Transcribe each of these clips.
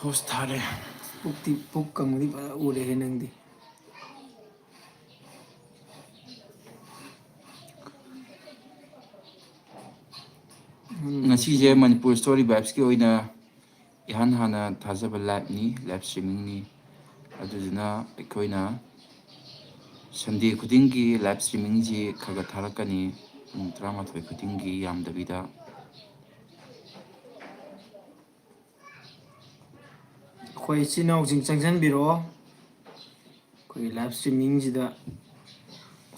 Host ꯊꯥꯔꯦ ꯄꯨꯛꯇꯤ ꯄꯨꯛ ꯀꯪꯕꯗꯤ ꯐꯖꯅ ꯎꯔꯦꯍꯦ ꯅꯪꯗꯤ ꯉꯁꯤꯁꯦ ꯃꯅꯤꯄꯨꯔ ꯏꯁꯇꯣꯔꯤ ꯚꯥꯏꯞꯁꯀꯤ ꯑꯣꯏꯅ ꯏꯍꯥꯟ ꯍꯥꯟꯅ ꯊꯥꯖꯕ ꯂꯥꯏꯞꯅꯤ ꯂꯥꯏꯞ ꯏꯁꯇ꯭ꯔꯤꯃꯤꯡꯅꯤ ꯑꯗꯨꯗꯨꯅ ꯑꯩꯈꯣꯏꯅ ꯁꯟꯗꯦ ꯈꯨꯗꯤꯡꯒꯤ ꯂꯥꯏꯞ ꯏꯁꯇ꯭ꯔꯤꯃꯤꯡꯁꯤ ꯈꯔ ꯊꯥꯔꯛꯀꯅꯤ ꯄꯨꯡ 12 ꯈꯨꯗꯤꯡꯒꯤ ꯌꯥꯝꯗꯕꯤꯗ ꯑꯩꯈꯣꯏ ꯏꯆꯤꯜ ꯏꯅꯥꯎꯁꯤꯡ ꯆꯪꯁꯤꯟꯕꯤꯔꯛꯑꯣ ꯑꯩꯈꯣꯏꯒꯤ ꯂꯥꯏꯞ ꯏꯁꯇ꯭ꯔꯤꯃꯤꯡꯁꯤꯗ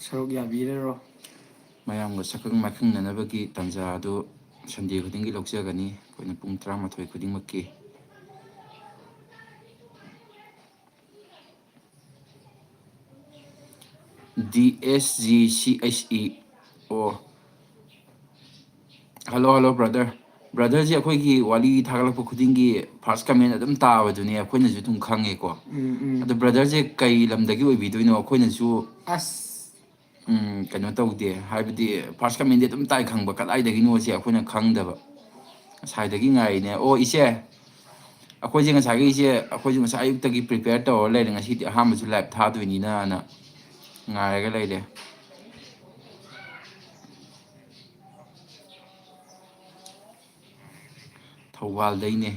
ꯁꯔꯨꯛ ꯌꯥꯕꯤꯔꯔꯣ ꯃꯌꯥꯝꯒ ꯁꯛꯈꯪ ꯃꯥꯏꯈꯪꯅꯅꯕꯒꯤ ꯇꯥꯟꯖꯥ ꯑꯗꯨ ꯁꯟꯗꯦ ꯈꯨꯗꯤꯡꯒꯤ ꯂꯧꯖꯒꯅꯤ ꯑꯩꯈꯣꯏꯅ ꯄꯨꯡ 12 ꯈꯨꯗꯤꯡꯃꯛꯀꯤ DSGCHE ꯑꯣ ꯍꯜꯂꯣ ꯕ꯭ꯔꯗꯔ ꯕ꯭ꯔꯗꯔꯁꯦ ꯑꯩꯈꯣꯏꯒꯤ ꯋꯥꯔꯤ ꯊꯥꯒꯠꯂꯛꯄ ꯈꯨꯗꯤꯡꯒꯤ ꯐꯥꯔꯁ ꯀꯃꯦꯟ ꯑꯗꯨꯝ ꯇꯥꯕꯗꯨꯅꯦ ꯑꯩꯈꯣꯏꯅꯁꯨ ꯑꯗꯨꯝ ꯈꯪꯉꯦꯀꯣ ꯑꯗꯣ ꯕ꯭ꯔꯗꯔꯁꯦ ꯀꯩ ꯂꯝꯗꯒꯤ ꯑꯣꯏꯕꯤꯗꯣꯏꯅꯣ ꯑꯩꯈꯣꯏꯅꯁꯨ ꯑꯁ ꯀꯩꯅꯣ ꯇꯧꯗꯦ ꯍꯥꯏꯕꯗꯤ ꯐꯥꯔꯁ ꯀꯃꯦꯟꯗꯤ ꯑꯗꯨꯝ ꯇꯥꯏ ꯈꯪꯕ ꯀꯗꯥꯏꯗꯒꯤꯅꯣꯁꯦ ꯑꯩꯈꯣꯏꯅ ꯈꯪꯗꯕ ꯉꯁꯥꯏꯗꯒꯤ ꯉꯥꯏꯔꯤꯅꯦ ꯑꯣ ꯏꯆꯦ ꯑꯩꯈꯣꯏꯁꯦ ꯉꯁꯥꯏꯒꯤ ꯏꯆꯦ ꯑꯩꯈꯣꯏꯁꯨ ꯉꯁꯥꯏ ꯑꯌꯨꯛꯇꯒꯤ ꯄ꯭ꯔꯤꯄꯦꯌꯔ ꯇꯧꯔ ꯂꯩꯔꯦ ꯉꯁꯤꯗꯤ ꯑꯍꯥꯟꯕꯁꯨ ꯂꯥꯏꯚ ꯊꯥꯗꯣꯏꯅꯤꯅꯅ ꯉꯥꯏꯔꯒ ꯂꯩꯔꯦ ꯊꯧꯕꯥꯜꯗꯩꯅꯦ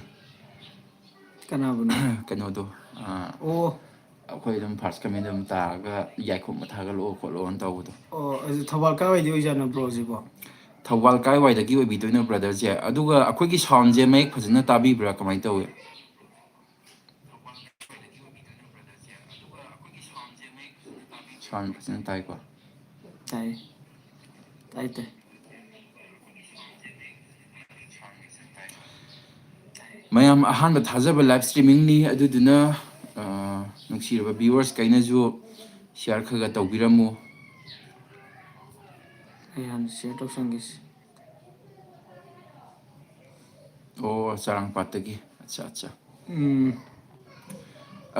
ꯀꯅꯥꯕꯨꯅꯣ ꯀꯩꯅꯣꯗꯣ ꯑꯣ ꯑꯩꯈꯣꯏ ꯑꯗꯨꯝ ꯐꯥꯔꯁ ꯀꯃꯦꯟꯗ ꯑꯗꯨꯝ ꯇꯥꯔꯒ ꯌꯥꯏꯈꯣꯝꯕ ꯊꯥꯒꯠꯂꯛꯑꯣ ꯈꯣꯠꯂꯣꯅ ꯇꯧꯕꯗꯣ ꯑꯣ ꯑꯗꯨ ꯊꯧꯕꯥꯜ ꯀꯥꯏꯋꯥꯏꯗꯤ ꯑꯣꯏꯖꯥꯠꯅꯣ ꯕ꯭ꯔꯣꯁꯤꯕꯣ ꯊꯧꯕꯥꯜ ꯀꯥꯏꯋꯥꯏꯗꯒꯤ ꯑꯣꯏꯕꯤꯗꯣꯏꯅꯣ ꯕ꯭ꯔꯗꯔꯁꯦ ꯑꯗꯨꯒ ꯑꯩꯈꯣꯏꯒꯤ ꯁꯥꯎꯟꯁꯦ ꯃꯌꯦꯛ ꯐꯖꯅ ꯇꯥꯕꯤꯕ꯭ꯔꯥ ꯀꯃꯥꯏꯅ ꯇꯧꯋꯤ ꯁꯥꯎꯟ ꯐꯖꯅ ꯇꯥꯏꯀꯣ ꯇꯥꯏ ꯇꯥꯏ ꯇꯥꯏ ꯃꯌꯥꯝ ꯑꯍꯥꯟꯕ ꯊꯥꯖꯕ ꯂꯥꯏꯞ ꯏꯁꯇ꯭ꯔꯤꯃꯤꯡꯅꯤ ꯑꯗꯨꯗꯨꯅ ꯅꯨꯡꯁꯤꯔꯕ ꯚꯤꯌꯨꯋꯔꯁ ꯀꯩꯅꯁꯨ ꯁꯤꯌꯥꯔ ꯈꯔ ꯇꯧꯕꯤꯔꯝꯃꯨ ꯑꯩ ꯍꯥꯟꯅ ꯁꯤꯌꯔ ꯇꯧꯁꯟꯒꯦꯁꯦ ꯑꯣ ꯆꯔꯥꯡꯄꯥꯠꯇꯒꯤ ꯑꯠꯆꯥ ꯑꯠꯆꯥ ꯎꯝ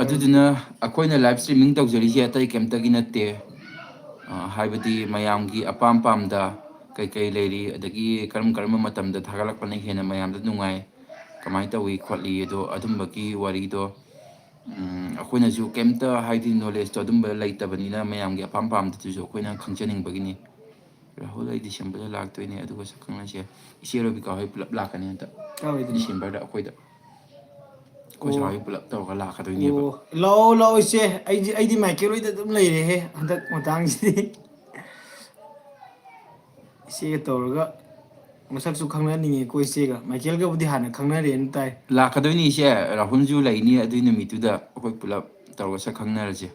ꯑꯗꯨꯗꯨꯅ ꯑꯩꯈꯣꯏꯅ ꯂꯥꯏꯞ ꯏꯁꯇ꯭ꯔꯤꯃꯤꯡ ꯇꯧꯖꯔꯤꯁꯦ ꯑꯇꯩ ꯀꯩꯝꯇꯒꯤ ꯅꯠꯇꯦ ꯍꯥꯏꯕꯗꯤ ꯃꯌꯥꯝꯒꯤ ꯑꯄꯥꯝ ꯄꯥꯝꯗ ꯀꯩꯀꯩ ꯂꯩꯔꯤ ꯑꯗꯒꯤ ꯀꯔꯝꯕ ꯃꯇꯝꯗ ꯊꯥꯒꯠꯂꯛꯄꯅ ꯍꯦꯟꯅ ꯃꯌꯥꯝꯗ ꯅꯨꯡꯉꯥꯏ ꯀꯃꯥꯏꯅ ꯇꯧꯏ ꯈꯣꯠꯂꯤ ꯑꯗꯣ ꯑꯗꯨꯝꯕꯒꯤ ꯋꯥꯔꯤꯗꯣ ꯑꯩꯈꯣꯏꯅꯁꯨ ꯀꯩꯝꯇ ꯍꯥꯏꯗꯤ ꯅꯣꯂꯦꯖꯇꯣ ꯑꯗꯨꯝꯕ ꯂꯩꯇꯕꯅꯤꯅ ꯃꯌꯥꯝꯒꯤ ꯑꯄꯥꯝ ꯄꯥꯝꯗꯗꯨꯁꯨ ꯑꯩꯈꯣꯏꯅ ꯈꯪꯖꯅꯤꯡꯕꯒꯤꯅꯤ ꯔꯥꯍꯨꯜ ꯑꯩ ꯗꯤꯁꯦꯝꯕꯔꯗ ꯂꯥꯛꯇꯣꯏꯅꯦ ꯑꯗꯨꯒ ꯁꯛꯈꯪꯅꯁꯦ ꯏꯆꯦ ꯔꯣꯕꯤꯀꯥ ꯍꯣꯏ ꯄꯨꯂꯞ ꯂꯥꯛꯀꯅꯤ ꯍꯟꯇ ꯀꯥꯏꯋꯥꯏꯗꯅꯣ ꯗꯤꯁꯦꯝꯕꯔꯗ ꯑꯩꯈꯣꯏꯗ ꯑꯩꯈꯣꯏ ꯑꯣ ꯁꯥꯏ ꯄꯨꯂꯞ ꯇꯧꯔꯒ ꯂꯥꯛꯀꯗꯣꯏꯅꯦꯕ ꯑꯣ ꯂꯥꯛꯑꯣ ꯂꯥꯛꯑꯣ ꯏꯆꯦ ꯑꯩꯗꯤ ꯃꯥꯏꯀꯦꯜ ꯍꯣꯏꯗ ꯑꯗꯨꯝ ꯂꯩꯔꯦꯍꯦ ꯍꯟꯗꯛ ꯃꯇꯥꯡꯁꯤꯗꯤ ꯏꯆꯦꯒ ꯇꯧꯔꯒ ꯃꯁꯛꯁꯨ ꯈꯪꯅꯅꯤꯡꯉꯦꯀꯣ ꯏꯆꯦꯒ ꯃꯥꯏꯀꯦꯜꯒꯕꯨꯗꯤ ꯍꯥꯟꯅ ꯈꯪꯅꯔꯦꯅ ꯇꯥꯏ ꯂꯥꯛꯀꯗꯣꯏꯅꯤ ꯏꯆꯦ ꯔꯥꯍꯨꯜꯁꯨ ꯂꯩꯅꯤ ꯑꯗꯨꯏ ꯅꯨꯃꯤꯠꯇꯨꯗ ꯑꯩꯈꯣꯏ ꯄꯨꯂꯞ ꯇꯧꯔꯒ ꯁꯛ ꯈꯪꯅꯔꯁꯦ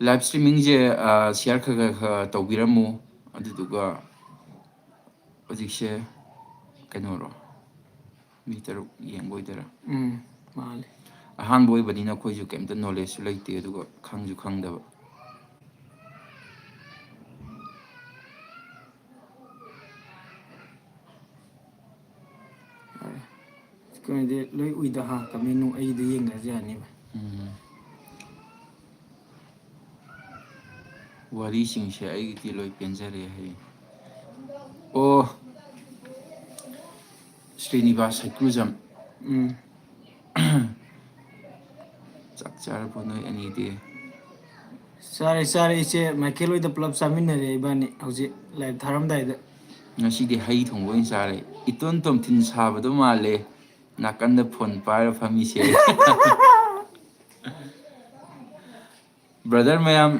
ꯂꯥꯏꯞ ꯏꯁꯇ꯭ꯔꯤꯃꯤꯡꯁꯦ ꯁꯤꯌꯥꯔ ꯈꯔ ꯇꯧꯕꯤꯔꯝꯃꯨ ꯑꯗꯨꯗꯨꯒ ꯍꯧꯖꯤꯛꯁꯦ ꯀꯩꯅꯣꯔꯣ ꯃꯤ 3 ꯌꯦꯡꯕ ꯑꯣꯏꯗꯣꯏꯔꯥ ꯃꯥꯜꯂꯦ ꯑꯍꯥꯟꯕ ꯑꯣꯏꯕꯅꯤꯅ ꯑꯩꯈꯣꯏꯁꯨ ꯀꯩꯝꯇ ꯅꯣꯂꯦꯖꯁꯨ ꯂꯩꯇꯦ ꯑꯗꯨꯒ ꯈꯪꯁꯨ ꯈꯪꯗꯕ ꯀꯩꯅꯣꯗꯤ ꯂꯣꯏ ꯎꯏꯗ ꯀꯃꯦꯟ ꯅꯨꯡ ꯑꯩꯒꯤꯗ ꯌꯦꯡꯗ꯭ꯔꯁꯨ ꯌꯥꯅꯤꯕ ꯋꯥꯔꯤꯁꯤꯡꯁꯦ ꯑꯩꯒꯤꯗꯤ ꯂꯣꯏ ꯄꯦꯟꯖꯔꯦ ꯍꯌꯦꯡ ꯑꯣ ꯁ꯭ꯔꯤꯅꯤꯕꯥꯁ ꯁꯩꯀ꯭ꯔꯨꯖꯝ ꯎꯝ ꯆꯥꯛ ꯆꯥꯔꯕꯣ ꯅꯣꯏ ꯑꯅꯤꯗꯤ ꯆꯥꯔꯦ ꯆꯥꯔꯦ ꯏꯆꯦ ꯃꯥꯏꯀꯦꯜ ꯍꯣꯏꯗ ꯄꯨꯂꯞ ꯆꯥꯃꯤꯟꯅꯔꯦ ꯏꯕꯥꯅꯤ ꯍꯧꯖꯤꯛ ꯂꯥꯏꯚ ꯊꯥꯔꯝꯗꯥꯏꯗ ꯉꯁꯤꯗꯤ ꯍꯩ ꯊꯣꯡꯕ ꯑꯣꯏꯅ ꯆꯥꯔꯦ ꯏꯇꯣꯟ ꯇꯣꯝꯊꯤꯟ ꯁꯥꯕꯗꯣ ꯃꯥꯜꯂꯦ ꯅꯥꯀꯟꯗ ꯐꯣꯟ ꯄꯥꯏꯔ ꯐꯝꯃꯤꯁꯦ ꯕ꯭ꯔꯗꯔ ꯃꯌꯥꯝ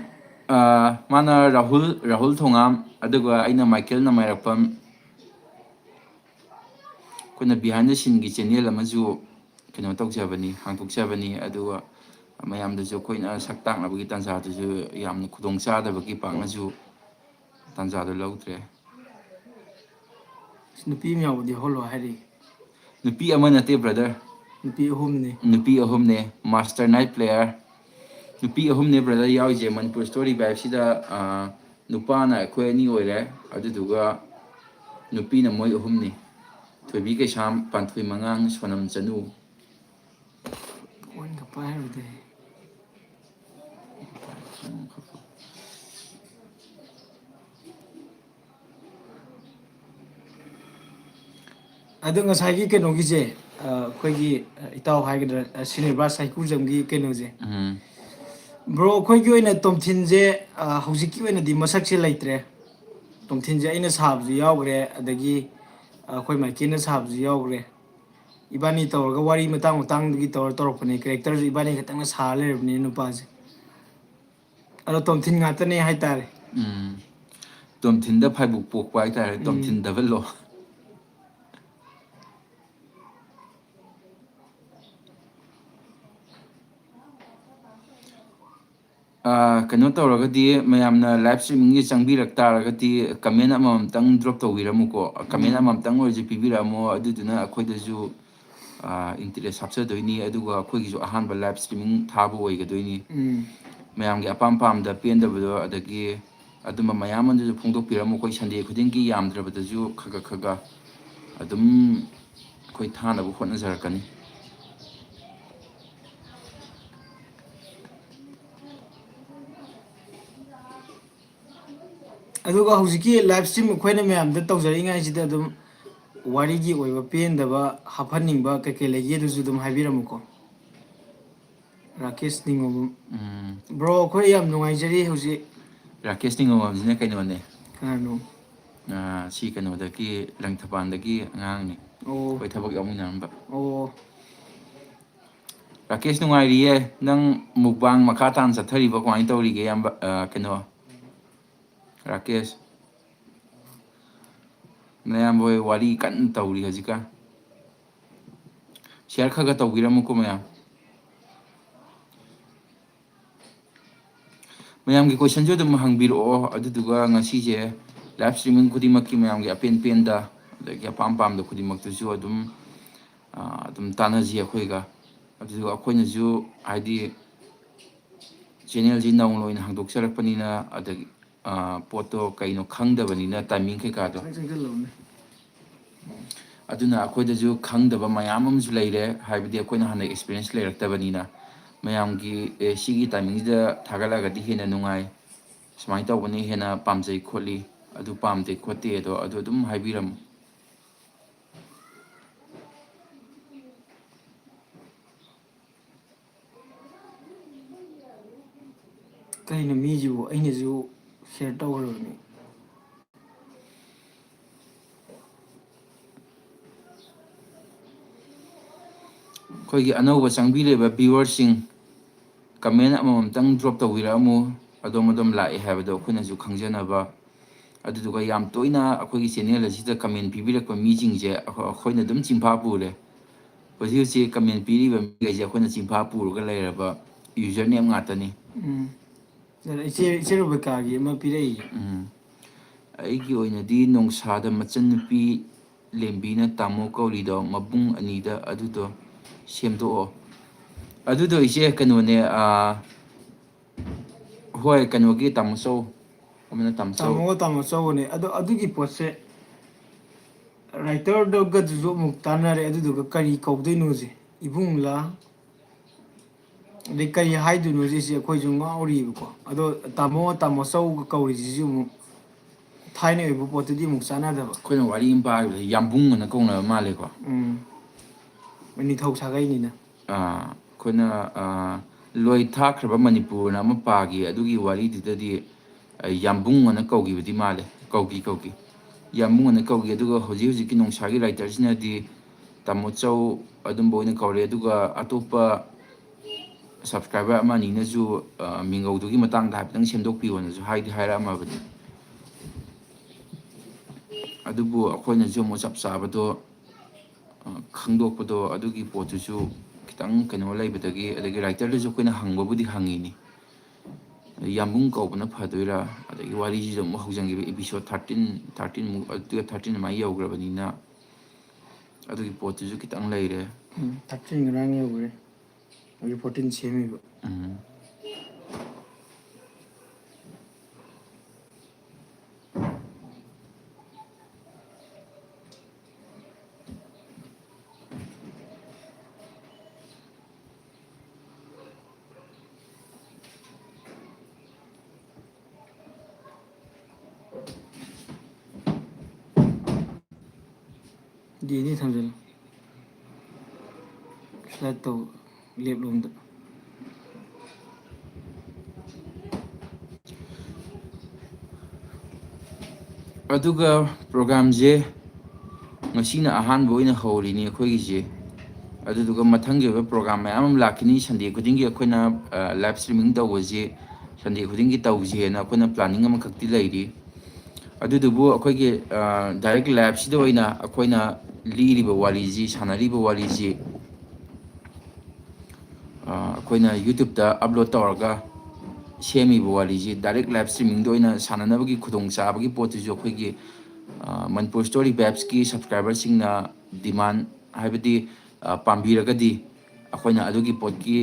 ꯃꯥꯅ ꯔꯥꯍꯨꯜ ꯊꯣꯉꯥꯝ ꯑꯗꯨꯒ ꯑꯩꯅ ꯃꯥꯏꯀꯦꯜ ꯅꯃꯥꯏꯔꯛꯄꯝ ꯑꯩꯈꯣꯏꯅ ꯕꯤꯍꯥꯏꯟ ꯗ ꯁꯤꯟꯒꯤ ꯆꯦꯅꯦꯜ ꯑꯃꯁꯨ ꯀꯩꯅꯣ ꯇꯧꯖꯕꯅꯤ ꯍꯥꯡꯗꯣꯛꯆꯕꯅꯤ ꯑꯗꯨꯒ ꯃꯌꯥꯝꯗꯁꯨ ꯑꯩꯈꯣꯏꯅ ꯁꯛ ꯇꯥꯛꯅꯕꯒꯤ ꯇꯥꯟꯖꯥꯗꯨꯁꯨ ꯌꯥꯝꯅ ꯈꯨꯗꯣꯡ ꯆꯥꯗꯕꯒꯤ ꯄꯥꯛꯅꯁꯨ ꯇꯥꯟꯖꯥꯗꯨ ꯂꯧꯗ꯭ꯔꯦ ꯅꯨꯄꯤ ꯑꯃ ꯌꯥꯎꯕꯗꯤ ꯍꯣꯜꯂꯣ ꯍꯥꯏꯔꯤ ꯅꯨꯄꯤ ꯑꯃ ꯅꯠꯇꯦ ꯕ꯭ꯔꯗꯔ ꯅꯨꯄꯤ ꯑꯍꯨꯝꯅꯤ ꯅꯨꯄꯤ ꯑꯍꯨꯝꯅꯦ ꯃꯥꯁꯇꯔ ꯅꯥꯏꯠ ꯄ꯭ꯂꯦꯌꯔ ꯅꯨꯄꯤ ꯑꯍꯨꯝꯅꯦ ꯕ꯭ꯔꯗꯔ ꯌꯥꯎꯔꯤꯁꯦ ꯃꯅꯤꯄꯨꯔ ꯏꯁꯇꯣꯔꯤ ꯕꯥꯏꯞꯁꯤꯗ ꯅꯨꯄꯥꯅ ꯑꯩꯈꯣꯏ 2 ꯑꯣꯏꯔꯦ ꯑꯗꯨꯗꯨꯒ ꯅꯨꯄꯤꯅ ꯃꯣꯏ 3ꯅꯤ ꯊꯣꯏꯕꯤ ꯀꯩꯁꯥꯝ ꯄꯥꯟꯊꯣꯏ ꯃꯉꯥꯡ ꯁꯣꯅꯝ ꯆꯅꯨ ꯐꯣꯟꯒ ꯄꯥꯏꯔꯨꯗꯦ ꯑꯗꯣ ꯉꯁꯥꯏꯒꯤ ꯀꯩꯅꯣꯒꯤꯁꯦ ꯑꯩꯈꯣꯏꯒꯤ ꯏꯇꯥꯎ ꯍꯥꯏꯒꯗ꯭ꯔꯥ ꯁꯤꯅꯦꯕ꯭ꯔꯥꯁ ꯍꯩꯀ꯭ꯔꯨꯖꯝꯒꯤ ꯀꯩꯅꯣꯁꯦ ꯎꯝ ꯕ꯭ꯔꯣ ꯑꯩꯈꯣꯏꯒꯤ ꯑꯣꯏꯅ ꯇꯣꯝꯊꯤꯟꯁꯦ ꯍꯧꯖꯤꯛꯀꯤ ꯑꯣꯏꯅꯗꯤ ꯃꯁꯛꯁꯦ ꯂꯩꯇ꯭ꯔꯦ ꯇꯣꯝꯊꯤꯟꯁꯦ ꯑꯩꯅ ꯁꯥꯕꯁꯨ ꯌꯥꯎꯈ꯭ꯔꯦ ꯑꯗꯒꯤ ꯑꯩꯈꯣꯏ ꯃꯥꯏꯀꯦꯟꯅ ꯁꯥꯕꯁꯨ ꯌꯥꯎꯈ꯭ꯔꯦ ꯏꯕꯥꯅꯤ ꯇꯧꯔꯒ ꯋꯥꯔꯤ ꯃꯇꯥꯡ ꯃꯇꯥꯡꯗꯨꯒꯤ ꯇꯧꯔꯛꯄꯅꯦ ꯀꯦꯔꯦꯛꯇꯔꯁꯨ ꯏꯕꯥꯅꯤ ꯈꯛꯇꯪꯅ ꯁꯥꯔ ꯂꯩꯔꯕꯅꯤ ꯅꯨꯄꯥꯁꯦ ꯑꯗꯣ ꯇꯣꯝꯊꯤꯟ ꯉꯥꯛꯇꯅꯦ ꯍꯥꯏꯇꯥꯔꯦ ꯎꯝ ꯇꯣꯝꯊꯤꯟꯗ ꯐꯩꯕꯨꯛ ꯄꯣꯛꯄ ꯍꯥꯏꯇꯥꯔꯦ ꯎꯝ ꯇꯣꯝꯊꯤꯟ ꯗꯕꯜ ꯂꯣ ꯀꯩꯅꯣ ꯇꯧꯔꯒꯗꯤ ꯃꯌꯥꯝꯅ ꯂꯥꯏꯞ ꯏꯁꯇ꯭ꯔꯤꯃꯤꯡꯒꯤ ꯆꯪꯕꯤꯔꯛ ꯇꯥꯔꯒꯗꯤ ꯀꯃꯦꯟ ꯑꯃꯃꯝꯇꯪ ꯗ꯭ꯔꯣꯞ ꯇꯧꯕꯤꯔꯝꯃꯨꯀꯣ ꯀꯃꯦꯟ ꯎꯝ ꯑꯃꯃꯝꯇꯪ ꯑꯣꯏꯔꯁꯨ ꯄꯤꯕꯤꯔꯛꯑꯝꯃꯣ ꯑꯗꯨꯗꯨꯅ ꯑꯩꯈꯣꯏꯗꯁꯨ ꯏꯟꯇꯔꯦꯁ ꯍꯥꯞꯆꯗꯣꯏꯅꯤ ꯑꯗꯨꯒ ꯑꯩꯈꯣꯏꯒꯤꯁꯨ ꯑꯍꯥꯟꯕ ꯂꯥꯏꯞ ꯏꯁꯇ꯭ꯔꯤꯃꯤꯡ ꯊꯥꯕ ꯑꯣꯏꯒꯗꯣꯏꯅꯤ ꯎꯝ ꯃꯌꯥꯝꯒꯤ ꯑꯄꯥꯝ ꯄꯥꯝꯗ ꯄꯦꯟꯗꯕꯗꯣ ꯑꯗꯒꯤ ꯑꯗꯨꯝꯕ ꯃꯌꯥꯝ ꯑꯃꯁꯨ ꯐꯣꯡꯗꯣꯛꯄꯤꯔꯝꯃꯨ ꯑꯩꯈꯣꯏ ꯁꯟꯗꯦ ꯈꯨꯗꯤꯡꯒꯤ ꯌꯥꯝꯗ꯭ꯔꯕꯗꯁꯨ ꯈꯒ ꯑꯗꯨꯝ ꯑꯩꯈꯣꯏ ꯊꯥꯅꯕ ꯍꯣꯠꯅꯖꯔꯛꯀꯅꯤ ꯑꯗꯨꯒ ꯍꯧꯖꯤꯛꯀꯤ ꯂꯥꯏꯞ ꯏꯁꯇ꯭ꯔꯤꯝ ꯑꯩꯈꯣꯏꯅ ꯃꯌꯥꯝꯗ ꯇꯧꯖꯔꯤꯉꯩꯁꯤꯗ ꯑꯗꯨꯝ ꯋꯥꯔꯤꯒꯤ ꯑꯣꯏꯕ ꯄꯦꯟꯗꯕ ꯍꯥꯞꯍꯟꯅꯤꯡꯕ ꯀꯩꯀꯩ ꯂꯩꯒꯦꯗꯨꯁꯨ ꯑꯗꯨꯝ ꯍꯥꯏꯕꯤꯔꯝꯃꯨꯀꯣ ꯔꯥꯀꯦꯁ ꯅꯤꯉꯣꯝꯕꯝ ꯕ꯭ꯔꯣ ꯑꯩꯈꯣꯏ ꯌꯥꯝ ꯅꯨꯡꯉꯥꯏꯖꯔꯤ ꯍꯧꯖꯤꯛ ꯔꯥꯀꯦꯁ ꯅꯤꯉꯣꯝꯕꯝꯁꯤꯅ ꯀꯩꯅꯣꯅꯦ ꯀꯅꯥꯅꯣ ꯁꯤ ꯀꯩꯅꯣꯗꯒꯤ ꯂꯪꯊꯕꯥꯜꯗꯒꯤ ꯑꯉꯥꯡꯅꯤ ꯑꯣ ꯑꯩꯈꯣꯏ ꯊꯕꯛ ꯌꯥꯎꯃꯤꯟꯅꯔꯝꯕ ꯑꯣ ꯔꯥꯀꯦꯁ ꯅꯨꯡꯉꯥꯏꯔꯤꯌꯦ ꯅꯪ ꯃꯨꯛꯕꯥꯡ ꯃꯈꯥ ꯇꯥꯅ ꯆꯠꯊꯔꯤꯕ ꯀꯃꯥꯏꯅ ꯇꯧꯔꯤꯒꯦ ꯏꯌꯥꯝꯕ ꯀꯩꯅꯣ ꯔꯥꯀꯦꯁ ꯅꯌꯥꯝꯕ ꯍꯣꯏ ꯋꯥꯔꯤ ꯀꯟꯅ ꯇꯧꯔꯤ ꯍꯧꯖꯤꯛꯀꯥꯟ ꯁꯤꯌꯥꯔ ꯈꯔ ꯇꯧꯕꯤꯔꯝꯃꯨꯀꯣ ꯃꯌꯥꯝ ꯃꯌꯥꯝꯒꯤ ꯀꯣꯏꯁꯟꯁꯨ ꯑꯗꯨꯝ ꯍꯪꯕꯤꯔꯛꯑꯣ ꯑꯗꯨꯗꯨꯒ ꯉꯁꯤꯁꯦ ꯂꯥꯏꯐ ꯏꯁꯇ꯭ꯔꯤꯃꯤꯡ ꯈꯨꯗꯤꯡꯃꯛꯀꯤ ꯃꯌꯥꯝꯒꯤ ꯑꯄꯦꯟ ꯄꯦꯟꯗ ꯑꯗꯒꯤ ꯑꯄꯥꯝ ꯄꯥꯝꯗ ꯈꯨꯗꯤꯡꯃꯛꯇꯨꯁꯨ ꯑꯗꯨꯝ ꯇꯥꯟꯅꯁꯤ ꯑꯩꯈꯣꯏꯒ ꯑꯗꯨꯒ ꯑꯩꯈꯣꯏꯅꯁꯨ ꯍꯥꯏꯗꯤ ꯆꯦꯅꯦꯜꯁꯤ ꯅꯧꯅ ꯑꯣꯏꯅ ꯍꯥꯡꯗꯣꯛꯆꯔꯛꯄꯅꯤꯅ ꯑꯗꯒꯤ ꯄꯣꯠꯇꯣ ꯀꯩꯅꯣ ꯈꯪꯗꯕꯅꯤꯅ ꯇꯥꯏꯃꯤꯡ ꯀꯩꯀꯥꯗꯣ ꯑꯗꯨꯅ ꯑꯩꯈꯣꯏꯗꯁꯨ ꯈꯪꯗꯕ ꯃꯌꯥꯝ ꯑꯃꯁꯨ ꯂꯩꯔꯦ ꯍꯥꯏꯕꯗꯤ ꯑꯩꯈꯣꯏꯅ ꯍꯥꯟꯅ ꯑꯦꯛꯁꯄꯤꯔꯤꯌꯦꯟꯁ ꯂꯩꯔꯛꯇꯕꯅꯤꯅ ꯃꯌꯥꯝꯒꯤ ꯁꯤꯒꯤ ꯇꯥꯏꯃꯤꯡꯁꯤꯗ ꯊꯥꯒꯠꯂꯒꯗꯤ ꯍꯦꯟꯅ ꯅꯨꯡꯉꯥꯏ ꯁꯨꯃꯥꯏꯅ ꯇꯧꯕꯅꯤ ꯍꯦꯟꯅ ꯄꯥꯝꯖꯩ ꯈꯣꯠꯂꯤ ꯑꯗꯨ ꯄꯥꯝꯗꯦ ꯈꯣꯠꯇꯦ ꯑꯗꯣ ꯑꯗꯨ ꯑꯗꯨꯝ ꯍꯥꯏꯕꯤꯔꯝꯃꯨ ꯀꯩꯅꯣ ꯃꯤꯁꯤꯕꯨ ꯑꯩꯅꯁꯨ ꯁꯤꯌꯔ ꯇꯧꯈ꯭ꯔꯕꯅꯤ ꯑꯩꯈꯣꯏꯒꯤ ꯑꯅꯧꯕ ꯆꯪꯕꯤꯔꯤꯕ ꯚꯤꯌꯨꯋꯔꯁꯤꯡ ꯀꯃꯦꯟ ꯑꯃꯃꯝꯇꯪ ꯗ꯭ꯔꯣꯞ ꯇꯧꯕꯤꯔꯛꯑꯝꯃꯨ ꯑꯗꯣꯝ ꯑꯗꯣꯝ ꯂꯥꯛꯑꯦ ꯍꯥꯏꯕꯗꯣ ꯑꯩꯈꯣꯏꯅꯁꯨ ꯈꯪꯖꯅꯕ ꯑꯗꯨꯗꯨꯒ ꯌꯥꯝ ꯇꯣꯏꯅ ꯑꯩꯈꯣꯏꯒꯤ ꯆꯦꯅꯦꯜ ꯑꯁꯤꯗ ꯀꯃꯦꯟ ꯄꯤꯕꯤꯔꯛꯄ ꯃꯤꯁꯤꯡꯁꯦ ꯑꯩꯈꯣꯏꯅ ꯑꯗꯨꯝ ꯆꯤꯡꯐꯥ ꯄꯨꯔꯦ ꯍꯧꯖꯤꯛ ꯍꯧꯖꯤꯛ ꯀꯃꯦꯟ ꯄꯤꯔꯤꯕ ꯃꯤꯈꯩꯁꯦ ꯑꯩꯈꯣꯏꯅ ꯆꯤꯡꯐꯥ ꯄꯨꯔꯒ ꯂꯩꯔꯕ ꯌꯨꯖꯔ ꯅꯦꯝ ꯉꯥꯛꯇꯅꯤ ꯎꯝ ꯏꯆꯦ ꯔꯨꯕꯤꯀꯥꯒꯤ ꯑꯃ ꯄꯤꯔꯛꯏꯌꯦ ꯑꯩꯒꯤ ꯑꯣꯏꯅꯗꯤ ꯅꯣꯡꯁꯥꯗ ꯃꯆꯟꯅꯨꯄꯤ ꯂꯦꯝꯕꯤꯅ ꯇꯥꯃꯣ ꯀꯧꯔꯤꯗꯣ ꯃꯕꯨꯡ ꯑꯅꯤꯗ ꯑꯗꯨꯗꯣ ꯁꯦꯝꯗꯣꯛꯑꯣ ꯑꯗꯨꯗꯣ ꯏꯆꯦ ꯀꯩꯅꯣꯅꯦ ꯍꯣꯏ ꯀꯩꯅꯣꯒꯤ ꯇꯥꯃꯣꯆꯧ ꯑꯃꯅ ꯇꯥꯃꯣꯆꯧ ꯇꯥꯃꯣꯒ ꯇꯥꯃꯣꯆꯧꯒꯅꯦ ꯑꯗꯣ ꯑꯗꯨꯒꯤ ꯄꯣꯠꯁꯦ ꯔꯥꯏꯇꯔꯗꯒꯁꯨ ꯑꯃꯨꯛ ꯇꯥꯟꯅꯔꯦ ꯑꯗꯨꯗꯨꯒ ꯀꯔꯤ ꯀꯧꯗꯣꯏꯅꯣꯁꯦ ꯏꯕꯨꯡꯂꯥ ꯑꯗꯩ ꯀꯔꯤ ꯍꯥꯏꯗꯣꯏꯅꯣ ꯁꯤꯁꯦ ꯑꯩꯈꯣꯏꯁꯨ ꯉꯥꯎꯔꯤꯕꯀꯣ ꯑꯗꯣ ꯇꯥꯃꯣꯆꯧꯒ ꯀꯧꯔꯤꯁꯤꯁꯨ ꯑꯃꯨꯛ ꯊꯥꯏꯅ ꯑꯣꯏꯕ ꯄꯣꯠꯇꯨꯗꯤ ꯑꯃꯨꯛ ꯆꯥꯟꯅꯗꯕ ꯑꯩꯈꯣꯏꯅ ꯋꯥꯔꯤ ꯑꯃ ꯄꯥꯕꯗ ꯌꯥꯝꯕꯨꯡ ꯑꯅ ꯀꯧꯅꯕ ꯃꯥꯜꯂꯦꯀꯣ ꯎꯝ ꯅꯤꯡꯊꯧ ꯁꯥꯒꯩꯅꯤꯅ ꯑꯩꯈꯣꯏꯅ ꯂꯣꯏ ꯊꯥꯈ꯭ꯔꯕ ꯃꯅꯤꯄꯨꯔꯅ ꯑꯃ ꯄꯥꯈꯤ ꯑꯗꯨꯒꯤ ꯋꯥꯔꯤꯗꯨꯗꯗꯤ ꯌꯥꯝꯕꯨꯡ ꯑꯅ ꯀꯧꯈꯤꯕꯗꯤ ꯃꯥꯜꯂꯦ ꯀꯧꯈꯤ ꯌꯥꯝꯕꯨꯡ ꯑꯅ ꯀꯧꯈꯤ ꯑꯗꯨꯒ ꯍꯧꯖꯤꯛ ꯍꯧꯖꯤꯛꯀꯤ ꯅꯣꯡꯁꯥꯒꯤ ꯔꯥꯏꯇꯔꯁꯤꯅꯗꯤ ꯇꯥꯃꯣꯆꯧ ꯑꯗꯨꯝꯕ ꯑꯣꯏꯅ ꯀꯧꯔꯦ ꯑꯗꯨꯒ ꯑꯇꯣꯞꯄ ꯁꯕꯁꯀ꯭ꯔꯥꯏꯕꯔ ꯑꯃ ꯑꯅꯤꯅꯁꯨ ꯃꯤꯡꯒꯧꯗꯨꯒꯤ ꯃꯇꯥꯡꯗ ꯍꯥꯏꯐꯦꯠꯇꯪ ꯁꯦꯝꯗꯣꯛꯄꯤꯌꯣꯅꯁꯨ ꯍꯥꯏꯗꯤ ꯍꯥꯏꯔꯛꯑꯝꯃꯕꯅꯤ ꯑꯗꯨꯕꯨ ꯑꯩꯈꯣꯏꯅꯁꯨ ꯑꯃꯨꯛ ꯆꯞ ꯆꯥꯕꯗꯣ ꯈꯪꯗꯣꯛꯄꯗꯣ ꯑꯗꯨꯒꯤ ꯄꯣꯠꯇꯨꯁꯨꯈꯤꯇꯪ ꯀꯩꯅꯣ ꯂꯩꯕꯗꯒꯤ ꯑꯗꯒꯤ ꯔꯥꯏꯇꯔꯗꯨꯁꯨ ꯑꯩꯈꯣꯏꯅ ꯍꯪꯕꯕꯨꯗꯤ ꯍꯪꯉꯤꯅꯤ ꯌꯥꯝꯕꯨꯡ ꯀꯧꯕꯅ ꯐꯗꯣꯏꯔꯥ ꯑꯗꯒꯤ ꯋꯥꯔꯤꯁꯤꯁꯨ ꯑꯃꯨꯛ ꯍꯧꯖꯟꯈꯤꯕ ꯏꯄꯤꯁꯣꯠ ꯊꯥꯔꯇꯤꯟꯃꯨꯛ ꯑꯗꯨꯒ 13 ꯑꯗꯨꯃꯥꯏꯅ ꯌꯧꯈ꯭ꯔꯕꯅꯤꯅ ꯑꯗꯨꯒꯤ ꯄꯣꯠꯇꯨꯁꯨ ꯈꯤꯇꯪ ꯂꯩꯔꯦ 13 ꯉꯔꯥꯡ ꯌꯧꯈ꯭ꯔꯦ ꯍꯧꯖꯤꯛ 14 ꯁꯦꯝꯃꯤꯕ ꯗꯤꯅꯤ ꯊꯝꯖꯤꯜꯂꯨ ꯁ꯭ꯂꯥꯏꯠ ꯇꯧ ꯂꯦꯞ ꯂꯣꯝꯗ ꯑꯗꯨꯒ ꯄ꯭ꯔꯣꯒꯥꯝꯁꯦ ꯉꯁꯤꯅ ꯑꯍꯥꯟꯕ ꯑꯣꯏꯅ ꯍꯧꯔꯤꯅꯤ ꯑꯩꯈꯣꯏꯒꯤꯁꯦ ꯑꯗꯨꯗꯨꯒ ꯃꯊꯪꯒꯤ ꯑꯣꯏꯕ ꯄ꯭ꯔꯣꯒꯥꯝ ꯃꯌꯥꯝ ꯑꯃ ꯂꯥꯛꯈꯤꯅꯤ ꯁꯟꯗꯦ ꯈꯨꯗꯤꯡꯒꯤ ꯑꯩꯈꯣꯏꯅ ꯂꯥꯏꯚ ꯏꯁꯇ꯭ꯔꯤꯃꯤꯡ ꯇꯧꯕꯁꯤ ꯁꯟꯗꯦ ꯈꯨꯗꯤꯡꯒꯤ ꯇꯧꯁꯦꯅ ꯑꯩꯈꯣꯏꯅ ꯄ꯭ꯂꯥꯅꯤꯡ ꯑꯃꯈꯛꯇꯤ ꯂꯩꯔꯤ ꯑꯗꯨꯗꯨꯕꯨ ꯑꯩꯈꯣꯏꯒꯤ ꯗꯥꯏꯔꯦꯛ ꯂꯥꯏꯚꯁꯤꯗ ꯑꯣꯏꯅ ꯑꯩꯈꯣꯏꯅ ꯂꯤꯔꯤꯕ ꯋꯥꯔꯤꯁꯤ ꯁꯥꯟꯅꯔꯤꯕ ꯋꯥꯔꯤꯁꯤ ꯑꯩꯈꯣꯏꯅ ꯌꯨꯇ꯭ꯌꯨꯕꯇ ꯑꯞꯂꯣꯗ ꯇꯧꯔꯒ ꯁꯦꯝꯃꯤꯕ ꯋꯥꯔꯤꯁꯤ ꯗꯥꯏꯔꯦꯛ ꯂꯥꯏꯚ ꯏꯁꯇ꯭ꯔꯤꯃꯤꯡꯗ ꯑꯣꯏꯅ ꯁꯥꯟꯅꯅꯕꯒꯤ ꯈꯨꯗꯣꯡꯆꯥꯕꯒꯤ ꯄꯣꯠꯇꯨꯁꯨ ꯑꯩꯈꯣꯏꯒꯤ ꯃꯅꯤꯄꯨꯔ ꯁ꯭ꯇꯣꯔꯤ ꯕꯦꯞꯁꯀꯤ ꯁꯕꯁꯀ꯭ꯔꯥꯏꯕꯔꯁꯤꯡꯅ ꯗꯤꯃꯥꯟ ꯍꯥꯏꯕꯗꯤ ꯄꯥꯝꯕꯤꯔꯒꯗꯤ ꯑꯩꯈꯣꯏꯅ ꯑꯗꯨꯒꯤ ꯄꯣꯠꯀꯤ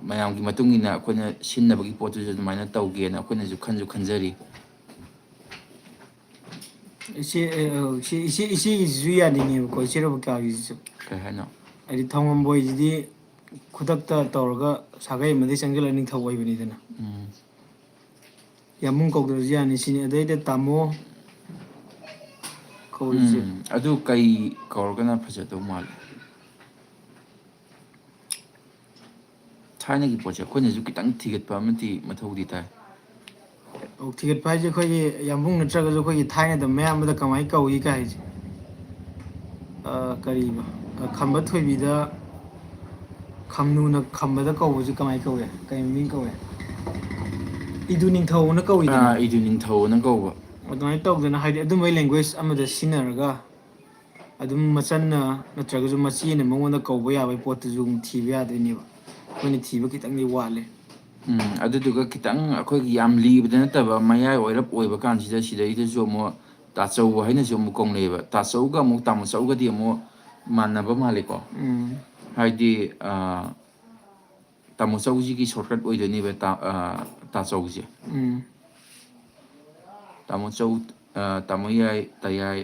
ꯃꯌꯥꯝꯒꯤ ꯃꯇꯨꯡ ꯏꯟꯅ ꯑꯩꯈꯣꯏꯅ ꯁꯤꯟꯅꯕꯒꯤ ꯄꯣꯠꯇꯨꯁꯨ ꯑꯗꯨꯃꯥꯏꯅ ꯇꯧꯒꯦꯅ ꯑꯩꯈꯣꯏꯅꯁꯨ ꯈꯟꯖꯔꯤ ꯏꯆꯦꯒꯤꯁꯤꯁꯨ ꯌꯥꯅꯤꯡꯉꯦꯕꯀꯣ ꯏꯆꯦ ꯔꯣꯕꯤꯀꯥꯒꯤꯁꯤꯁꯨ ꯀꯩ ꯍꯥꯏꯅꯣ ꯍꯥꯏꯗꯤ ꯊꯧꯉꯝꯕꯣꯏꯁꯤꯗꯤ ꯈꯨꯗꯛꯇ ꯇꯧꯔꯒ ꯁꯥꯒꯩ ꯑꯃꯗꯒꯤ ꯆꯪꯁꯤꯜꯂꯒ ꯅꯤꯡꯊꯧ ꯑꯣꯏꯕꯅꯤꯗꯅ ꯌꯥꯝꯕꯨꯡ ꯀꯧꯗ꯭ꯔꯁꯨ ꯌꯥꯅꯤ ꯁꯤꯅꯤ ꯑꯗꯩꯗ ꯇꯥꯃꯣ ꯀꯧꯔꯤꯁꯦ ꯑꯗꯨ ꯀꯩ ꯀꯧꯔꯒꯅ ꯐꯖꯗꯧ ꯃꯥꯜꯂꯦ ꯊꯥꯏꯅꯒꯤ ꯄꯣꯠꯁꯦ ꯑꯩꯈꯣꯏꯅꯁꯨ ꯈꯤꯇꯪ ꯊꯤꯒꯠꯄ ꯑꯃꯗꯤ ꯃꯊꯧꯗꯤ ꯇꯥꯏ ꯊꯤꯒꯠꯄ ꯍꯥꯏꯁꯦ ꯑꯩꯈꯣꯏꯒꯤ ꯌꯥꯝꯕꯨꯡ ꯅꯠꯇ꯭ꯔꯒꯁꯨ ꯑꯩꯈꯣꯏꯒꯤ ꯊꯥꯏꯅꯗ ꯃꯌꯥꯝꯕꯗ ꯀꯃꯥꯏꯅ ꯀꯧꯏ ꯀꯥꯏ ꯍꯥꯏꯁꯦ ꯀꯔꯤꯕ ꯈꯝꯕ ꯊꯣꯏꯕꯤꯗ ꯈꯝꯅꯨꯅ ꯈꯝꯕꯗ ꯀꯧꯕꯁꯤ ꯀꯃꯥꯏꯅ ꯀꯧꯋꯦ ꯀꯩ ꯃꯃꯤꯡ ꯀꯧꯋꯦ ꯏꯗꯨ ꯅꯤꯡꯊꯧꯅ ꯀꯧꯏꯗꯅ ꯏꯗꯨ ꯅꯤꯡꯊꯧꯅ ꯀꯧꯕ ꯑꯗꯨꯃꯥꯏꯅ ꯇꯧꯗꯅ ꯍꯥꯏꯗꯤ ꯑꯗꯨꯝꯕꯩ ꯂꯦꯡꯒ꯭ꯋꯦꯖ ꯑꯃꯗ ꯁꯤꯖꯤꯟꯅꯔꯒ ꯑꯗꯨꯝ ꯃꯆꯟꯅ ꯅꯠꯇ꯭ꯔꯒꯁꯨ ꯃꯆꯦꯅ ꯃꯉꯣꯟꯗ ꯀꯧꯕ ꯌꯥꯕꯒꯤ ꯄꯣꯠꯇꯨꯁꯨ ꯑꯃꯨꯛ ꯊꯤꯕ ꯌꯥꯗꯣꯏꯅꯦꯕ ꯑꯩꯈꯣꯏꯅ ꯊꯤꯕ ꯈꯤꯇꯪꯗꯤ ꯋꯥꯠꯂꯦ ꯑꯗꯨꯗꯨꯒ ꯈꯤꯇꯪ ꯑꯩꯈꯣꯏꯒꯤ ꯌꯥꯝ ꯂꯤꯕꯗ ꯅꯠꯇꯕ ꯃꯌꯥꯏ ꯑꯣꯏꯔꯞ ꯑꯣꯏꯕ ꯀꯥꯟꯁꯤꯗ ꯁꯤꯗꯩꯗꯁꯨ ꯑꯃꯨꯛ ꯇꯥꯆꯧ ꯍꯥꯏꯅꯁꯨ ꯑꯃꯨꯛ ꯀꯧꯅꯩꯑꯕ ꯇꯥꯆꯧꯒ ꯑꯃꯨꯛ ꯇꯥꯃꯣꯆꯧꯒꯗꯤ ꯑꯃꯨꯛ ꯃꯥꯟꯅꯕ ꯃꯥꯜꯂꯦꯀꯣ ꯍꯥꯏꯗꯤ ꯇꯥꯃꯣꯆꯧꯁꯤꯒꯤ ꯁꯣꯔꯠꯀꯠ ꯑꯣꯏꯗꯣꯏꯅꯦꯕ ꯇꯥꯆꯧꯁꯦ ꯇꯥꯃꯣꯆꯧ ꯇꯥꯃꯣꯌꯥꯏ ꯇꯌꯥꯏ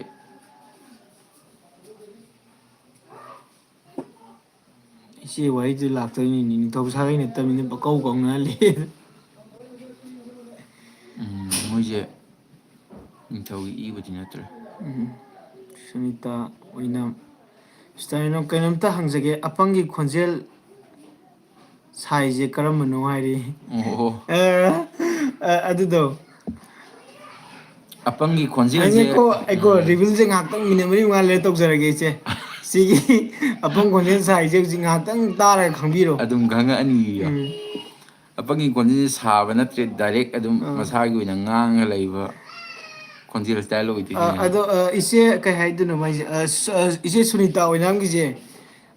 ꯏꯆꯦ ꯋꯥꯍꯩꯗꯨ ꯂꯥꯛꯇꯣꯏꯅꯤꯅꯤ ꯅꯤꯡꯊꯧ ꯁꯥꯒꯩ ꯅꯠꯇꯕꯅꯤꯅ ꯄꯀꯧ ꯀꯧꯅꯍꯜꯂꯤ ꯃꯣꯏꯁꯦ ꯅꯤꯡꯊꯧꯒꯤ ꯏꯕꯨꯗꯤ ꯅꯠꯇ꯭ꯔꯦ ꯁꯨꯅꯤꯇꯥ ꯑꯣꯏꯅꯥꯝ ꯁꯤꯁꯇꯔ ꯀꯩꯅꯣꯝꯇ ꯍꯪꯖꯒꯦ ꯑꯄꯪꯒꯤ ꯈꯣꯟꯖꯦꯜ ꯁꯥꯏꯖꯦ ꯀꯔꯝꯕꯅꯣ ꯍꯥꯏꯔꯤ ꯑꯣ ꯑꯗꯨꯗꯣ ꯑꯄꯪꯒꯤ ꯈꯣꯟꯖꯦꯜꯁꯦ ꯑꯩꯅꯀꯣ ꯑꯩꯀꯣ ꯔꯤꯚꯤꯜꯁꯦ ꯉꯥꯏꯍꯥꯛꯇꯪ ꯃꯤꯅꯤꯠ ꯃꯔꯤ ꯃꯉꯥ ꯂꯩꯔ ꯇꯧꯖꯔꯒꯦ ꯏꯆꯦ ꯁꯤꯒꯤ ꯑꯄꯪ ꯈꯣꯟꯖꯦꯜ ꯁꯥꯏꯁꯦ ꯍꯧꯖꯤꯛ ꯉꯥꯏꯍꯥꯛꯇꯪ ꯇꯥꯔꯒ ꯈꯪꯕꯤꯔꯣ ꯑꯗꯨꯝ ꯈꯪꯉꯛꯑꯅꯤꯌꯣ ꯑꯄꯪꯒꯤ ꯈꯣꯟꯖꯦꯜꯁꯦ ꯁꯥꯕ ꯅꯠꯇ꯭ꯔꯦ ꯗꯥꯏꯔꯦꯛ ꯑꯗꯨꯝ ꯑꯥ ꯃꯁꯥꯒꯤ ꯑꯣꯏꯅ ꯉꯥꯡꯉ ꯂꯩꯕ ꯈꯣꯟꯖꯦꯜ ꯁ꯭ꯇꯥꯏꯜ ꯑꯣꯏꯗꯣꯏꯅꯦ ꯑꯗꯣ ꯏꯆꯦ ꯀꯩ ꯍꯥꯏꯗꯣꯏꯅꯣ ꯃꯥꯏꯁꯦ ꯏꯆꯦ ꯁꯨꯅꯤꯇꯥ ꯑꯣꯏꯅꯥꯝꯒꯤꯁꯦ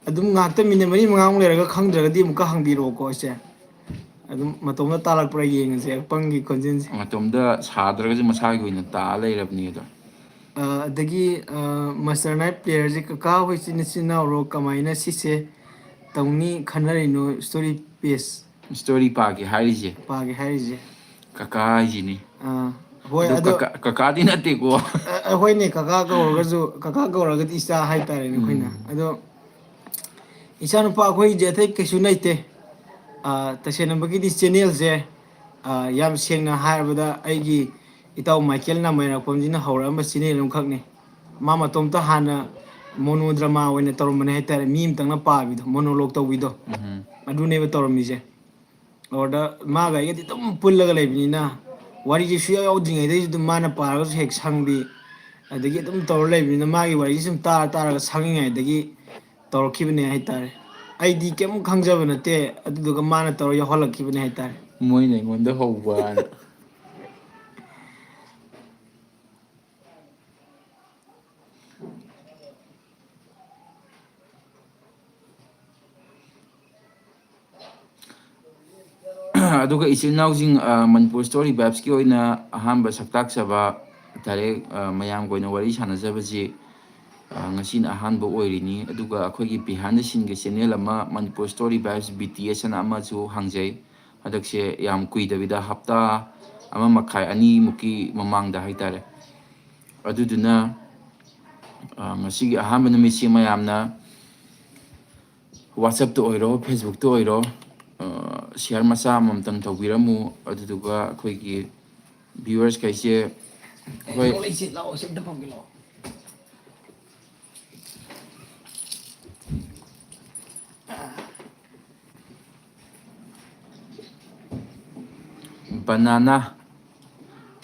ꯑꯗꯨꯝ ꯉꯥꯛꯇ ꯃꯤꯅꯤꯠ ꯃꯔꯤ ꯃꯉꯥꯃꯨꯛ ꯂꯩꯔꯒ ꯈꯪꯗ꯭ꯔꯒꯗꯤ ꯑꯃꯨꯛꯀ ꯍꯪꯕꯤꯔꯛꯑꯣꯀꯣ ꯏꯆꯦ ꯑꯗꯨꯝ ꯃꯇꯣꯝꯇ ꯇꯥꯜꯂꯛꯄ꯭ꯔꯥ ꯌꯦꯡꯉꯁꯦ ꯑꯄꯪꯒꯤ ꯈꯣꯟꯖꯦꯜꯁꯦ ꯃꯇꯣꯝꯗ ꯁꯥꯗ꯭ꯔꯒꯁꯨ ꯃꯁꯥꯒꯤ ꯑꯣꯏꯅ ꯇꯥꯑ ꯂꯩꯔꯕꯅꯤ ꯑꯗꯣ ꯑꯗꯒꯤ ꯃꯥꯁꯇꯔ ꯅꯥꯏꯠ ꯄ꯭ꯂꯦꯌꯔꯁꯦ ꯀꯀꯥ ꯍꯣꯏ ꯏꯆꯤꯟ ꯏꯅꯥꯎꯔꯣ ꯀꯃꯥꯏꯅ ꯁꯤꯁꯦ ꯇꯧꯅꯤ ꯈꯟꯅꯔꯤꯅꯣ ꯏꯁꯇꯣꯔꯤ ꯄꯦꯖ ꯏꯁꯇꯣꯔꯤ ꯄꯥꯒꯦ ꯍꯥꯏꯔꯤꯁꯦ ꯄꯥꯒꯦ ꯍꯥꯏꯔꯤꯁꯦ ꯀꯀꯥ ꯍꯥꯏꯁꯤꯅꯤ ꯍꯣꯏ ꯑꯗꯣ ꯑꯗꯣ ꯀꯀꯥꯗꯤ ꯅꯠꯇꯦꯀꯣ ꯑꯩꯈꯣꯏꯅꯦ ꯀꯀꯥ ꯀꯧꯔꯒꯁꯨ ꯀꯀꯥ ꯀꯧꯔꯒꯗꯤ ꯏꯆꯥ ꯍꯥꯏꯇꯥꯔꯦꯅꯦ ꯑꯩꯈꯣꯏꯅ ꯑꯗꯣ ꯏꯆꯥꯅꯨꯄꯥ ꯑꯩꯈꯣꯏꯁꯦ ꯑꯇꯩ ꯀꯩꯁꯨ ꯂꯩꯇꯦ ꯇꯁꯦꯡꯅꯃꯛꯀꯤꯗꯤ ꯆꯦꯟꯅꯦꯜꯁꯦ ꯌꯥꯝ ꯁꯦꯡꯅ ꯍꯥꯏꯔꯕꯗ ꯑꯩꯒꯤ ꯏꯇꯥꯎ ꯃꯥꯏꯀꯦꯜ ꯅꯥꯃꯩꯔꯥꯛꯄꯝꯁꯤꯅ ꯍꯧꯔꯛꯑꯝꯕ ꯆꯦꯟꯅꯦꯜ ꯑꯃꯈꯛꯅꯤ ꯃꯥ ꯃꯇꯣꯝꯇ ꯍꯥꯟꯅ ꯃꯣꯅꯣ ꯗ꯭ꯔꯃꯥ ꯑꯣꯏꯅ ꯇꯧꯔꯝꯕꯅꯦ ꯍꯥꯏꯇꯥꯔꯦ ꯃꯤ ꯑꯃꯇꯪꯅ ꯄꯥꯕꯤꯗꯣ ꯃꯣꯅꯣꯂꯣꯛ ꯇꯧꯕꯤꯗꯣ ꯑꯗꯨꯅꯦꯕ ꯇꯧꯔꯝꯃꯤꯁꯦ ꯑꯣꯔꯗ ꯃꯥꯒ ꯑꯩꯒꯗꯤ ꯑꯗꯨꯝ ꯄꯨꯜꯂꯒ ꯂꯩꯕꯅꯤꯅ ꯋꯥꯔꯤꯁꯦ ꯁꯨꯡꯌꯥꯎ ꯌꯥꯎꯗ꯭ꯔꯤꯉꯩꯗꯩꯁꯨ ꯑꯗꯨꯝ ꯃꯥꯅ ꯄꯥꯔꯒꯁꯨ ꯍꯦꯛ ꯁꯪꯕꯤ ꯑꯗꯒꯤ ꯑꯗꯨꯝ ꯇꯧꯔ ꯂꯩꯕꯅꯤꯅ ꯃꯥꯒꯤ ꯋꯥꯔꯤꯁꯦ ꯁꯨꯝ ꯇꯥꯔꯒ ꯁꯪꯉꯤꯉꯩꯗꯒꯤ ꯇꯧꯔꯛꯈꯤꯕꯅꯦ ꯍꯥꯏꯇꯥꯔꯦ ꯑꯩꯗꯤ ꯀꯩꯝ ꯈꯪꯖꯕ ꯅꯠꯇꯦ ꯑꯗꯨꯗꯨꯒ ꯃꯥꯅ ꯇꯧꯔ ꯌꯥꯎꯍꯜꯂꯛꯈꯤꯕꯅꯦ ꯍꯥꯏꯇꯥꯔꯦ ꯃꯣꯏꯅ ꯑꯩꯉꯣꯟꯗ ꯍꯧꯕꯅ ꯑꯗꯨꯒ ꯏꯆꯤꯜ ꯏꯅꯥꯎꯁꯤꯡ ꯃꯅꯤꯄꯨꯔ ꯁ꯭ꯇꯣꯔꯤ ꯕꯥꯏꯞꯁꯀꯤ ꯑꯣꯏꯅ ꯑꯍꯥꯟꯕ ꯁꯛꯇꯥꯛꯆꯕ ꯗꯥꯏꯔꯦꯛ ꯃꯌꯥꯝꯒ ꯑꯣꯏꯅ ꯋꯥꯔꯤ ꯁꯥꯟꯅꯖꯕꯁꯤ ꯉꯁꯤꯅ ꯑꯍꯥꯟꯕ ꯑꯣꯏꯔꯤꯅꯤ ꯑꯗꯨꯒ ꯑꯩꯈꯣꯏꯒꯤ ꯕꯤꯍꯥꯏꯟ ꯗ ꯁꯤꯟꯒꯤ ꯆꯦꯅꯦꯜ ꯑꯃ ꯃꯅꯤꯄꯨꯔ ꯁ꯭ꯇꯣꯔꯤ ꯕꯥꯏꯞꯁ BTS ꯑꯅ ꯑꯃꯁꯨ ꯍꯥꯡꯖꯩ ꯍꯟꯗꯛꯁꯦ ꯌꯥꯝ ꯀꯨꯏꯗꯕꯤꯗ ꯍꯞꯇꯥ 1.5 2 ꯃꯃꯥꯡꯗ ꯍꯥꯏꯇꯥꯔꯦ ꯑꯗꯨꯗꯨꯅ ꯉꯁꯤꯒꯤ ꯑꯍꯥꯟꯕ ꯅꯨꯃꯤꯠꯁꯤ ꯃꯌꯥꯝꯅ ꯋꯥꯆꯞꯇ ꯑꯣꯏꯔꯣ ꯐꯦꯁꯕꯨꯛꯇ ꯑꯣꯏꯔꯣ ꯁꯤꯌꯥꯔ ꯃꯆꯥ ꯑꯃꯃꯝꯇꯪ ꯇꯧꯕꯤꯔꯝꯃꯨ ꯑꯗꯨꯗꯨꯒ ꯑꯩꯈꯣꯏꯒꯤ ꯚ꯭ꯌꯨꯋꯔꯁꯈꯩꯁꯦ ꯍꯣꯏ ꯂꯥꯛꯑꯣ ꯏꯆꯦ ꯂꯥꯛꯑꯣ ꯁꯤ ꯑꯝꯇ ꯐꯝꯒꯦ ꯂꯥꯛꯑꯣ banana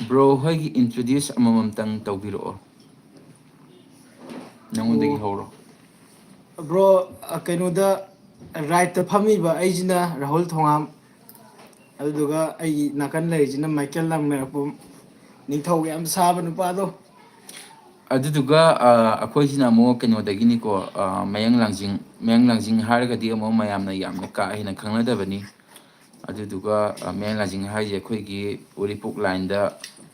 bro hoygi introduce amamamtang tawbirao nangondagi hawro bro kꯩꯅꯣꯗ ꯔꯥꯏꯠꯇ ꯐꯝꯃꯤꯕ ꯑꯩꯁꯤꯅ Rahul ꯊꯣꯉꯥꯝ ꯑꯗꯨꯗꯨꯒ ꯑꯩꯒꯤ ꯅꯥꯀꯟ ꯂꯩꯔꯤꯁꯤꯅ ꯃꯥꯏꯀꯦꯜ ꯂꯥꯡꯃꯩꯔꯥꯛꯄꯝ ꯅꯤꯡꯊꯧ ꯌꯥꯝ ꯁꯥꯕ ꯅꯨꯄꯥꯗꯣ ꯑꯗꯨꯗꯨꯒ ꯑꯩꯈꯣꯏꯁꯤꯅ ꯑꯃꯨꯛ ꯀꯩꯅꯣꯗꯒꯤꯅꯤꯀꯣ ꯃꯌꯥꯡ ꯂꯥꯡꯖꯤꯡ ꯍꯥꯏꯔꯒꯗꯤ ꯑꯃꯨꯛ ꯃꯌꯥꯝꯅ ꯌꯥꯝꯅ ꯀꯥ ꯍꯦꯟꯅ ꯈꯪꯅꯗꯕꯅꯤ ꯑꯗꯨꯗꯨꯒ ꯃꯌꯥꯡ ꯂꯥꯡꯖꯤꯡ ꯍꯥꯏꯁꯦ ꯑꯩꯈꯣꯏꯒꯤ ꯎꯔꯤꯄꯣꯛ ꯂꯥꯏꯟꯗ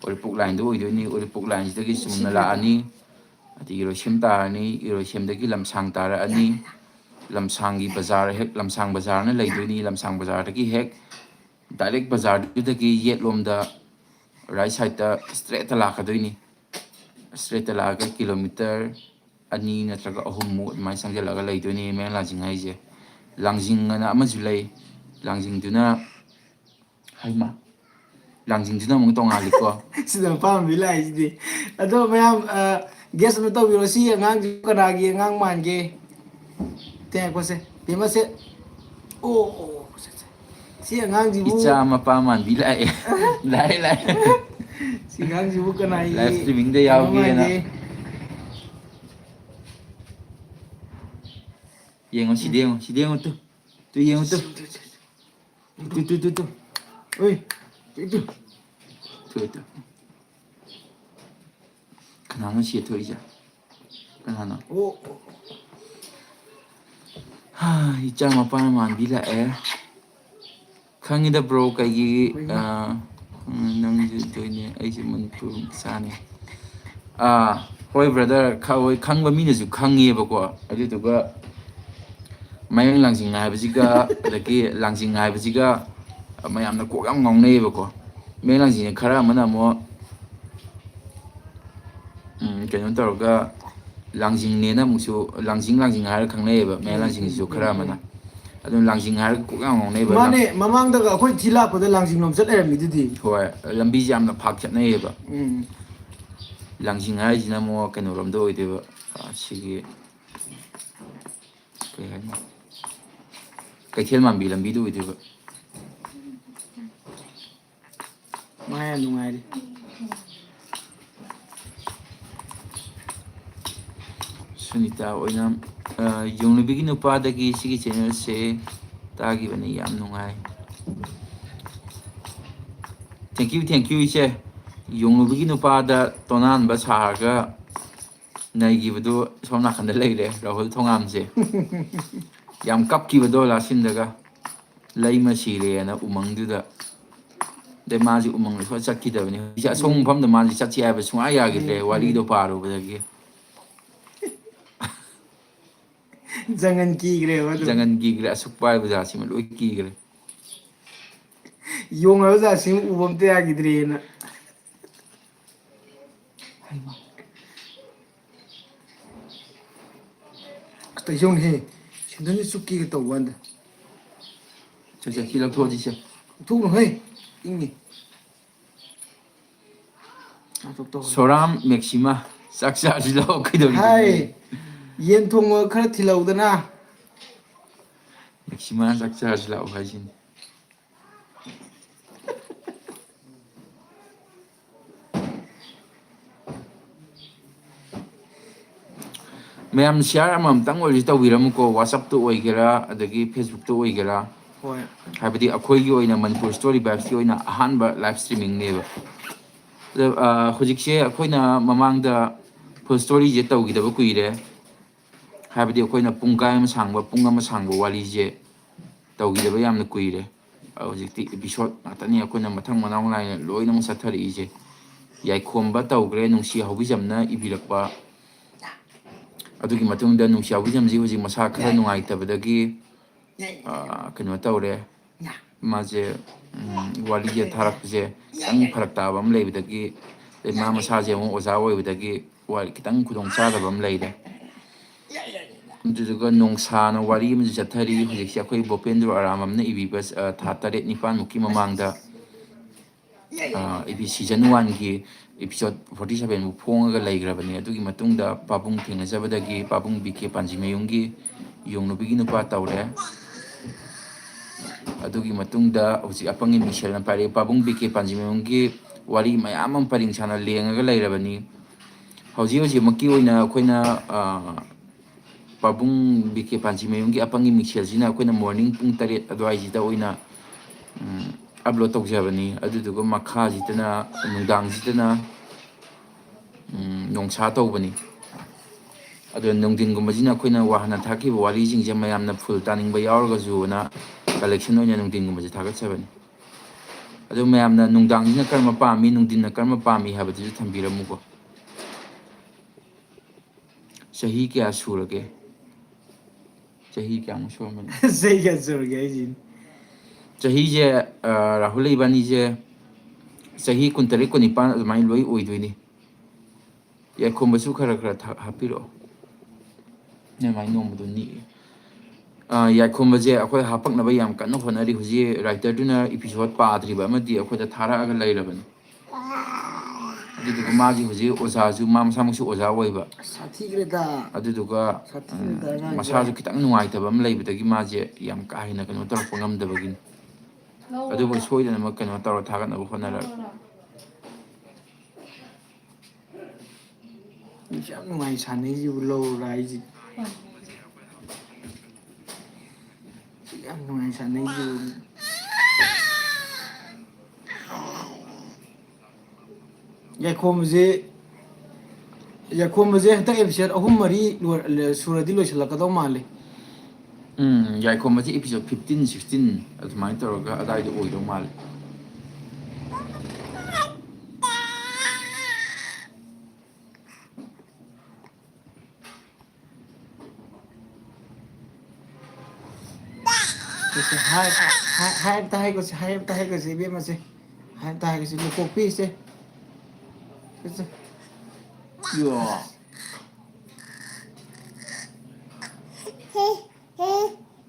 ꯑꯣꯏꯗꯣꯏꯅꯤ ꯎꯔꯤꯄꯣꯛ ꯂꯥꯏꯟꯁꯤꯗꯒꯤ ꯆꯨꯝꯅ ꯂꯥꯛꯑꯅꯤ ꯑꯗꯒꯤ ꯏꯔꯣꯏꯁꯦꯝ ꯇꯥꯔꯅꯤ ꯏꯔꯣꯏꯁꯦꯝꯗꯒꯤ ꯂꯝꯁꯥꯡ ꯇꯥꯔꯛꯑꯅꯤ ꯂꯝꯁꯥꯡꯒꯤ ꯕꯖꯥꯔ ꯍꯦꯛ ꯂꯝꯁꯥꯡ ꯕꯖꯥꯔꯅ ꯂꯩꯗꯣꯏꯅꯤ ꯂꯝꯁꯥꯡ ꯕꯖꯥꯔꯗꯒꯤ ꯍꯦꯛ ꯗꯥꯏꯔꯦꯛ ꯕꯖꯥꯔꯗꯨꯗꯒꯤ ꯌꯦꯠꯂꯣꯝꯗ ꯔꯥꯏꯠ ꯁꯥꯏꯗꯠꯇ ꯏꯁꯇ꯭ꯔꯦꯠꯇ ꯂꯥꯛꯀꯗꯣꯏꯅꯤ ꯏꯁꯇ꯭ꯔꯦꯠꯇ ꯂꯥꯛꯑꯒ ꯀꯤꯂꯣꯃꯤꯇꯔ 2 ꯅꯠꯇ꯭ꯔꯒ 3ꯃꯨꯛ ꯑꯗꯨꯃꯥꯏꯅ ꯆꯪꯁꯤꯜꯂꯒ ꯂꯩꯗꯣꯏꯅꯤ ꯃꯌꯥꯡ ꯂꯥꯡꯖꯤꯡ ꯍꯥꯏꯁꯦ ꯂꯥꯡꯖꯤꯡ ꯑꯅ ꯑꯃꯁꯨ ꯂꯩ ꯂꯥꯡꯖꯤꯡꯗꯨꯅ ꯍꯩꯃ ꯂꯥꯡꯖꯤꯡꯗꯨꯅ ꯑꯃꯨꯛ ꯇꯣꯡꯉꯥꯜꯂꯤꯀꯣ ꯁꯤꯗ ꯃꯄꯥꯝꯕꯤ ꯂꯥꯛꯏꯁꯤꯗꯤ ꯑꯗꯣ ꯃꯌꯥꯝ ꯒꯦꯁ ꯑꯃ ꯇꯧꯕꯤꯔꯣ ꯁꯤ ꯑꯉꯥꯡꯁꯤ ꯀꯅꯥꯒꯤ ꯑꯉꯥꯡ ꯃꯥꯟꯒꯦ ꯇꯦꯡꯉꯛꯄꯁꯦ ꯐꯦꯃꯁꯁꯦ ꯑꯣ ꯁꯤ ꯏꯆꯥ ꯑꯉꯥꯡꯁꯤꯕꯨ ꯃꯄꯥ ꯃꯥꯟꯕꯤ ꯂꯥꯛꯑꯦ ꯂꯥꯛꯑꯦ ꯁꯤ ꯑꯉꯥꯡꯁꯤꯕꯨ ꯂꯥꯏꯐ ꯀꯅꯥꯒꯤ ꯏꯁꯇ꯭ꯔꯤꯃꯤꯡꯗ ꯀꯩꯅꯣ ꯌꯥꯎꯒꯦꯅ ꯃꯥꯟꯒꯦ ꯌꯦꯡꯉꯣ ꯁꯤꯗ ꯌꯦꯡꯉꯣ ꯇꯨ ꯌꯦꯡꯉꯣ ꯇꯨ ꯑꯣꯏ ꯇꯨ ꯀꯅꯥꯅꯣ ꯆꯦꯊꯣꯛꯏꯁꯦ ꯀꯅꯥꯅꯣ ꯑꯣ ꯏꯆꯥ ꯃꯄꯥꯅ ꯃꯥꯟꯕꯤ ꯂꯥꯛꯑꯦ ꯈꯪꯉꯤꯗ ꯕ꯭ꯔꯣ ꯀꯩꯒꯤ ꯍꯣꯏꯃ ꯅꯪꯁꯨ ꯗꯣꯏꯅꯦ ꯑꯩꯁꯦ ꯃꯅꯤꯄꯨꯔ ꯃꯆꯥꯅꯦ ꯍꯣꯏ ꯕ꯭ꯔꯗꯔ ꯍꯣꯏ ꯈꯪꯕ ꯃꯤꯅꯁꯨ ꯈꯪꯉꯦꯕꯀꯣ ꯑꯗꯨꯗꯨꯒ ꯃꯌꯥꯡ ꯂꯥꯡꯖꯤꯡ ꯍꯥꯏꯕꯁꯤꯒ ꯑꯗꯒꯤ ꯂꯥꯡꯖꯤꯡ ꯍꯥꯏꯕꯁꯤꯒ ꯃꯌꯥꯝꯅ ꯀꯣꯛ ꯌꯥꯝ ꯉꯥꯎꯅꯩꯌꯦꯕꯀꯣ ꯃꯌꯥꯡ ꯂꯥꯡꯖꯤꯡꯁꯦ ꯈꯔ ꯑꯃꯅ ꯑꯃꯨꯛ ꯀꯩꯅꯣ ꯇꯧꯔꯒ ꯂꯥꯡꯖꯤꯡꯅꯦꯅ ꯑꯃꯨꯛꯁꯨ ꯂꯥꯡꯖꯤꯡ ꯍꯥꯏꯔꯒ ꯈꯪꯅꯩꯌꯦꯕ ꯃꯌꯥꯡ ꯂꯥꯡꯖꯤꯡꯁꯤꯁꯨ ꯈꯔ ꯑꯃꯅ ꯑꯗꯨꯝ ꯂꯥꯡꯖꯤꯡ ꯍꯥꯏꯔꯒ ꯀꯣꯛ ꯌꯥꯝ ꯉꯥꯎꯅꯩꯑꯕ ꯃꯥꯅꯦ ꯃꯃꯥꯡꯗꯒ ꯑꯩꯈꯣꯏ ꯊꯤ ꯂꯥꯛꯄꯗ ꯂꯥꯡꯖꯤꯡꯂꯣꯝ ꯆꯠ ꯂꯩꯔꯝꯃꯤꯗꯨꯗꯤ ꯍꯣꯏ ꯂꯝꯕꯤꯁꯦ ꯌꯥꯝꯅ ꯐꯥꯛ ꯆꯠꯅꯩꯌꯦꯕ ꯎꯝ ꯂꯥꯡꯖꯤꯡ ꯍꯥꯏꯔꯤꯁꯤꯅ ꯑꯃꯨꯛ ꯀꯩꯅꯣꯔꯣꯝꯗ ꯑꯣꯏꯗꯣꯏꯕ ꯁꯤꯒꯤ ꯀꯩ ꯍꯥꯏꯅꯤ ꯀꯩꯊꯦꯜ ꯃꯥꯟꯕꯤ ꯂꯝꯕꯤꯗ ꯑꯣꯏꯗꯣꯏꯕ ꯃꯥ ꯌꯥꯝ ꯅꯨꯡꯉꯥꯏꯔꯤ ꯁꯨꯅꯤꯇꯥ ꯑꯣꯏꯅꯥꯝ ꯌꯣꯡꯅꯕꯤꯒꯤ ꯅꯨꯄꯥꯗꯒꯤ ꯁꯤꯒꯤ ꯆꯦꯅꯦꯜꯁꯦ ꯇꯥꯈꯤꯕꯅꯤ ꯌꯥꯝ ꯅꯨꯡꯉꯥꯏ ꯊꯦꯡꯀ꯭ꯌꯨ ꯏꯆꯦ ꯌꯣꯡꯅꯕꯤꯒꯤ ꯅꯨꯄꯥꯗ ꯇꯣꯅꯥꯟꯕ ꯁꯥꯔꯒ ꯅꯩꯈꯤꯕꯗꯨ ꯁꯣꯝ ꯅꯥꯀꯟꯗ ꯂꯩꯔꯦ ꯔꯥꯍꯨꯜ ꯊꯣꯉꯥꯝꯁꯦ ꯌꯥꯝ ꯀꯞꯈꯤꯕꯗꯣ ꯂꯥꯁꯤꯟꯗꯒ ꯂꯩꯃ ꯁꯤꯔꯦꯅ ꯎꯃꯪꯗꯨꯗ ꯑꯗꯩ ꯃꯥꯁꯤ ꯎꯃꯪꯗ ꯁꯨꯡꯆꯠ ꯆꯠꯈꯤꯗꯕꯅꯤ ꯍꯧꯖꯤꯛꯁꯦ ꯑꯁꯣꯡꯕ ꯃꯐꯝꯗ ꯃꯥꯁꯤ ꯆꯠꯁꯤ ꯍꯥꯏꯕ ꯁꯨꯡꯌꯥ ꯌꯥꯈꯤꯗ꯭ꯔꯦ ꯋꯥꯔꯤꯗꯣ ꯄꯥꯔꯨꯕꯗꯒꯤ ꯖꯪꯒꯟ ꯀꯤꯈ꯭ꯔꯦꯕ ꯑꯗꯨꯝ ꯖꯪꯒꯟ ꯀꯤꯈ꯭ꯔꯦ ꯑꯁꯨꯛ ꯄꯥꯏꯕ ꯖꯥꯠꯁꯤꯃ ꯂꯣꯏ ꯀꯤꯈ꯭ꯔꯦ ꯌꯣꯡ ꯍꯥꯏꯕ ꯖꯥꯠꯁꯤ ꯎꯕ ꯑꯝꯇ ꯌꯥꯈꯤꯗ꯭ꯔꯦꯅ ꯍꯩꯃꯥ ꯑꯁ ꯇꯩꯖꯧꯅꯦꯍꯦ ꯁꯦꯟꯗꯟꯁꯦ ꯆꯨꯞꯀꯦꯒ ꯇꯧꯕ ꯋꯥꯅꯤꯗ ꯁꯦ ꯁꯤ ꯂꯧꯊꯣꯛꯑꯁꯤ ꯁꯦ ꯂꯧꯊꯣꯛꯎꯅꯨꯍꯦ ꯏꯪꯅꯤ ꯉꯥꯛꯇ ꯇꯧꯍꯜꯂꯣ ꯁꯣꯔꯥꯝ ꯃꯦꯛꯁꯤꯃꯥ ꯆꯥꯛ ꯆꯥꯔꯁꯤ ꯂꯥꯛꯑꯣ ꯀꯩꯗꯧꯔꯤꯒꯦ ꯍꯥꯏ ꯌꯦꯟ ꯊꯣꯡꯕ ꯈꯔ ꯊꯤꯜꯂꯛꯎꯗꯅ ꯃꯦꯛꯁꯤꯃꯥ ꯆꯥꯛ ꯆꯥꯔꯁꯤ ꯂꯥꯛꯑꯣ ꯍꯥꯏꯁꯤꯅꯤ ꯃꯌꯥꯝ ꯁꯤꯌꯥꯔ ꯑꯃꯃꯝꯇꯪ ꯑꯣꯏꯔꯁꯨ ꯇꯧꯕꯤꯔꯝꯃꯨꯀꯣ ꯋꯥꯆꯞꯇ ꯑꯣꯏꯒꯦꯔꯥ ꯑꯗꯒꯤ ꯐꯦꯁꯕꯨꯛꯇ ꯑꯣꯏꯒꯦꯔꯥ ꯍꯣꯏ ꯍꯥꯏꯕꯗꯤ ꯑꯩꯈꯣꯏꯒꯤ ꯑꯣꯏꯅ ꯃꯅꯤꯄꯨꯔ ꯏꯁꯇꯣꯔꯤ ꯕꯥꯏꯞꯁꯀꯤ ꯑꯣꯏꯅ ꯑꯍꯥꯟꯕ ꯂꯥꯏꯐ ꯏꯁꯇ꯭ꯔꯤꯃꯤꯡꯅꯦꯕ ꯑꯗ ꯍꯧꯖꯤꯛꯁꯦ ꯑꯩꯈꯣꯏꯅ ꯃꯃꯥꯡꯗ ꯐꯨꯜ ꯏꯁꯇꯣꯔꯤꯁꯦ ꯇꯧꯈꯤꯗꯕ ꯀꯨꯏꯔꯦ ꯍꯥꯏꯕꯗꯤ ꯑꯩꯈꯣꯏꯅ ꯄꯨꯡꯈꯥꯏ ꯑꯃ ꯁꯥꯡꯕ ꯄꯨꯡ ꯑꯃ ꯁꯥꯡꯕ ꯋꯥꯔꯤꯁꯦ ꯇꯧꯈꯤꯗꯕ ꯌꯥꯝꯅ ꯀꯨꯏꯔꯦ ꯍꯧꯖꯤꯛꯇꯤ ꯑꯦꯄꯤꯁꯣꯠ ꯉꯥꯛꯇꯅꯤ ꯑꯩꯈꯣꯏꯅ ꯃꯊꯪ ꯃꯅꯥꯎ ꯅꯥꯏꯅ ꯂꯣꯏꯅꯃꯛ ꯆꯠꯊꯔꯛꯏꯁꯦ ꯌꯥꯏꯈꯣꯝꯕ ꯇꯧꯈ꯭ꯔꯦ ꯅꯨꯡꯁꯤ ꯍꯧꯕꯤꯖꯝꯅ ꯏꯕꯤꯔꯛꯄ ꯑꯗꯨꯒꯤ ꯃꯇꯨꯡꯗ ꯅꯨꯡꯁꯤ ꯍꯧꯕꯤꯖꯝꯁꯤ ꯍꯧꯖꯤꯛ ꯃꯁꯥ ꯈꯔ ꯅꯨꯡꯉꯥꯏꯇꯕꯗꯒꯤ ꯀꯩꯅꯣ ꯇꯧꯔꯦ ꯃꯥꯁꯦ ꯋꯥꯔꯤꯁꯦ ꯊꯥꯔꯛꯄꯁꯦ ꯈꯤꯇꯪ ꯐꯔꯛ ꯇꯥꯕ ꯑꯃ ꯂꯩꯕꯗꯒꯤ ꯑꯗꯩ ꯃꯥ ꯃꯁꯥꯁꯦ ꯑꯃꯨꯛ ꯑꯣꯖꯥ ꯑꯣꯏꯕꯗꯒꯤ ꯈꯤꯇꯪ ꯈꯨꯗꯣꯡ ꯆꯥꯗꯕ ꯑꯃ ꯂꯩꯔꯦ ꯑꯗꯨꯗꯨꯒ ꯅꯣꯡꯁꯥꯅ ꯋꯥꯔꯤ ꯑꯃꯁꯨ ꯆꯠꯊꯔꯤ ꯍꯧꯖꯤꯛꯁꯦ ꯑꯩꯈꯣꯏ ꯕꯣꯄꯦꯟꯗ꯭ꯔꯣ ꯑꯔꯥꯃꯝꯅ ꯏꯕꯤꯕ ꯊꯥ 8-9 ꯃꯃꯥꯡꯗ ꯁꯤꯖꯟ 1ꯒꯤ ꯏꯄꯤꯁꯣꯠ 47ꯕꯨ ꯐꯣꯡꯉꯒ ꯂꯩꯈ꯭ꯔꯕꯅꯤ ꯑꯗꯨꯒꯤ ꯃꯇꯨꯡꯗ ꯄꯥꯕꯨꯡ ꯊꯦꯡꯅꯖꯕꯗꯒꯤ ꯄꯥꯕꯨꯡ ꯕꯤ ꯀꯦ ꯄꯥꯟꯖꯤꯃꯌꯨꯝꯒꯤ ꯌꯣꯡꯅꯕꯤꯒꯤ ꯅꯨꯄꯥ ꯇꯧꯔꯦ ꯑꯗꯨꯒꯤ ꯃꯇꯨꯡꯗ ꯍꯧꯖꯤꯛ ꯑꯄꯪꯒꯤ ꯃꯤꯡꯁꯦꯜꯅ ꯄꯥꯏꯔꯛꯏ ꯄꯥꯕꯨꯡ ꯕꯤ.ꯀꯦ ꯄꯥꯟꯖꯤꯃꯌꯨꯝꯒꯤ ꯋꯥꯔꯤ ꯃꯌꯥꯝ ꯑꯃ ꯄꯔꯤꯡ ꯁꯥꯅ ꯂꯦꯡꯉꯒ ꯂꯩꯔꯕꯅꯤ ꯍꯧꯖꯤꯛ ꯍꯧꯖꯤꯛꯃꯛꯀꯤ ꯑꯣꯏꯅ ꯑꯩꯈꯣꯏꯅ ꯄꯥꯕꯨꯡ ꯕꯤ.ꯀꯦ ꯄꯥꯟꯖꯤꯃꯌꯨꯝꯒꯤ ꯑꯄꯪꯒꯤ ꯃꯤꯡꯁꯦꯜꯁꯤꯅ ꯑꯩꯈꯣꯏꯅ ꯃꯣꯔꯅꯤꯡ ꯄꯨꯡ 8 ꯑꯗꯨꯋꯥꯏꯁꯤꯗ ꯑꯣꯏꯅ ꯑꯞꯂꯣꯗ ꯇꯧꯖꯕꯅꯤ ꯑꯗꯨꯗꯨꯒ ꯃꯈꯥꯁꯤꯗꯅ ꯅꯨꯡꯗꯥꯡꯁꯤꯗꯅ ꯅꯣꯡꯁꯥ ꯇꯧꯕꯅꯤ ꯑꯗꯣ ꯅꯨꯡꯊꯤꯟꯒꯨꯝꯕꯁꯤꯅ ꯑꯩꯈꯣꯏꯅ ꯋꯥꯍꯅ ꯊꯥꯈꯤꯕ ꯋꯥꯔꯤꯁꯤꯡꯁꯦ ꯃꯌꯥꯝꯅ ꯐꯨꯜ ꯇꯥꯅꯤꯡꯕ ꯌꯥꯎꯔꯒꯁꯨꯅ ꯀꯂꯦꯛꯁꯟ ꯑꯣꯏꯅ ꯅꯨꯡꯊꯤꯟꯒꯨꯝꯕꯁꯦ ꯊꯥꯒꯠꯆꯕꯅꯤ ꯑꯗꯣ ꯃꯌꯥꯝꯅ ꯅꯨꯡꯗꯥꯡꯁꯤꯅ ꯀꯔꯝꯕ ꯄꯥꯝꯃꯤ ꯅꯨꯡꯊꯤꯟꯅ ꯀꯔꯝꯕ ꯄꯥꯝꯃꯤ ꯍꯥꯏꯕꯗꯨꯁꯨ ꯊꯝꯕꯤꯔꯝꯃꯨꯀꯣ ꯆꯍꯤ ꯀꯌꯥ ꯁꯨꯔꯒꯦ ꯆꯍꯤ ꯀꯌꯥꯃꯨꯛ ꯁꯨꯔꯝꯃꯅꯤ ꯆꯍꯤ ꯀꯌꯥ ꯁꯨꯔꯒꯦ ꯍꯥꯏꯁꯤꯅꯤ ꯆꯍꯤꯁꯦ ꯔꯥꯍꯨꯜ ꯏꯕꯥꯅꯤꯁꯦ ꯆꯍꯤ 23 24 ꯑꯗꯨꯃꯥꯏꯅ ꯂꯣꯏ ꯑꯣꯏꯗꯣꯏꯅꯤ ꯌꯥꯏꯈꯣꯝꯕꯁꯨ ꯈꯔ ꯈꯔ ꯍꯥꯞꯄꯤꯔꯛꯑꯣ ꯑꯗꯨꯃꯥꯏꯅ ꯅꯣꯡꯃꯗꯣ ꯅꯤꯛꯑꯦ ꯌꯥꯏꯈꯣꯝꯕꯁꯦ ꯑꯩꯈꯣꯏ ꯍꯥꯄꯛꯅꯕ ꯌꯥꯝ ꯀꯟꯅ ꯍꯣꯠꯅꯔꯤ ꯍꯧꯖꯤꯛ ꯔꯥꯏꯇꯔꯗꯨꯅ ꯏꯄꯤꯁꯣꯠ ꯄꯥꯗ꯭ꯔꯤꯕ ꯑꯃꯗꯤ ꯑꯩꯈꯣꯏꯗ ꯊꯥꯔꯛꯑꯒ ꯂꯩꯔꯕꯅꯤ ꯑꯗꯨꯗꯨꯒ ꯃꯥꯒꯤ ꯍꯧꯖꯤꯛ ꯑꯣꯖꯥꯁꯨ ꯃꯥ ꯃꯁꯥꯃꯛꯁꯨ ꯑꯣꯖꯥ ꯑꯣꯏꯕ ꯁꯥꯊꯤꯈ꯭ꯔꯦꯗ ꯑꯗꯨꯗꯨꯒ ꯁꯥꯊꯤꯈ꯭ꯔꯦꯗ ꯑꯉꯥꯡꯁꯦ ꯃꯁꯥꯁꯨ ꯈꯤꯇꯪ ꯅꯨꯡꯉꯥꯏꯇꯕ ꯑꯃ ꯂꯩꯕꯗꯒꯤ ꯃꯥꯁꯦ ꯌꯥꯝ ꯀꯥ ꯍꯦꯟꯅ ꯀꯩꯅꯣ ꯇꯧꯔꯛꯄ ꯉꯝꯗꯕꯒꯤꯅꯤ ꯑꯗꯨꯕꯨ ꯁꯣꯏꯗꯅꯃꯛ ꯀꯩꯅꯣ ꯇꯧꯔ ꯊꯥꯒꯠꯅꯕ ꯍꯣꯠꯅꯔꯒ ꯃꯤꯁꯨ ꯌꯥꯝ ꯅꯨꯡꯉꯥꯏ ꯁꯥꯟꯅꯩꯁꯤꯕꯨ ꯂꯧꯔ ꯑꯩꯁꯤ ꯌꯥꯝ ꯅꯨꯡꯉꯥꯏ ꯁꯥꯟꯅꯩꯁꯤꯕꯨ ꯌꯥꯏꯈꯣꯝꯕꯁꯦ ꯍꯟꯗꯛ ꯑꯦꯄꯤꯁꯣꯠ 3-4 ꯁꯨꯔꯗꯤ ꯂꯣꯏꯁꯤꯜꯂꯛꯀꯗꯧ ꯃꯥꯜꯂꯤ ꯌꯥꯏꯈꯣꯝꯕꯁꯦ ꯏꯄꯤꯁꯣꯠ 15 16 ꯑꯗꯨꯃꯥꯏꯅ ꯇꯧꯔꯒ ꯑꯗꯥꯏꯗ ꯑꯣꯏꯗꯧ ꯃꯥꯜꯂꯦ ꯍꯥꯏ ꯑꯝꯇ ꯍꯥꯏꯒꯣꯁꯦ ꯏꯕꯦꯝꯃꯁꯦ ꯍꯥꯏ ꯑꯝꯇ ꯍꯥꯏꯒꯣꯁꯦ ꯂꯨꯀꯣꯛꯄꯤꯁꯦ ꯌꯣ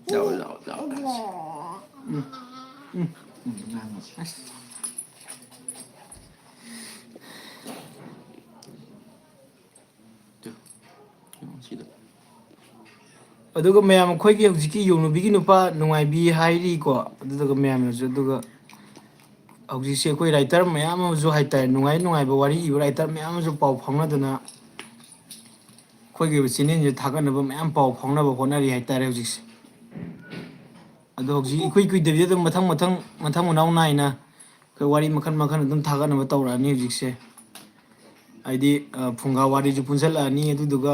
ꯂꯥꯛꯑꯣ ꯂꯥꯛꯑꯣ ꯂꯥꯛꯑꯣ ꯑꯁ ꯁꯤꯗ ꯑꯗꯨꯒ ꯃꯌꯥꯝ ꯑꯩꯈꯣꯏꯒꯤ ꯍꯧꯖꯤꯛꯀꯤ ꯌꯣꯡꯅꯨꯕꯤꯒꯤ ꯅꯨꯄꯥ ꯅꯨꯡꯉꯥꯏꯕꯤ ꯍꯥꯏꯔꯤꯀꯣ ꯑꯗꯨꯗꯨꯒ ꯃꯌꯥꯝꯅꯁꯨ ꯑꯗꯨꯒ ꯍꯧꯖꯤꯛꯁꯦ ꯑꯩꯈꯣই ꯔꯥꯏꯇꯔ ꯃꯌꯥꯝ ꯑꯃꯁꯨ ꯍꯥꯏꯇꯥꯔꯦ ꯅꯨꯡꯉꯥꯏꯕ ꯋꯥꯔꯤ ꯏꯕ ꯔꯥꯏꯇꯔ ꯃꯌꯥꯝ ꯑꯃꯁꯨ ꯄꯥꯎ ꯐꯥꯎꯅꯗꯅ ꯑꯩꯈꯣꯏꯒꯤ ꯆꯦꯅꯦꯜꯁꯦ ꯊꯥꯒꯠꯅꯕ ꯃꯌꯥꯝ ꯄꯥꯎ ꯐꯥꯎꯅꯕ ꯍꯣꯠꯅꯔꯤ ꯍꯥꯏꯇꯥꯔꯦ ꯍꯧꯖꯤꯛꯁꯦ ꯑꯗꯣ ꯍꯧꯖꯤꯛ ꯏꯀꯨꯏ ꯀꯨꯏꯗꯕꯤꯗ ꯑꯗꯨꯝ ꯃꯊꯪ ꯃꯅꯥꯎ ꯅꯥꯏꯅ ꯑꯩꯈꯣꯏ ꯋꯥꯔꯤ ꯃꯈꯜ ꯑꯗꯨꯝ ꯊꯥꯒꯠꯅꯕ ꯇꯧꯔꯛꯑꯅꯤ ꯍꯧꯖꯤꯛꯁꯦ ꯍꯥꯏꯗꯤ ꯐꯨꯡꯒꯥ ꯋꯥꯔꯤꯁꯨ ꯄꯨꯟꯁꯤꯜꯂꯛꯑꯅꯤ ꯑꯗꯨꯗꯨꯒ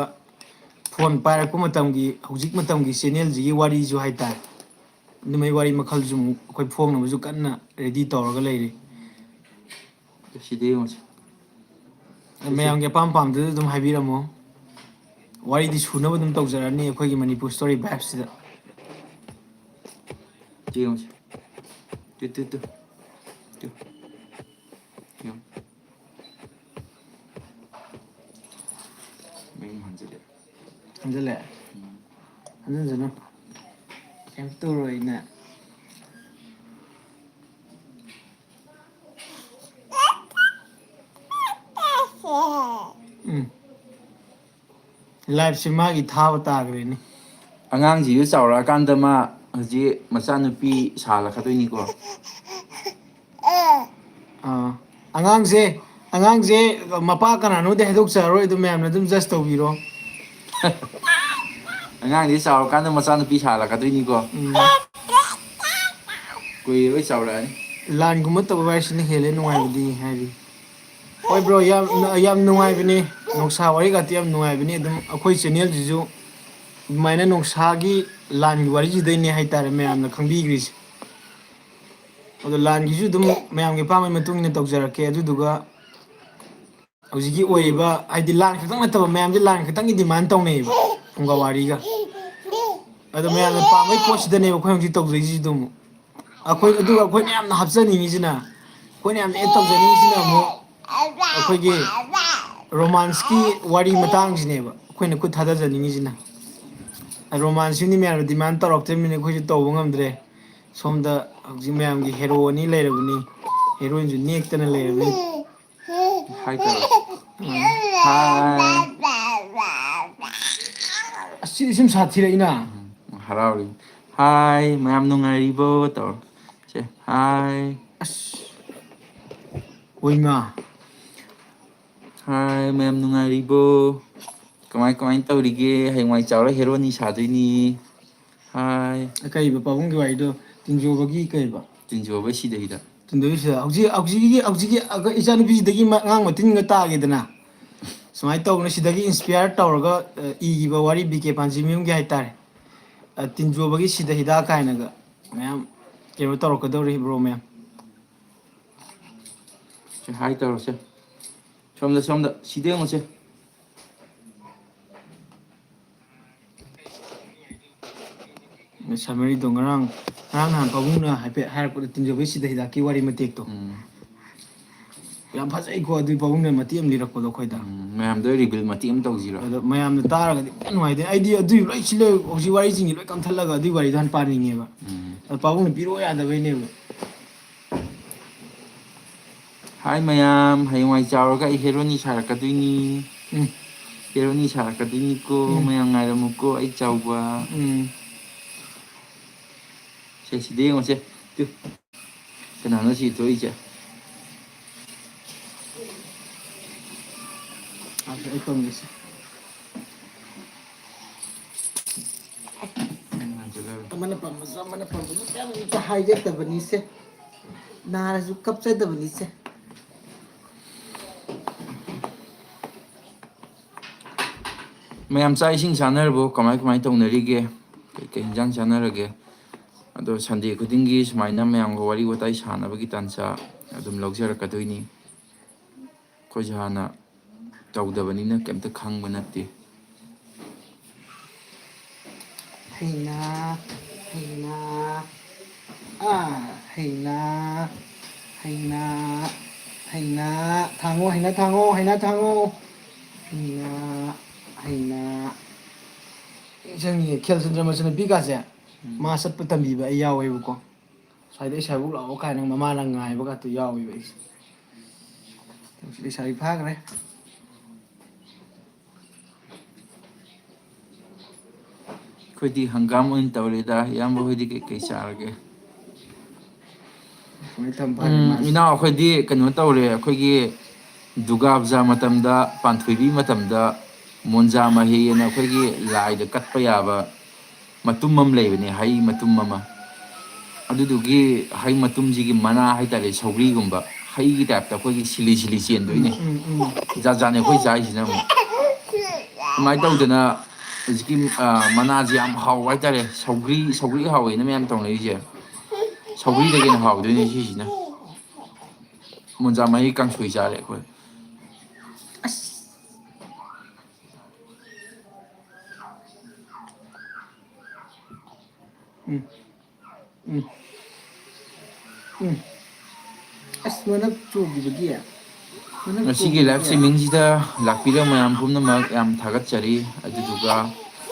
ꯐꯣꯟ ꯄꯥꯏꯔꯛꯄ ꯃꯇꯝꯒꯤ ꯍꯧꯖꯤꯛ ꯃꯇꯝꯒꯤ ꯆꯦꯅꯦꯜꯁꯤꯒꯤ ꯋꯥꯔꯤꯁꯨ ꯍꯥꯏꯇꯥꯔꯦ ꯑꯗꯨꯃꯩ ꯋꯥꯔꯤ ꯃꯈꯜꯁꯨ ꯑꯃꯨꯛ ꯑꯩꯈꯣꯏ ꯐꯣꯡꯅꯕꯁꯨ ꯀꯟꯅ ꯔꯦꯗꯤ ꯇꯧꯔꯒ ꯂꯩꯔꯤ ꯁꯤꯗ ꯌꯦꯡꯉꯨꯁꯦ ꯃꯌꯥꯝꯒꯤ ꯑꯄꯥꯝ ꯄꯥꯝꯗꯁꯨ ꯑꯗꯨꯝ ꯍꯥꯏꯕꯤꯔꯝꯃꯣ ꯋꯥꯔꯤꯗꯤ ꯁꯨꯅꯕ ꯑꯗꯨꯝ ꯇꯧꯖꯔꯛꯑꯅꯤ ꯑꯩꯈꯣꯏꯒꯤ ꯃꯅꯤꯄꯨꯔ ꯁ꯭ꯇꯣꯔꯤ ꯚꯥꯏꯞꯁꯤꯗ ꯌꯦꯡꯉꯨꯁꯦ ꯇꯨ ꯃꯌꯨꯝ ꯍꯟꯖꯤꯜꯂꯦ ꯍꯟꯖꯤꯜꯂꯛꯑꯦ ꯍꯟꯖꯤꯟꯁꯅꯨ ꯀꯩꯝ ꯇꯧꯔꯣꯏꯅ ꯂꯥꯏꯐꯁꯦ ꯃꯥꯒꯤ ꯊꯥꯕ ꯇꯥꯈ꯭ꯔꯦꯅꯦ ꯑꯉꯥꯡꯁꯤꯁꯨ ꯆꯥꯎꯔꯛꯑꯀꯥꯟꯗ ꯃꯥ ꯍꯧꯖꯤꯛ ꯃꯆꯥꯅꯨꯄꯤ ꯁꯥꯍꯜꯂꯛꯀꯗꯣꯏꯅꯤꯀꯣ ꯑꯉꯥꯡꯁꯦ ꯃꯄꯥ ꯀꯅꯥꯅꯣꯗꯤ ꯍꯥꯏꯗꯣꯛꯆꯔꯔꯣꯏ ꯑꯗꯨꯝ ꯃꯌꯥꯝꯅ ꯑꯗꯨꯝ ꯖꯁ ꯇꯧꯕꯤꯔꯣ ꯑꯉꯥꯡꯗꯤ ꯆꯥꯎꯔꯀꯥꯟꯗ ꯃꯆꯥꯅꯨꯄꯤ ꯁꯥꯍꯜꯂꯛꯀꯗꯣꯏꯅꯤꯀꯣ ꯀꯨꯏꯔꯔꯣꯏ ꯆꯥꯎꯔꯛꯑꯅꯤ ꯂꯥꯟꯒꯨꯝꯕ ꯇꯧꯕ ꯍꯥꯏꯁꯤꯅ ꯍꯦꯜꯂꯦ ꯅꯨꯡꯉꯥꯏꯕꯗꯤ ꯍꯥꯏꯔꯤ ꯍꯣꯏ ꯕ꯭ꯔꯣ ꯌꯥꯝ ꯅꯨꯡꯉꯥꯏꯕꯅꯤ ꯅꯣꯡꯁꯥ ꯋꯥꯔꯤꯒꯇꯤ ꯌꯥꯝ ꯅꯨꯡꯉꯥꯏꯕꯅꯤ ꯑꯗꯨꯝ ꯑꯩꯈꯣꯏ ꯆꯦꯅꯦꯜꯁꯤꯁꯨ ꯑꯗꯨꯃꯥꯏꯅ ꯅꯣꯡꯁꯥꯒꯤ ꯂꯥꯟꯒꯤ ꯋꯥꯔꯤꯁꯤꯗꯩꯅꯦ ꯍꯥꯏꯇꯥꯔꯦ ꯃꯌꯥꯝꯅ ꯈꯪꯕꯤꯈ꯭ꯔꯤꯁꯦ ꯑꯗꯣ ꯂꯥꯟꯒꯤꯁꯨ ꯑꯗꯨꯝ ꯃꯌꯥꯝꯒꯤ ꯑꯄꯥꯝꯕꯒꯤ ꯃꯇꯨꯡ ꯏꯟꯅ ꯇꯧꯖꯔꯛꯀꯦ ꯑꯗꯨꯗꯨꯒ ꯍꯧꯖꯤꯛꯀꯤ ꯑꯣꯏꯔꯤꯕ ꯍꯥꯏꯗꯤ ꯂꯥꯟ ꯈꯛꯇꯪ ꯅꯠꯇꯕ ꯃꯌꯥꯝꯁꯦ ꯂꯥꯟ ꯈꯛꯇꯪꯒꯤ ꯗꯤꯃꯥꯟ ꯇꯧꯅꯩꯌꯦꯕ ꯐꯨꯡꯒꯥ ꯋꯥꯔꯤꯒ ꯑꯗꯣ ꯃꯌꯥꯝꯅ ꯄꯥꯝꯕꯩ ꯄꯣꯠꯁꯤꯗꯅꯦꯕ ꯑꯩꯈꯣꯏ ꯍꯧꯖꯤꯛ ꯇꯧꯖꯩꯁꯤꯁꯨ ꯑꯃꯨꯛ ꯑꯗꯨꯒ ꯑꯩꯈꯣꯏꯅ ꯌꯥꯝꯅ ꯍꯥꯞꯆꯅꯤꯡꯉꯤꯁꯤꯅ ꯑꯩꯈꯣꯏꯅ ꯌꯥꯝꯅ ꯑꯦꯗ ꯇꯧꯖꯅꯤꯡꯉꯤꯁꯤꯅ ꯑꯃꯨꯛ ꯑꯩꯈꯣꯏꯒꯤ ꯔꯣꯃꯥꯟꯁꯀꯤ ꯋꯥꯔꯤ ꯃꯇꯥꯡꯁꯤꯅꯦꯕ ꯑꯩꯈꯣꯏꯅ ꯈꯨꯠ ꯊꯥꯗꯖꯅꯤꯡꯉꯤꯁꯤꯅ ꯔꯣꯃꯥꯟꯁꯤꯅꯤ ꯃꯌꯥꯝꯅ ꯗꯤꯃꯥꯟ ꯇꯧꯔꯛꯇ꯭ꯔꯤꯕꯅꯤꯅ ꯑꯩꯈꯣꯏꯁꯨ ꯇꯧꯕ ꯉꯝꯗ꯭ꯔꯦ ꯁꯣꯝꯗ ꯍꯧꯖꯤꯛ ꯃꯌꯥꯝꯒꯤ ꯍꯦꯔꯣ ꯑꯅꯤ ꯂꯩꯔꯕꯅꯤ ꯍꯦꯔꯣꯏꯟꯁꯨ ꯅꯦꯛꯇꯅ ꯂꯩꯔꯕꯅꯤ ꯍꯥꯏ ꯇꯧꯔꯣ ꯍꯥꯏ ꯑꯁꯤꯗꯤ ꯁꯨꯝ ꯁꯥꯊꯤꯔꯛꯏꯅ ꯍꯔꯥꯎꯔꯤ Hi mayam nungaribo tawro se hi ꯑꯁ ꯑꯣꯏꯃ hi mayam nungaribo kamai kamai tawrige hayngwai chawra heroni sadoini hi ꯀꯩꯕ ꯄꯥꯕꯨꯡꯒꯤ ꯋꯥꯔꯤꯗꯣ ꯇꯤꯡꯖꯣꯕꯒꯤ ꯀꯩꯕ tinjoba sidahida ꯇꯤꯟꯗꯣꯏꯁꯤꯗ ꯍꯧꯖꯤꯛꯀꯤ ꯏꯆꯥꯅꯨꯄꯤꯁꯤꯗꯒꯤ ꯑꯉꯥꯡ ꯃꯇꯤꯟꯒ ꯇꯥꯒꯦꯗꯅ ꯁꯨꯃꯥꯏꯅ ꯇꯧꯗꯅ ꯁꯤꯗꯒꯤ ꯏꯟꯁꯄꯤꯌꯥꯔ ꯇꯧꯔꯒ ꯏꯈꯤꯕ ꯋꯥꯔꯤ ꯕꯤ ꯀꯦ ꯄꯥꯟꯖꯤꯃꯌꯨꯝꯒꯤ ꯍꯥꯏꯇꯥꯔꯦ ꯇꯤꯟꯖꯣꯕꯒꯤ ꯁꯤꯗ ꯍꯤꯗꯥꯛ ꯀꯥꯏꯅꯒ ꯃꯌꯥꯝ ꯀꯩꯅꯣ ꯇꯧꯔꯛꯀꯗꯧꯔꯤ ꯕ꯭ꯔꯣ ꯃꯌꯥꯝ se hi tawrose somda side ngose ꯁꯃꯔꯤꯗꯣ ꯉꯔꯥꯡ ꯅꯍꯥꯟ ꯄꯥꯕꯨꯡꯅ ꯍꯥꯏꯐꯦꯠ ꯍꯥꯏꯔꯛꯄꯗ ꯇꯤꯟꯖꯣꯕꯒꯤ ꯁꯤꯗ ꯍꯤꯗꯥꯛꯀꯤ ꯋꯥꯔꯤ ꯃꯇꯦꯛꯇꯣ ꯌꯥꯝ ꯐꯖꯩꯀꯣ ꯑꯗꯨꯒꯤ ꯄꯥꯕꯨꯡꯅ ꯃꯇꯦꯛ ꯑꯃ ꯂꯤꯔꯛꯄꯗꯣ ꯑꯩꯈꯣꯏꯗ ꯃꯌꯥꯝꯗ ꯔꯤꯚꯤꯜ ꯃꯇꯦꯛ ꯑꯃ ꯇꯧꯁꯤꯔꯣ ꯑꯗꯣ ꯃꯌꯥꯝꯅ ꯇꯥꯔꯒꯗꯤ ꯌꯥꯝ ꯅꯨꯡꯉꯥꯏꯇꯦ ꯑꯩꯗꯤ ꯑꯗꯨꯏ ꯂꯣꯏ ꯁꯤꯂ ꯍꯧꯖꯤꯛ ꯋꯥꯔꯤꯁꯤꯡꯁꯤ ꯂꯣꯏ ꯀꯝꯊꯠꯂꯒ ꯑꯗꯨꯏ ꯋꯥꯔꯤꯗꯣ ꯍꯥꯟꯅ ꯄꯥꯅꯤꯡꯉꯦꯕ ꯑꯗꯣ ꯄꯥꯕꯨꯡꯅ ꯄꯤꯔꯛꯑꯣ ꯌꯥꯗꯕꯩꯅꯦꯕ Hi mayam hayngwai chawraga ai heroni sarakkadoini ꯎꯝ heroni sarakkadoiniko ꯎꯝ mayam ngairamuko ai chawba ꯎꯝ se side ngose tu kanano si toise ꯑꯩ ꯇꯧꯒꯦꯁꯦ ꯑꯃꯅ ꯄꯥꯝꯕꯁꯨ ꯑꯃꯅ ꯄꯥꯝꯕꯁꯨ ꯀꯩꯝꯇ ꯍꯥꯏꯖꯗꯕꯅꯤꯁꯦ ꯅꯥꯔꯁꯨ ꯀꯞꯆꯗꯕꯅꯤꯁꯦ mayam chai sing chanarbo kamai kamai tawnarige kai hinjang chanarage ado Sunday khudingi sumaina mayam go wari watai sanabagi tancha adum lawjarakkadoi khoi hana tawdabanina kemta khangba natte ꯍꯩꯅꯥ ꯍꯩꯅꯥ ꯍꯩꯅꯥ ꯍꯩꯅꯥ ꯍꯩꯅꯥ ꯊꯥꯡꯉꯣ ꯍꯩꯅꯥ ꯊꯥꯡꯉꯣ ꯍꯩꯅꯥ ꯊꯥꯡꯉꯣ ꯍꯩꯅꯥ ꯍꯩꯅꯥ ꯅꯤꯡꯁꯤꯡꯉꯤꯌꯦ ꯈꯦꯜꯆꯟꯗ꯭ꯔ ꯃꯆꯟꯅꯨꯄꯤꯒꯥꯁꯦ ꯃꯥ ꯆꯠꯄ ꯇꯝꯕꯤꯕ ꯑꯩ ꯌꯥꯎꯋꯦꯕꯀꯣ ꯁ꯭ꯋꯥꯏꯗ ꯏꯁꯥꯕꯨꯛ ꯂꯥꯛꯑꯣ ꯀꯥꯏꯅ ꯃꯃꯥꯅ ꯉꯥꯏꯕꯒꯥꯇꯣ ꯌꯥꯎꯋꯦꯕ ꯑꯩꯁꯦ ꯂꯩꯁꯥꯕꯤ ꯐꯥꯈ꯭ꯔꯦ ꯑꯩꯈꯣꯏꯗꯤ ꯍꯪꯒꯥꯝ ꯑꯣꯏꯅ ꯇꯧꯔꯦꯗ ꯏꯌꯥꯝꯕ ꯍꯣꯏꯗꯤ ꯀꯩꯀꯩ ꯆꯥꯔꯒꯦ ꯁꯨꯃꯥꯏꯅ ꯊꯝ ꯐꯔꯦ ꯃꯥꯁꯦ ꯏꯅꯥꯎ ꯑꯩꯈꯣꯏꯗꯤ ꯀꯩꯅꯣ ꯇꯧꯔꯦ ꯑꯩꯈꯣꯏꯒꯤ ꯗꯨꯔꯒꯥ ꯄꯨꯖꯥ ꯃꯇꯝꯗ ꯄꯥꯟꯊꯣꯏꯕꯤ ꯃꯇꯝꯗ ꯃꯣꯟꯖꯥ ꯃꯍꯤꯅ ꯑꯩꯈꯣꯏꯒꯤ ꯂꯥꯏꯗ ꯀꯠꯄ ꯌꯥꯕ ꯃꯇꯨꯝ ꯑꯃ ꯂꯩꯕꯅꯦ ꯍꯩ ꯃꯇꯨꯝ ꯑꯃ ꯑꯗꯨꯗꯨꯒꯤ ꯍꯩ ꯃꯇꯨꯝꯁꯤꯒꯤ ꯃꯅꯥ ꯍꯥꯏꯇꯥꯔꯦ ꯁꯧꯒ꯭ꯔꯤꯒꯨꯝꯕ ꯍꯩꯒꯤ ꯇꯥꯏꯞꯇ ꯑꯩꯈꯣꯏꯒꯤ ꯁꯤꯂꯤ ꯁꯤꯂꯤ ꯆꯦꯟꯗꯣꯏꯅꯦ ꯖꯥꯠ ꯖꯥꯠꯅꯦ ꯑꯩꯈꯣꯏ ꯆꯥꯔꯤꯁꯤꯅ ꯑꯃꯨꯛ ꯑꯗꯨꯃꯥꯏꯅ ꯇꯧꯗꯅ ꯍꯧꯖꯤꯛꯀꯤ ꯃꯅꯥꯁꯦ ꯌꯥꯝ ꯍꯥꯎꯕ ꯍꯥꯏꯇꯥꯔꯦ ꯁꯧꯒ꯭ꯔꯤ ꯍꯥꯎꯋꯦꯅ ꯃꯌꯥꯝ ꯇꯧꯅꯔꯤꯁꯦ ꯁꯧꯒ꯭ꯔꯤꯗꯒꯤ ꯍꯦꯟꯅ ꯍꯥꯎꯗꯣꯏꯅꯦ ꯁꯤꯁꯤꯅ ꯃꯣꯟꯖꯥ ꯃꯍꯤ ꯀꯥꯡꯁꯣꯏ ꯆꯥꯔꯦ ꯑꯩꯈꯣꯏ ꯎꯝ ꯎꯝ ꯎꯝ ꯑꯁ ꯃꯅꯞ ꯆꯣꯡꯈꯤꯕꯒꯤ ꯃꯅꯞ ꯉꯁꯤꯒꯤ ꯂꯥꯏꯞ ꯆꯣꯡꯈꯤꯕꯒꯤ ꯏꯁꯇ꯭ꯔꯤꯃꯤꯡꯁꯤꯗ ꯂꯥꯛꯄꯤꯔꯕ ꯃꯌꯥꯝ ꯄꯨꯝꯅꯃꯛ ꯌꯥꯝ ꯊꯥꯒꯠꯆꯔꯤ ꯑꯗꯨꯗꯨꯒ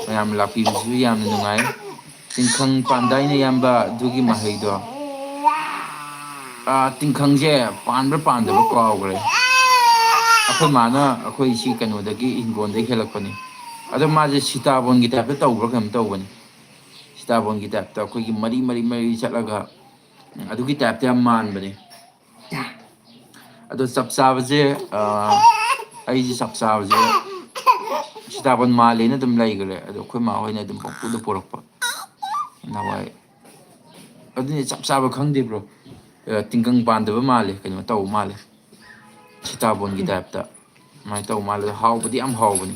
ꯃꯌꯥꯝ ꯂꯥꯛꯄꯤꯕꯁꯤꯁꯨ ꯌꯥꯝꯅ ꯅꯨꯡꯉꯥꯏ ꯇꯤꯡꯈꯪ ꯄꯥꯟꯗꯥꯏꯅ ꯌꯥꯝꯕ ꯑꯗꯨꯒꯤ ꯃꯍꯩꯗꯣ ꯇꯤꯡꯈꯪꯁꯦ ꯄꯥꯟꯕ꯭ꯔꯥ ꯄꯥꯟꯗꯕ ꯀꯥꯎꯈ꯭ꯔꯦ ꯑꯩꯈꯣꯏ ꯃꯥꯅ ꯑꯩꯈꯣꯏ ꯁꯤ ꯀꯩꯅꯣꯗꯒꯤ ꯍꯤꯡꯒꯣꯜꯗꯒꯤ ꯍꯦꯜꯂꯛꯄꯅꯤ ꯑꯗꯣ ꯃꯥꯁꯦ ꯁꯤꯇꯥꯕꯣꯟꯒꯤ ꯇꯥꯏꯞꯇ ꯇꯧꯕ꯭ꯔꯥ ꯀꯩꯅꯣꯝ ꯇꯧꯕꯅꯤ ꯁꯤꯇꯥꯕꯣꯟꯒꯤ ꯇꯥꯏꯞꯇ ꯑꯩꯈꯣꯏꯒꯤ ꯃꯔꯤ ꯃꯔꯤ ꯃꯔꯤ ꯆꯠꯂꯒ ꯑꯗꯨꯒꯤ ꯇꯥꯏꯞꯇ ꯌꯥꯝ ꯃꯥꯟꯕꯅꯦ ꯑꯗꯣ ꯆꯞ ꯆꯥꯕꯁꯦ ꯑꯩꯁꯦ ꯆꯞ ꯆꯥꯕꯁꯦ ꯁꯤꯇꯥꯕꯣꯟ ꯃꯥꯜꯂꯦꯅ ꯑꯗꯨꯝ ꯂꯩꯈ꯭ꯔꯦ ꯑꯗꯣ ꯑꯩꯈꯣꯏ ꯃꯥ ꯍꯣꯏꯅ ꯑꯗꯨꯝ ꯄꯪꯄꯨꯗ ꯄꯣꯔꯛꯄ ꯅꯍꯥꯟꯋꯥꯏ ꯑꯗꯨꯅꯤ ꯆꯞ ꯆꯥꯕ ꯈꯪꯗꯦꯕ꯭ꯔꯣ ꯇꯤꯡꯒꯪ ꯄꯥꯟꯗꯕ ꯃꯥꯜꯂꯦ ꯀꯩꯅꯣ ꯇꯧꯕ ꯃꯥꯜꯂꯦ ꯁꯤꯇꯥꯕꯣꯟꯒꯤ ꯇꯥꯏꯞꯇ ꯑꯗꯨꯃꯥꯏꯅ ꯇꯧꯕ ꯃꯥꯜꯂꯦ ꯍꯥꯎꯕꯗꯤ ꯌꯥꯝ ꯍꯥꯎꯕꯅꯤ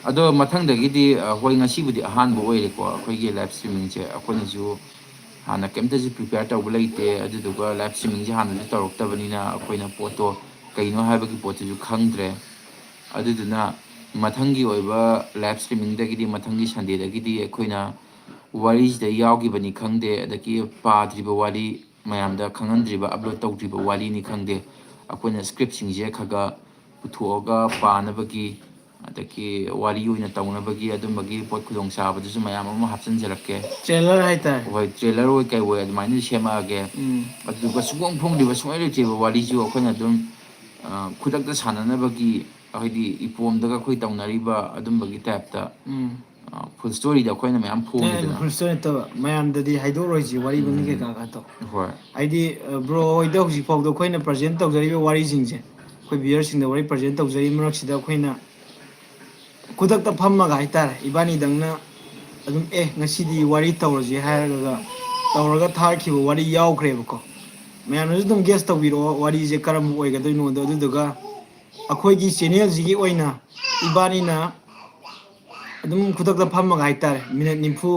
ꯑꯗꯣ ꯃꯊꯪꯗꯒꯤꯗꯤ ꯍꯣꯏ ꯉꯁꯤꯕꯨꯗꯤ ꯑꯍꯥꯟꯕ ꯑꯣꯏꯔꯦꯀꯣ ꯑꯩꯈꯣꯏꯒꯤ ꯂꯥꯏꯞ ꯏꯁꯇ꯭ꯔꯤꯃꯤꯡꯁꯦ ꯑꯩꯈꯣꯏꯅꯁꯨ ꯍꯥꯟꯅ ꯀꯩꯝꯇꯁꯨ ꯄ꯭ꯔꯤꯄꯦꯌꯔ ꯇꯧꯕ ꯂꯩꯇꯦ ꯑꯗꯨꯗꯨꯒ ꯂꯥꯏꯞ ꯏꯁꯇ꯭ꯔꯤꯃꯤꯡꯁꯦ ꯍꯥꯟꯅꯁꯨ ꯇꯧꯔꯛꯇꯕꯅꯤꯅ ꯑꯩꯈꯣꯏꯅ ꯄꯣꯠꯇꯣ ꯀꯩꯅꯣ ꯍꯥꯏꯕꯒꯤ ꯄꯣꯠꯇꯨꯁꯨ ꯈꯪꯗ꯭ꯔꯦ ꯑꯗꯨꯗꯨꯅ ꯃꯊꯪꯒꯤ ꯑꯣꯏꯕ ꯂꯥꯏꯞ ꯏꯁꯇ꯭ꯔꯤꯃꯤꯡꯗꯒꯤꯗꯤ ꯃꯊꯪꯒꯤ ꯁꯟꯗꯦꯗꯒꯤꯗꯤ ꯑꯩꯈꯣꯏꯅ ꯋꯥꯔꯤꯁꯤꯗ ꯌꯥꯎꯈꯤꯕꯅꯤ ꯈꯪꯗꯦ ꯑꯗꯒꯤ ꯄꯥꯗ꯭ꯔꯤꯕ ꯋꯥꯔꯤ ꯃꯌꯥꯝꯗ ꯈꯪꯍꯟꯗ꯭ꯔꯤꯕ ꯑꯞꯂꯣꯗ ꯇꯧꯗ꯭ꯔꯤꯕ ꯋꯥꯔꯤꯅꯤ ꯈꯪꯗꯦ ꯑꯩꯈꯣꯏꯅ ꯁ꯭ꯀ꯭ꯔꯤꯞꯁꯤꯡꯁꯦ ꯈꯔ ꯄꯨꯊꯣꯛꯑꯒ ꯄꯥꯅꯕꯒꯤ ꯑꯗꯒꯤ ꯋꯥꯔꯤ ꯑꯣꯏꯅ ꯇꯧꯅꯕꯒꯤ ꯑꯗꯨꯝꯕꯒꯤ ꯄꯣꯠ ꯈꯨꯗꯣꯡꯆꯥꯕꯗꯨꯁꯨ ꯃꯌꯥꯝ ꯑꯃ ꯍꯥꯞꯆꯤꯟꯖꯔꯛꯀꯦ ꯇ꯭ꯔꯦꯂꯔ ꯍꯥꯏꯇꯥꯔꯦ ꯍꯣꯏ ꯇ꯭ꯔꯦꯂꯔ ꯑꯣꯏ ꯀꯩ ꯑꯣꯏ ꯑꯗꯨꯃꯥꯏꯅ ꯁꯦꯝꯃꯛꯑꯒꯦ ꯎꯝ ꯑꯗꯨꯒ ꯁꯨꯡꯐꯣꯡ ꯐꯣꯡꯗ꯭ꯔꯤꯕ ꯁꯨꯡꯂꯩ ꯂꯩꯇ꯭ꯔꯤꯕ ꯋꯥꯔꯤꯁꯨ ꯑꯩꯈꯣꯏꯅ ꯑꯗꯨꯝ ꯈꯨꯗꯛꯇ ꯁꯥꯟꯅꯅꯕꯒꯤ ꯑꯩꯈꯣꯏꯗꯤ ꯏꯄꯣꯝꯗꯒ ꯑꯩꯈꯣꯏ ꯇꯧꯅꯔꯤꯕ ꯑꯗꯨꯝꯕꯒꯤ ꯇꯥꯏꯞꯇ ꯐꯨꯜ ꯁ꯭ꯇꯣꯔꯤꯗ ꯑꯩꯈꯣꯏꯅ ꯃꯌꯥꯝ ꯐꯣꯡꯉꯤꯗꯅ ꯐꯨꯜ ꯁ꯭ꯇꯣꯔꯤ ꯅꯠꯇꯕ ꯃꯌꯥꯝꯗꯗꯤ ꯍꯥꯏꯗꯣꯛꯔꯣꯏꯁꯤ ꯋꯥꯔꯤ ꯃꯃꯤꯡ ꯎꯝ ꯀꯩꯀꯥ ꯈꯇꯣ ꯍꯣꯏ ꯍꯥꯏꯗꯤ ꯕ꯭ꯔꯣ ꯍꯣꯏꯗ ꯍꯧꯖꯤꯛꯐꯥꯎꯗ ꯑꯩꯈꯣꯏꯅ ꯄ꯭ꯔꯖꯦꯟ ꯇꯧꯖꯔꯤꯕ ꯋꯥꯔꯤꯁꯤꯡꯁꯦ ꯑꯩꯈꯣꯏ ꯚꯤꯌꯔꯁꯤꯡꯗ ꯋꯥꯔꯤ ꯄ꯭ꯔꯖꯦꯟ ꯇꯧꯖꯔꯤ ꯃꯔꯛꯁꯤꯗ ꯑꯩꯈꯣꯏꯅ ꯈꯨꯗꯛꯇ ꯐꯝꯃꯒ ꯍꯥꯏꯇꯥꯔꯦ ꯏꯕꯥꯅꯤꯗꯪꯅ ꯑꯗꯨꯝ ꯉꯁꯤꯗꯤ ꯋꯥꯔꯤ ꯇꯧꯔꯁꯦ ꯍꯥꯏꯔꯒ ꯇꯧꯔꯒ ꯊꯥꯈꯤꯕ ꯋꯥꯔꯤ ꯌꯥꯎꯈ꯭ꯔꯦꯕꯀꯣ ꯃꯌꯥꯝꯅꯁꯨ ꯑꯗꯨꯝ ꯒꯦꯁ ꯇꯧꯕꯤꯔꯛꯑꯣ ꯋꯥꯔꯤꯁꯦ ꯀꯔꯝꯕ ꯑꯣꯏꯒꯗꯣꯏꯅꯣꯗꯣ ꯑꯗꯨꯗꯨꯒ ꯑꯩꯈꯣꯏꯒꯤ ꯆꯦꯅꯦꯜꯁꯤꯒꯤ ꯑꯣꯏꯅ ꯏꯕꯥꯅꯤꯅ ꯑꯗꯨꯝ ꯈꯨꯗꯛꯇ ꯐꯝꯃꯒ ꯍꯥꯏꯇꯥꯔꯦ ꯃꯤꯅꯠ ꯅꯤꯐꯨ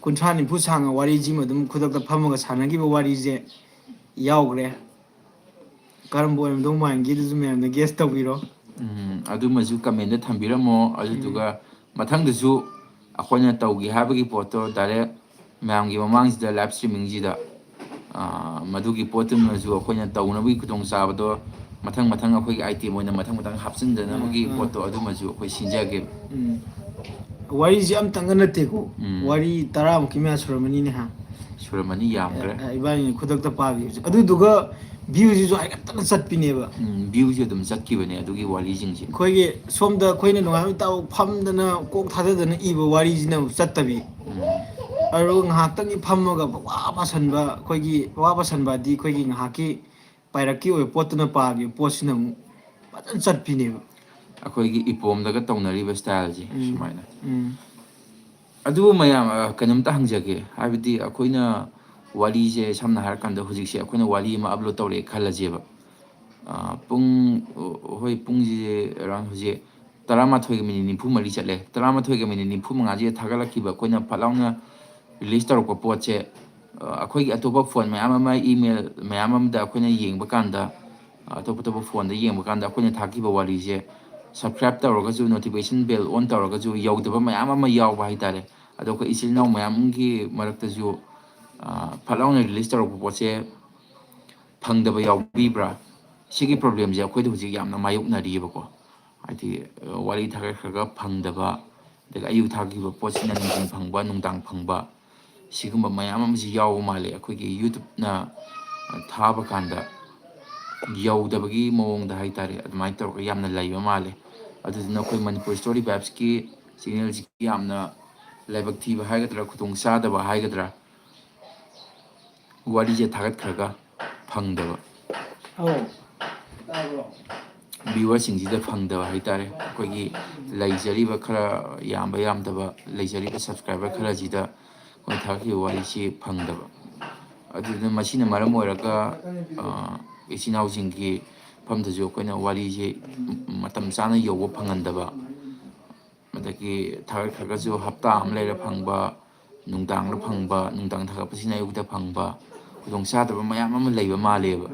ꯀꯨꯟꯊ꯭ꯔꯥ ꯅꯤꯐꯨ ꯁꯥꯡꯉ ꯋꯥꯔꯤꯁꯤꯃ ꯑꯗꯨꯝ ꯈꯨꯗꯛꯇ ꯐꯝꯃꯒ ꯁꯥꯟꯅꯈꯤꯕ ꯋꯥꯔꯤꯁꯦ ꯌꯥꯎꯈ꯭ꯔꯦ ꯀꯔꯝꯕ ꯑꯣꯏꯔꯝꯗꯧ ꯃꯥꯟꯒꯦꯗꯨꯁꯨ ꯃꯌꯥꯝꯅ ꯒꯦꯁ ꯇꯧꯕꯤꯔꯣ ꯑꯗꯨꯃꯁꯨ ꯀꯃꯦꯟꯗ ꯊꯝꯕꯤꯔꯝꯃꯣ ꯑꯗꯨꯗꯨꯒ ꯃꯊꯪꯗꯁꯨ ꯑꯩꯈꯣꯏꯅ ꯇꯧꯒꯦ ꯍꯥꯏꯕꯒꯤ ꯄꯣꯠꯇꯣ ꯗꯥꯏꯔꯦꯛ ꯃꯌꯥꯝꯒꯤ ꯃꯃꯥꯡꯁꯤꯗ ꯂꯥꯏꯞ ꯁ꯭ꯇ꯭ꯔꯤꯃꯤꯡꯁꯤꯗ ꯃꯗꯨꯒꯤ ꯄꯣꯠꯇꯨꯃꯁꯨ ꯑꯩꯈꯣꯏꯅ ꯇꯧꯅꯕꯒꯤ ꯈꯨꯗꯣꯡꯆꯥꯕꯗꯣ ꯃꯊꯪ ꯃꯊꯪ ꯑꯩꯈꯣꯏꯒꯤ ꯑꯥꯏꯇꯦꯝ ꯑꯣꯏꯅ ꯃꯊꯪ ꯃꯊꯪ ꯍꯥꯞꯆꯤꯟꯗꯅꯕꯒꯤ ꯄꯣꯠꯇꯣ ꯑꯗꯨꯃꯁꯨ ꯑꯩꯈꯣꯏ ꯁꯤꯟꯖꯒꯦ ꯋꯥꯔꯤꯁꯦ ꯑꯝꯇꯪꯒ ꯅꯠꯇꯦꯀꯣ ꯎꯝ ꯋꯥꯔꯤ ꯇꯔꯥꯃꯨꯛꯀꯤ ꯃꯌꯥ ꯁꯨꯔꯝꯃꯅꯤꯅꯦ ꯁꯨꯔꯝꯃꯅꯤ ꯌꯥꯝꯈ꯭ꯔꯦ ꯏꯕꯥꯅꯤꯅ ꯈꯨꯗꯛꯇ ꯄꯥꯕꯤꯕꯁꯦ ꯑꯗꯨꯗꯨꯒ ꯚ꯭ꯌꯨꯁꯤꯁꯨ ꯍꯥꯏꯒꯠꯇꯅ ꯆꯠꯄꯤꯅꯦꯕ ꯚ꯭ꯌꯨꯁꯦ ꯑꯗꯨꯝ ꯆꯠꯈꯤꯕꯅꯦ ꯑꯗꯨꯒꯤ ꯋꯥꯔꯤꯁꯤꯡꯁꯦ ꯑꯩꯈꯣꯏꯒꯤ ꯁꯣꯝꯗ ꯑꯩꯈꯣꯏꯅ ꯅꯨꯡꯉꯥꯏꯕ ꯇꯥꯕ ꯐꯝꯗꯅ ꯀꯣꯛ ꯊꯥꯗꯗꯅ ꯏꯕ ꯋꯥꯔꯤꯁꯤꯅ ꯆꯠꯇꯕꯤ ꯑꯗꯨꯒ ꯉꯥꯏꯍꯥꯛꯇꯪꯒꯤ ꯐꯝꯃꯒ ꯋꯥ ꯄꯥꯁꯟꯕ ꯑꯩꯈꯣꯏꯒꯤ ꯋꯥ ꯄꯥꯁꯟꯕꯗꯤ ꯑꯩꯈꯣꯏꯒꯤ ꯉꯥꯏꯍꯥꯛꯀꯤ ꯄꯥꯏꯔꯛꯀꯤ ꯑꯣꯏꯕ ꯄꯣꯠꯇꯨꯅ ꯄꯥꯈꯤꯕ ꯄꯣꯠꯁꯤꯅ ꯑꯃꯨꯛ ꯐꯖꯅ ꯆꯠꯄꯤꯅꯦꯕ ꯑꯩꯈꯣꯏꯒꯤ ꯏꯄꯣꯝꯗꯒ ꯇꯧꯅꯔꯤꯕ ꯁ꯭ꯇꯥꯏꯜꯁꯦ ꯎꯝ ꯁꯨꯃꯥꯏꯅ ꯎꯝ ꯑꯗꯨꯕꯨ ꯃꯌꯥꯝ ꯀꯩꯅꯣꯝꯇ ꯍꯪꯖꯒꯦ ꯍꯥꯏꯕꯗꯤ ꯑꯩꯈꯣꯏꯅ ꯋꯥꯔꯤꯁꯦ ꯁꯝꯅ ꯍꯥꯏꯔꯀꯥꯟꯗ ꯍꯧꯖꯤꯛꯁꯦ ꯑꯩꯈꯣꯏꯅ ꯋꯥꯔꯤ ꯑꯃ ꯑꯞꯂꯣꯗ ꯇꯧꯔꯛꯑꯦ ꯈꯜꯂꯁꯦꯕ ꯄꯨꯡ ꯍꯣꯏ ꯄꯨꯡꯁꯦ ꯑꯦꯔꯥꯎꯟ ꯍꯧꯖꯤꯛ 11:04 ꯆꯠꯂꯦ 11:45 ꯊꯥꯒꯠꯂꯛꯈꯤꯕ ꯑꯩꯈꯣꯏꯅ ꯐꯠ ꯂꯥꯎꯅ ꯔꯤꯂꯤꯁ ꯇꯧꯔꯛꯄ ꯄꯣꯠꯁꯦ ꯑꯩꯈꯣꯏꯒꯤ ꯑꯇꯣꯞꯄ ꯐꯣꯟ ꯃꯌꯥꯝ ꯑꯃ ꯏꯃꯦꯜ ꯃꯌꯥꯝ ꯑꯃꯗ ꯑꯩꯈꯣꯏꯅ ꯌꯦꯡꯕ ꯀꯥꯟꯗ ꯑꯇꯣꯞ ꯑꯇꯣꯞꯄ ꯐꯣꯟꯗ ꯌꯦꯡꯕ ꯀꯥꯟꯗ ꯑꯩꯈꯣꯏꯅ ꯊꯥꯈꯤꯕ ꯋꯥꯔꯤꯁꯦ ꯁꯕꯁꯀ꯭ꯔꯥꯏꯞ ꯇꯧꯔꯒꯁꯨ ꯅꯣꯇꯤꯐꯤꯀꯦꯁꯟ ꯕꯦꯜ ꯑꯣꯟ ꯇꯧꯔꯒꯁꯨ ꯌꯧꯗꯕ ꯃꯌꯥꯝ ꯑꯃ ꯌꯥꯎꯕ ꯍꯥꯏꯇꯥꯔꯦ ꯑꯗꯣ ꯑꯩꯈꯣꯏ ꯏꯆꯤꯜ ꯏꯅꯥꯎ ꯃꯌꯥꯝꯒꯤ ꯃꯔꯛꯇꯁꯨ ꯐꯠ ꯂꯥꯎꯅ ꯔꯤꯂꯤꯁ ꯇꯧꯔꯛꯄ ꯄꯣꯠꯁꯦ ꯐꯪꯗꯕ ꯌꯥꯎꯕꯤꯕ꯭ꯔꯥ ꯁꯤꯒꯤ ꯄ꯭ꯔꯣꯕ꯭ꯂꯦꯝꯁꯦ ꯑꯩꯈꯣꯏꯗ ꯍꯧꯖꯤꯛ ꯌꯥꯝꯅ ꯃꯥꯌꯣꯛꯅꯔꯤꯑꯕꯀꯣ ꯍꯥꯏꯗꯤ ꯋꯥꯔꯤ ꯊꯥꯒꯠꯈ꯭ꯔꯒ ꯐꯪꯗꯕ ꯑꯗꯒꯤ ꯑꯌꯨꯛ ꯊꯥꯈꯤꯕ ꯄꯣꯠꯁꯤꯅ ꯅꯨꯡꯊꯤꯟ ꯐꯪꯕ ꯅꯨꯡꯗꯥꯡ ꯐꯪꯕ ꯁꯤꯒꯨꯝꯕ ꯃꯌꯥꯝ ꯑꯃꯁꯤ ꯌꯥꯎꯕ ꯃꯥꯜꯂꯦ ꯑꯩꯈꯣꯏꯒꯤ ꯌꯨꯇꯨꯞꯅ ꯊꯥꯕ ꯀꯥꯟꯗ ꯌꯧꯗꯕꯒꯤ ꯃꯑꯣꯡꯗ ꯍꯥꯏꯇꯥꯔꯦ ꯑꯗꯨꯃꯥꯏꯅ ꯇꯧꯔꯒ ꯌꯥꯝꯅ ꯂꯩꯕ ꯃꯥꯜꯂꯦ ꯑꯗꯨꯗꯨꯅ ꯑꯩꯈꯣꯏ ꯃꯅꯤꯄꯨꯔ ꯁ꯭ꯇꯣꯔꯤ ꯚꯥꯏꯞꯁꯀꯤ ꯆꯦꯅꯦꯜꯁꯤꯒꯤ ꯌꯥꯝꯅ ꯂꯥꯏꯕꯛ ꯊꯤꯕ ꯍꯥꯏꯒꯗ꯭ꯔꯥ ꯈꯨꯗꯣꯡ ꯆꯥꯗꯕ ꯍꯥꯏꯒꯗ꯭ꯔꯥ ꯋꯥꯔꯤꯁꯦ ꯊꯥꯒꯠꯈ꯭ꯔꯒ ꯐꯪꯗꯕ ꯚ꯭ꯌꯨꯋꯔꯁꯤꯡꯁꯤꯗ ꯐꯪꯗꯕ ꯍꯥꯏꯇꯥꯔꯦ ꯑꯩꯈꯣꯏꯒꯤ ꯂꯩꯖꯔꯤꯕ ꯈꯔ ꯌꯥꯝꯕ ꯌꯥꯝꯗꯕ ꯂꯩꯖꯔꯤꯕ ꯁꯕꯁꯀ꯭ꯔꯥꯏꯕꯔ ꯈꯔꯁꯤꯗ ꯑꯩꯈꯣꯏ ꯊꯥꯒꯠꯈꯤꯕ ꯋꯥꯔꯤꯁꯤ ꯐꯪꯗꯕ ꯑꯗꯨꯗꯨꯅ ꯃꯁꯤꯅ ꯃꯔꯝ ꯑꯣꯏꯔꯒ ꯏꯆꯤꯟ ꯏꯅꯥꯎꯁꯤꯡꯒꯤ ꯃꯐꯝꯗꯁꯨ ꯑꯩꯈꯣꯏꯅ ꯋꯥꯔꯤꯁꯤ ꯃꯇꯝ ꯆꯥꯅ ꯌꯧꯕ ꯐꯪꯍꯟꯗꯕ ꯑꯗꯒꯤ ꯊꯥꯒꯠꯈ꯭ꯔꯒꯁꯨ ꯍꯞꯇꯥ ꯑꯃ ꯂꯩꯔ ꯐꯪꯕ ꯅꯨꯡꯗꯥꯡꯗ ꯐꯪꯕ ꯅꯨꯡꯗꯥꯡ ꯊꯥꯒꯠꯄꯁꯤꯅ ꯑꯌꯨꯛꯇ ꯐꯪꯕ ꯈꯨꯗꯣꯡꯆꯥꯗꯕ ꯃꯌꯥꯝ ꯑꯃ ꯂꯩꯕ ꯃꯥꯜꯂꯦꯕ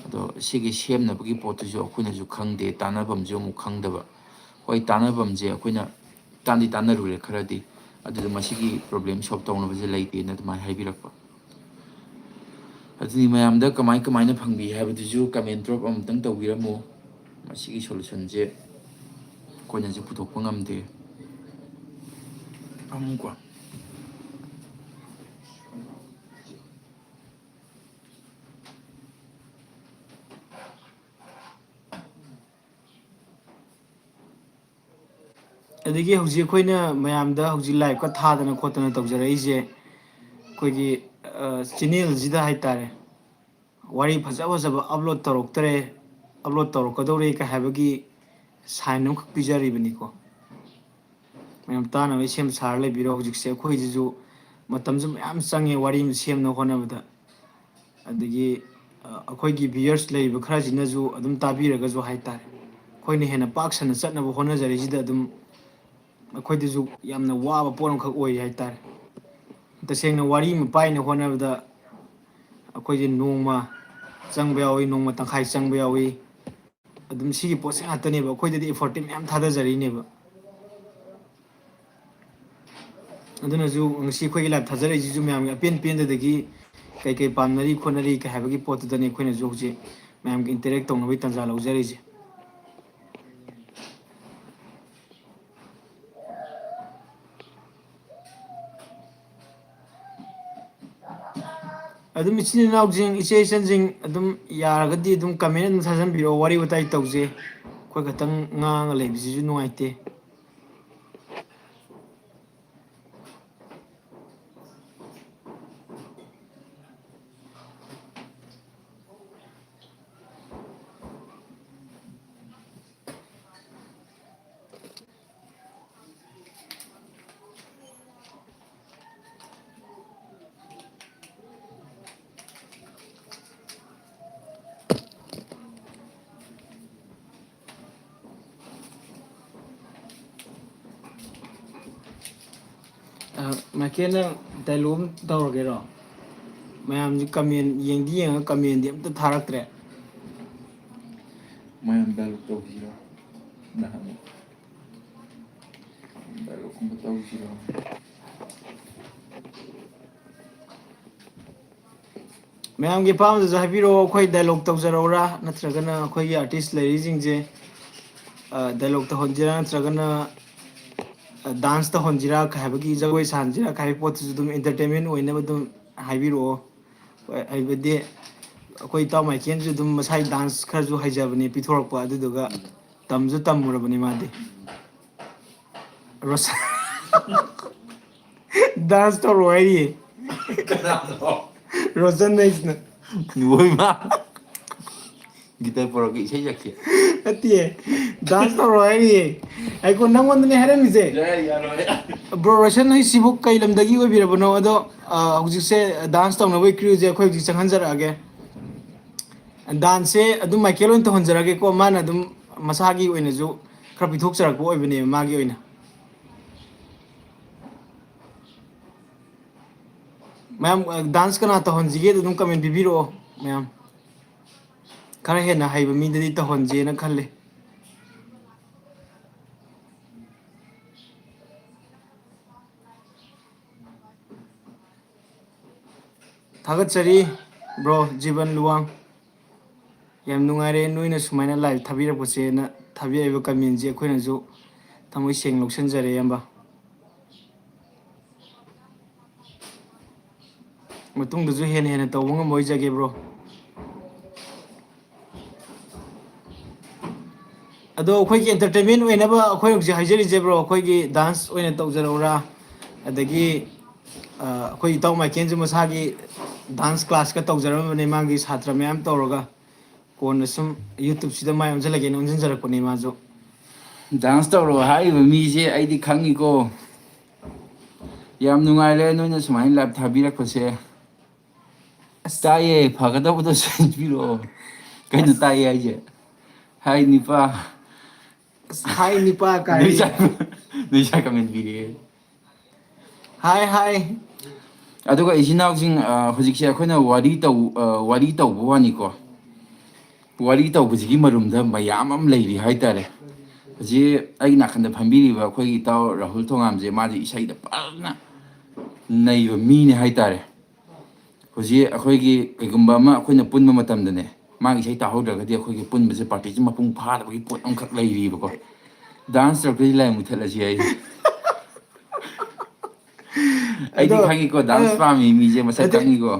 ꯑꯗꯣ ꯁꯤꯒꯤ ꯁꯦꯝꯅꯕꯒꯤ ꯄꯣꯠꯇꯨꯁꯨ ꯑꯩꯈꯣꯏꯅꯁꯨ ꯈꯪꯗꯦ ꯇꯥꯟꯅꯐꯝꯁꯨ ꯑꯃꯨꯛ ꯈꯪꯗꯕ ꯍꯣꯏ ꯇꯥꯟꯅꯐꯝꯁꯦ ꯑꯩꯈꯣꯏꯅ ꯇꯥꯟꯅꯔꯨꯔꯦ ꯈꯔꯗꯤ ꯑꯗꯨꯗ ꯃꯁꯤꯒꯤ ꯄ꯭ꯔꯣꯕ꯭ꯂꯦꯝ ꯁꯣꯜꯕ ꯇꯧꯅꯕꯁꯦ ꯂꯩꯇꯦꯅ ꯑꯗꯨꯃꯥꯏꯅ ꯍꯥꯏꯕꯤꯔꯛꯄ ꯑꯗꯨꯗꯤ ꯃꯌꯥꯝꯗ ꯀꯃꯥꯏ ꯀꯃꯥꯏꯅ ꯐꯪꯕꯤ ꯍꯥꯏꯕꯗꯨꯁꯨ ꯀꯃꯦꯟ ꯗ꯭ꯔꯣꯞ ꯑꯃꯨꯛꯇꯪ ꯇꯧꯕꯤꯔꯝꯃꯨ ꯃꯁꯤꯒꯤ ꯁꯣꯂꯨꯁꯟꯁꯦ ꯑꯩꯈꯣꯏꯅꯁꯨ ꯄꯨꯊꯣꯛꯄ ꯉꯝꯗꯦ ꯑꯃꯨꯛꯀꯣ ꯑꯗꯒꯤ ꯍꯧꯖꯤꯛ ꯑꯩꯈꯣꯏꯅ ꯃꯌꯥꯝꯗ ꯍꯧꯖꯤꯛ ꯂꯥꯏꯚꯀ ꯊꯥꯗꯅ ꯈꯣꯠꯇꯅ ꯇꯧꯖꯔꯛꯏꯁꯦ ꯑꯩꯈꯣꯏꯒꯤ ꯆꯦꯅꯦꯜꯁꯤꯗ ꯍꯥꯏꯇꯥꯔꯦ ꯋꯥꯔꯤ ꯐꯖ ꯐꯖꯕ ꯑꯞꯂꯣꯗ ꯇꯧꯔꯛꯇꯔꯦ ꯑꯞꯂꯣꯗ ꯇꯧꯔꯛꯀꯗꯧꯔꯦ ꯀ ꯍꯥꯏꯕꯒꯤ ꯁꯥꯏꯟ ꯑꯃꯈꯛ ꯄꯤꯖꯔꯤꯕꯅꯤꯀꯣ ꯃꯌꯥꯝ ꯇꯥꯅꯕ ꯁꯦꯝ ꯁꯥꯔ ꯂꯩꯕꯤꯔꯣ ꯍꯧꯖꯤꯛꯁꯦ ꯑꯩꯈꯣꯏꯁꯤꯁꯨ ꯃꯇꯝꯁꯨ ꯃꯌꯥꯝ ꯆꯪꯉꯦ ꯋꯥꯔꯤ ꯑꯃ ꯁꯦꯝꯅꯕ ꯍꯣꯠꯅꯕꯗ ꯑꯗꯒꯤ ꯑꯩꯈꯣꯏꯒꯤ ꯚꯤꯌꯔꯁ ꯂꯩꯔꯤꯕ ꯈꯔꯁꯤꯅꯁꯨ ꯑꯗꯨꯝ ꯇꯥꯕꯤꯔꯒꯁꯨ ꯍꯥꯏꯇꯥꯔꯦ ꯑꯩꯈꯣꯏꯅ ꯍꯦꯟꯅ ꯄꯥꯛ ꯁꯟꯅ ꯆꯠꯅꯕ ꯍꯣꯠꯅꯖꯔꯤꯁꯤꯗ ꯑꯗꯨꯝ ꯑꯩꯈꯣꯏꯗꯁꯨ ꯌꯥꯝꯅ ꯋꯥꯕ ꯄꯣꯠ ꯑꯃꯈꯛ ꯑꯣꯏ ꯍꯥꯏꯇꯥꯔꯦ ꯇꯁꯦꯡꯅ ꯋꯥꯔꯤ ꯑꯃ ꯄꯥꯏꯅꯕ ꯍꯣꯠꯅꯕꯗ ꯑꯩꯈꯣꯏꯁꯦ ꯅꯣꯡꯃ ꯆꯪꯕ ꯌꯥꯎꯏ ꯅꯣꯡꯃ ꯇꯪꯈꯥꯏ ꯆꯪꯕ ꯌꯥꯎꯏ ꯑꯗꯨꯝ ꯁꯤꯒꯤ ꯄꯣꯠꯁꯦ ꯉꯥꯛꯇꯅꯦꯕ ꯑꯩꯈꯣꯏꯗꯗꯤ ꯑꯦꯐꯣꯔꯠꯇꯤ ꯃꯌꯥꯝ ꯊꯥꯗꯖꯔꯤꯅꯦꯕ ꯑꯗꯨꯅꯁꯨ ꯉꯁꯤ ꯑꯩꯈꯣꯏꯒꯤ ꯂꯥꯏꯚ ꯊꯥꯖꯔꯛꯏꯁꯤꯁꯨ ꯃꯌꯥꯝꯒꯤ ꯑꯄꯦꯟ ꯄꯦꯟꯗꯗꯒꯤ ꯀꯩ ꯀꯩ ꯄꯥꯝꯅꯔꯤ ꯈꯣꯠꯅꯔꯤ ꯀꯩ ꯍꯥꯏꯕꯒꯤ ꯄꯣꯠꯇꯨꯗꯅꯤ ꯑꯩꯈꯣꯏꯅꯁꯨ ꯍꯧꯖꯤꯛ ꯃꯌꯥꯝꯒꯤ ꯏꯟꯇꯔꯦꯛ ꯇꯧꯅꯕꯒꯤ ꯇꯥꯟꯖꯥ ꯂꯧꯖꯔꯤꯁꯦ ꯑꯗꯨꯝ ꯏꯆꯤꯟ ꯏꯅꯥꯎꯁꯤꯡ ꯏꯆꯦ ꯏꯆꯟꯁꯤꯡ ꯑꯗꯨꯝ ꯌꯥꯔꯒꯗꯤ ꯑꯗꯨꯝ ꯀꯃꯦꯟ ꯑꯗꯨꯝ ꯊꯥꯖꯟꯕꯤꯔꯛꯑꯣ ꯋꯥꯔꯤ ꯋꯥꯇꯥꯏ ꯇꯧꯁꯦ ꯑꯩꯈꯣꯏ ꯈꯛꯇꯪ ꯉꯥꯡꯉ ꯂꯩꯕꯁꯤꯁꯨ ꯅꯨꯡꯉꯥꯏꯇꯦ ꯃꯥꯏꯀꯦꯜꯅ ꯗꯥꯏꯂꯣꯛ ꯑꯃ ꯇꯧꯔꯒꯦꯔꯣ ꯃꯌꯥꯝꯁꯤ ꯀꯃꯦꯟ ꯌꯦꯡꯗꯤ ꯌꯦꯡꯉꯒ ꯀꯃꯦꯟꯗꯤ ꯑꯝꯇ ꯊꯥꯔꯛꯇ꯭ꯔꯦ ꯃꯌꯥꯝ ꯗꯥꯏꯂꯣꯛ ꯇꯧꯁꯤꯔꯣ ꯅꯍꯥꯟ ꯗꯥꯏꯂꯣꯛꯀꯨꯝꯕ ꯇꯧꯁꯤꯔꯣ ꯃꯌꯥꯝꯒꯤ ꯑꯄꯥꯝꯕꯗꯁꯨ ꯍꯥꯏꯕꯤꯔꯛꯑꯣ ꯑꯩꯈꯣꯏ ꯗꯥꯏꯂꯣꯛ ꯇꯧꯖꯔꯛꯎꯔꯥ ꯅꯠꯇ꯭ꯔꯒꯅ ꯑꯩꯈꯣꯏꯒꯤ ꯑꯥꯔꯇꯤꯁ ꯂꯩꯔꯤꯁꯤꯡꯁꯦ ꯗꯥꯏꯂꯣꯛ ꯇꯧꯍꯟꯁꯤꯔꯥ ꯅꯠꯇ꯭ꯔꯒꯅ ꯗꯥꯟꯁ ꯇꯧꯍꯟꯁꯤꯔꯥ ꯍꯥꯏꯕꯒꯤ ꯖꯒꯣꯏ ꯁꯥꯍꯟꯁꯤꯔꯥ ꯍꯥꯏꯕ ꯄꯣꯠꯇꯨꯁꯨ ꯑꯗꯨꯝ ꯑꯦꯟꯇꯔꯇꯦꯟꯃꯦꯟ ꯑꯣꯏꯅꯕ ꯑꯗꯨꯝ ꯍꯥꯏꯕꯤꯔꯛꯑꯣ ꯍꯣꯏ ꯍꯥꯏꯕꯗꯤ ꯑꯩꯈꯣꯏ ꯏꯇꯥꯎ ꯃꯥꯏꯀꯦꯟꯁꯨ ꯑꯗꯨꯝ ꯃꯁꯥꯒꯤ ꯗꯥꯟꯁ ꯈꯔꯁꯨ ꯍꯩꯖꯕꯅꯤ ꯄꯤꯊꯣꯔꯛꯄ ꯑꯗꯨꯗꯨꯒ ꯇꯝꯁꯨ ꯇꯝꯃꯨꯔꯕꯅꯤ ꯃꯥꯗꯤ ꯔꯣꯁ ꯗꯥꯟꯁ ꯇꯧꯔꯣ ꯍꯥꯏꯔꯤꯌꯦ ꯔꯣꯖꯟ ꯅꯩꯁꯅ ꯅꯣꯏꯃ ꯒꯤꯇꯔ ꯄꯨꯔꯛꯀꯦ ꯏꯁꯩ ꯁꯛꯀꯦ ꯅꯠꯇꯦ ꯗꯥꯟꯁ ꯇꯧꯔꯣ ꯍꯥꯏꯔꯤꯌꯦ ꯑꯩꯀꯣ ꯅꯪꯉꯣꯟꯗꯅꯦ ꯍꯥꯏꯔꯝꯃꯤꯁꯦ ꯕ꯭ꯔꯣ ꯔꯣꯁꯟ ꯍꯩꯁꯤꯕꯨ ꯀꯩ ꯂꯝꯗꯒꯤ ꯑꯣꯏꯕꯤꯔꯕꯅꯣ ꯑꯗꯣ ꯍꯧꯖꯤꯛꯁꯦ ꯗꯥꯟꯁ ꯇꯧꯅꯕꯒꯤ ꯀ꯭ꯔꯤꯎꯁꯦ ꯑꯩꯈꯣꯏ ꯍꯧꯖꯤꯛ ꯆꯪꯍꯟꯖꯔꯛꯑꯒꯦ ꯗꯥꯟꯁꯁꯦ ꯑꯗꯨꯝ ꯃꯥꯏꯀꯦꯜ ꯑꯣꯏꯅ ꯇꯧꯍꯟꯖꯔꯒꯦꯀꯣ ꯃꯥꯅ ꯑꯗꯨꯝ ꯃꯁꯥꯒꯤ ꯑꯣꯏꯅꯁꯨ ꯈꯔ ꯄꯤꯊꯣꯛꯆꯔꯛꯄ ꯑꯣꯏꯕꯅꯦꯕ ꯃꯥꯒꯤ ꯑꯣꯏꯅ ꯃꯌꯥꯝ ꯗꯥꯟꯁ ꯀꯅꯥ ꯇꯧꯍꯟꯁꯤꯒꯦꯗ ꯑꯗꯨꯝ ꯀꯃꯦꯟ ꯄꯤꯕꯤꯔꯛꯑꯣ ꯃꯌꯥꯝ ꯈꯔ ꯍꯦꯟꯅ ꯍꯩꯕ ꯃꯤꯗꯗꯤ ꯇꯧꯍꯟꯁꯦꯅ ꯈꯜꯂꯤ ꯊꯥꯒꯠꯆꯔꯤ ꯕ꯭ꯔꯣ ꯖꯤꯕꯟ ꯂꯨꯋꯥꯡ ꯌꯥꯝ ꯅꯨꯡꯉꯥꯏꯔꯦ ꯅꯣꯏꯅ ꯁꯨꯃꯥꯏꯅ ꯂꯥꯏꯚ ꯊꯥꯕꯤꯔꯛꯄꯁꯦꯅ ꯊꯥꯕꯤꯔꯛꯏꯕ ꯀꯃꯦꯟꯁꯦ ꯑꯩꯈꯣꯏꯅꯁꯨ ꯊꯃꯣꯏ ꯁꯦꯡꯅ ꯂꯧꯁꯤꯟꯖꯔꯦ ꯏꯌꯥꯝꯕ ꯃꯇꯨꯡꯗꯁꯨ ꯍꯦꯟꯅ ꯍꯦꯟꯅ ꯇꯧꯕ ꯉꯝꯕ ꯑꯣꯏꯖꯒꯦ ꯕ꯭ꯔꯣ ꯑꯗꯣ ꯑꯩꯈꯣꯏꯒꯤ ꯑꯦꯟꯇꯔꯇꯦꯟꯃꯦꯟ ꯑꯣꯏꯅꯕ ꯑꯩꯈꯣꯏ ꯍꯧꯖꯤꯛ ꯍꯥꯏꯖꯔꯤꯁꯦ ꯕ꯭ꯔꯣ ꯑꯩꯈꯣꯏꯒꯤ ꯗꯥꯟꯁ ꯑꯣꯏꯅ ꯇꯧꯖꯔꯛꯎꯔꯥ ꯑꯗꯒꯤ ꯑꯩꯈꯣই ꯏꯇꯥꯎ ꯃꯥꯏꯀꯦꯟꯁꯨ ꯃꯁꯥꯒꯤ ꯗꯥꯟꯁ ꯀ꯭ꯂꯥꯁꯀ ꯇꯧꯖꯔꯝꯕꯅꯦ ꯃꯥꯒꯤ ꯁꯥꯇ꯭ꯔ ꯃꯌꯥꯝ ꯇꯧꯔꯒ ꯀꯣꯟꯅ ꯁꯨꯝ ꯌꯨꯇꯨꯕꯁꯤꯗ ꯃꯥꯏ ꯑꯣꯟꯁꯤꯜꯂꯒꯦꯅ ꯑꯣꯟꯁꯤꯟꯖꯔꯛꯄꯅꯦ ꯃꯥꯁꯨ ꯗꯥꯟꯁ ꯇꯧꯔꯣ ꯍꯥꯏꯔꯤꯕ ꯃꯤꯁꯦ ꯑꯩꯗꯤ ꯈꯪꯉꯤꯀꯣ ꯌꯥꯝ ꯅꯨꯡꯉꯥꯏꯔꯦ ꯅꯣꯏꯅ ꯁꯨꯃꯥꯏꯅ ꯂꯥꯏꯚ ꯊꯥꯕꯤꯔꯛꯄꯁꯦ ꯑꯁ ꯇꯥꯏꯌꯦ ꯐꯒꯗꯧꯕꯗꯣ ꯁꯦꯝꯕꯤꯔꯛꯑꯣ ꯀꯩꯅꯣ ꯑꯁ ꯇꯥꯏꯌꯦ ꯍꯥꯏꯁꯦ ꯍꯥꯏ ꯅꯤꯄꯥ ꯑꯁ ꯍꯥꯏ ꯅꯤꯄꯥ ꯅꯣꯏ ꯀꯥꯏ ꯅꯣꯏ ꯀꯃꯦꯟ ꯄꯤꯔꯛꯑꯦ ꯍꯥꯏ ꯍꯥꯏ ꯑꯗꯨꯒ ꯏꯆꯤꯟ ꯏꯅꯥꯎꯁꯤꯡ ꯍꯧꯖꯤꯛꯁꯦ ꯑꯩꯈꯣꯏꯅ ꯋꯥꯔꯤ ꯇꯧꯕ ꯋꯥꯅꯤꯀꯣ ꯋꯥꯔꯤ ꯇꯧꯕꯁꯤꯒꯤ ꯃꯔꯨꯝꯗ ꯃꯌꯥꯝ ꯑꯃ ꯂꯩꯔꯤ ꯍꯥꯏꯇꯥꯔꯦ ꯍꯧꯖꯤꯛ ꯑꯩꯒꯤ ꯅꯥꯀꯟꯗ ꯐꯝꯕꯤꯔꯤꯕ ꯑꯩꯈꯣꯏꯒꯤ ꯏꯇꯥꯎ ꯔꯥꯍꯨꯜ ꯊꯣꯉꯥꯝꯁꯦ ꯃꯥꯁꯦ ꯏꯁꯩꯗ ꯐꯖꯅ ꯅꯩꯕ ꯃꯤꯅꯦ ꯍꯥꯏꯇꯥꯔꯦ ꯍꯧꯖꯤꯛ ꯑꯩꯈꯣꯏꯒꯤ ꯀꯩꯒꯨꯝꯕ ꯑꯃ ꯑꯩꯈꯣꯏꯅ ꯄꯨꯟꯕ ꯃꯇꯝꯗꯅꯦ ꯃꯥꯒꯤ ꯏꯁꯩ ꯇꯥꯍꯧꯗ꯭ꯔꯒꯗꯤ ꯑꯩꯈꯣꯏꯒꯤ ꯄꯨꯟꯕꯁꯦ ꯄꯥꯔꯇꯤꯁꯦ ꯃꯄꯨꯡ ꯐꯥꯗꯕꯒꯤ ꯄꯣꯠ ꯑꯃꯈꯛ ꯂꯩꯔꯤꯕꯀꯣ ꯗꯥꯟꯁ ꯇꯧꯔꯛꯇꯣꯏꯗꯤ ꯂꯥꯏ ꯃꯨꯊꯠꯂꯁꯤ ꯑꯩ ꯑꯩꯗꯤ ꯑꯗꯣ ꯈꯪꯉꯤꯀꯣ ꯗꯥꯟꯁ ꯄꯥꯝꯃꯤ ꯃꯤꯁꯦ ꯃꯁꯛ ꯅꯠꯇꯦ ꯈꯪꯉꯤꯀꯣ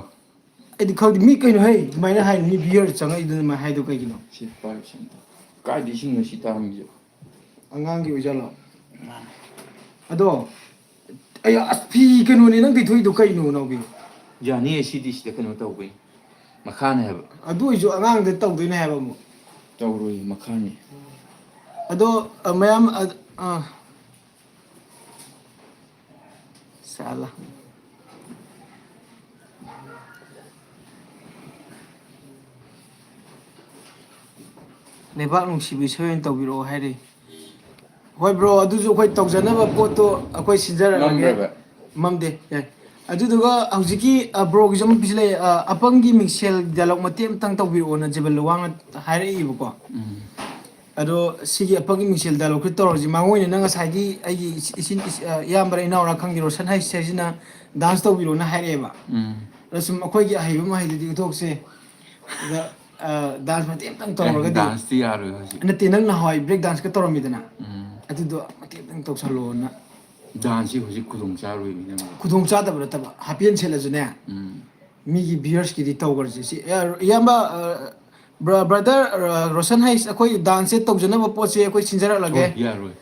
ꯑꯩꯗꯤ ꯈꯪꯗꯦ ꯃꯤ ꯀꯩꯅꯣ ꯍꯩ ꯑꯗꯨꯃꯥꯏꯅ ꯍꯥꯏ ꯃꯤ ꯚꯤꯌꯔ ꯆꯪꯉꯛꯏꯗꯨꯅ ꯑꯗꯨꯃꯥꯏꯅ ꯍꯥꯏꯗꯣ ꯀꯩꯒꯤꯅꯣ ꯁꯤ ꯄꯥꯏꯞꯁꯤꯡ ꯀꯥꯏꯗ ꯏꯁꯤꯡꯅꯣ ꯁꯤ ꯇꯥꯔꯝꯃꯤꯁꯦ ꯑꯉꯥꯡꯒꯤ ꯑꯣꯏꯖꯥꯠꯂꯣ ꯑꯗꯣ ꯑꯩ ꯑꯁ ꯐꯤ ꯀꯩꯅꯣꯅꯦ ꯅꯪ ꯇꯩꯊꯣꯛꯏꯗꯣ ꯀꯩꯅꯣ ꯅꯥꯎꯕꯤ ꯌꯥꯅꯤꯌꯦ ꯁꯤꯗꯤ ꯁꯤꯗ ꯀꯩꯅꯣ ꯇꯧꯕꯩ ꯃꯈꯥꯅꯦ ꯍꯥꯏꯕ ꯑꯗꯨ ꯑꯣꯏꯁꯨ ꯑꯉꯥꯡꯗ ꯇꯧꯗꯣꯏꯅꯦ ꯍꯥꯏꯕ ꯑꯃꯨꯛ ꯇꯧꯔꯣꯏ ꯃꯈꯥꯅꯤ ꯑꯗꯣ ꯃꯌꯥꯝ ꯆꯂꯥ ꯂꯩꯕꯥꯛ ꯅꯨꯡꯁꯤꯕ ꯏꯁꯩ ꯑꯣꯏꯅ ꯇꯧꯕꯤꯔꯛꯑꯣ ꯍꯥꯏꯔꯤ ꯍꯣꯏ ꯕ꯭ꯔꯣ ꯑꯗꯨꯁꯨ ꯑꯩꯈꯣꯏ ꯇꯧꯖꯅꯕ ꯄꯣꯠꯇꯣ ꯑꯩꯈꯣꯏ ꯁꯤꯟꯖꯔꯛꯑꯒꯦ ꯃꯝꯕ꯭ꯔꯕ ꯃꯝꯗꯦ ꯌꯥꯏ ꯑꯗꯨꯗꯨꯒ ꯍꯧꯖꯤꯛꯀꯤ ꯕ꯭ꯔꯣꯒꯤꯁꯨ ꯑꯃ ꯄꯤꯁꯤꯜꯂꯛꯑꯦ ꯑꯄꯪꯒꯤ ꯃꯤꯡꯁꯦꯜ ꯗꯥꯏꯂꯣꯛ ꯃꯇꯦꯛ ꯑꯃꯇꯪ ꯇꯧꯕꯤꯔꯛꯑꯣꯅ ꯖꯤꯕꯟ ꯋꯥꯡꯅ ꯍꯥꯏꯔꯛꯏꯕꯀꯣ ꯑꯗꯣ ꯁꯤꯒꯤ ꯑꯄꯪꯒꯤ ꯃꯤꯡꯁꯦꯜ ꯗꯥꯏꯂꯣꯛꯁꯦ ꯇꯧꯔꯁꯤ ꯃꯥꯡꯑꯣꯏꯅꯅ ꯉꯁꯥꯏꯒꯤ ꯑꯩꯒꯤ ꯏꯌꯥꯝꯕꯔ ꯏꯅꯥꯎꯔ ꯈꯪꯗꯦ ꯔꯣꯁꯟ ꯍꯩꯁꯤꯅ ꯗꯥꯟꯁ ꯇꯧꯕꯤꯔꯣꯅ ꯍꯥꯏꯔꯛꯑꯦꯕ ꯑꯗ ꯁꯨꯝ ꯑꯩꯈꯣꯏꯒꯤ ꯑꯍꯩꯕ ꯃꯍꯩꯗꯨꯗꯤ ꯎꯠꯊꯣꯛꯁꯦ ꯑꯗ ꯗꯥꯟꯁ ꯃꯇꯦꯛ ꯑꯃꯇꯪ ꯇꯧꯔꯒꯗꯤ ꯗꯥꯟꯁꯇꯤ ꯌꯥꯔꯣꯏ ꯍꯧꯖꯤꯛ ꯅꯠꯇꯦ ꯅꯪ ꯅꯍꯥꯟꯋꯥꯏ ꯕ꯭ꯔꯦꯛ ꯗꯥꯟꯁꯀ ꯇꯧꯔꯝꯃꯤꯗꯅ ꯑꯗꯨꯗꯣ ꯃꯇꯦꯛ ꯑꯃꯇꯪ ꯗꯥꯟꯁꯁꯤ ꯍꯧꯖꯤꯛ ꯈꯨꯗꯣꯡ ꯆꯥꯔꯣꯏ ꯃꯤ ꯅꯪꯕꯨ ꯈꯨꯗꯣꯡ ꯆꯥꯗꯕ ꯅꯠꯇꯕ ꯍꯥꯞꯄꯦꯟ ꯁꯦꯠꯂꯁꯨꯅꯦ ꯃꯤꯒꯤ ꯚꯤꯌꯔꯁꯀꯤꯗꯤ ꯇꯧꯈ꯭ꯔꯁꯤ ꯁꯤ ꯏꯌꯥꯝꯕ ꯕ꯭ꯔꯗꯔ ꯔꯣꯁꯟ ꯍꯩꯁ ꯑꯩꯈꯣꯏ ꯗꯥꯟꯁꯁꯦ ꯇꯧꯖꯅꯕ ꯄꯣꯠꯁꯦ ꯑꯩꯈꯣꯏ ꯁꯤꯟꯖꯔꯛꯂꯒꯦ ꯍꯣꯏ ꯌꯥꯔꯣꯏ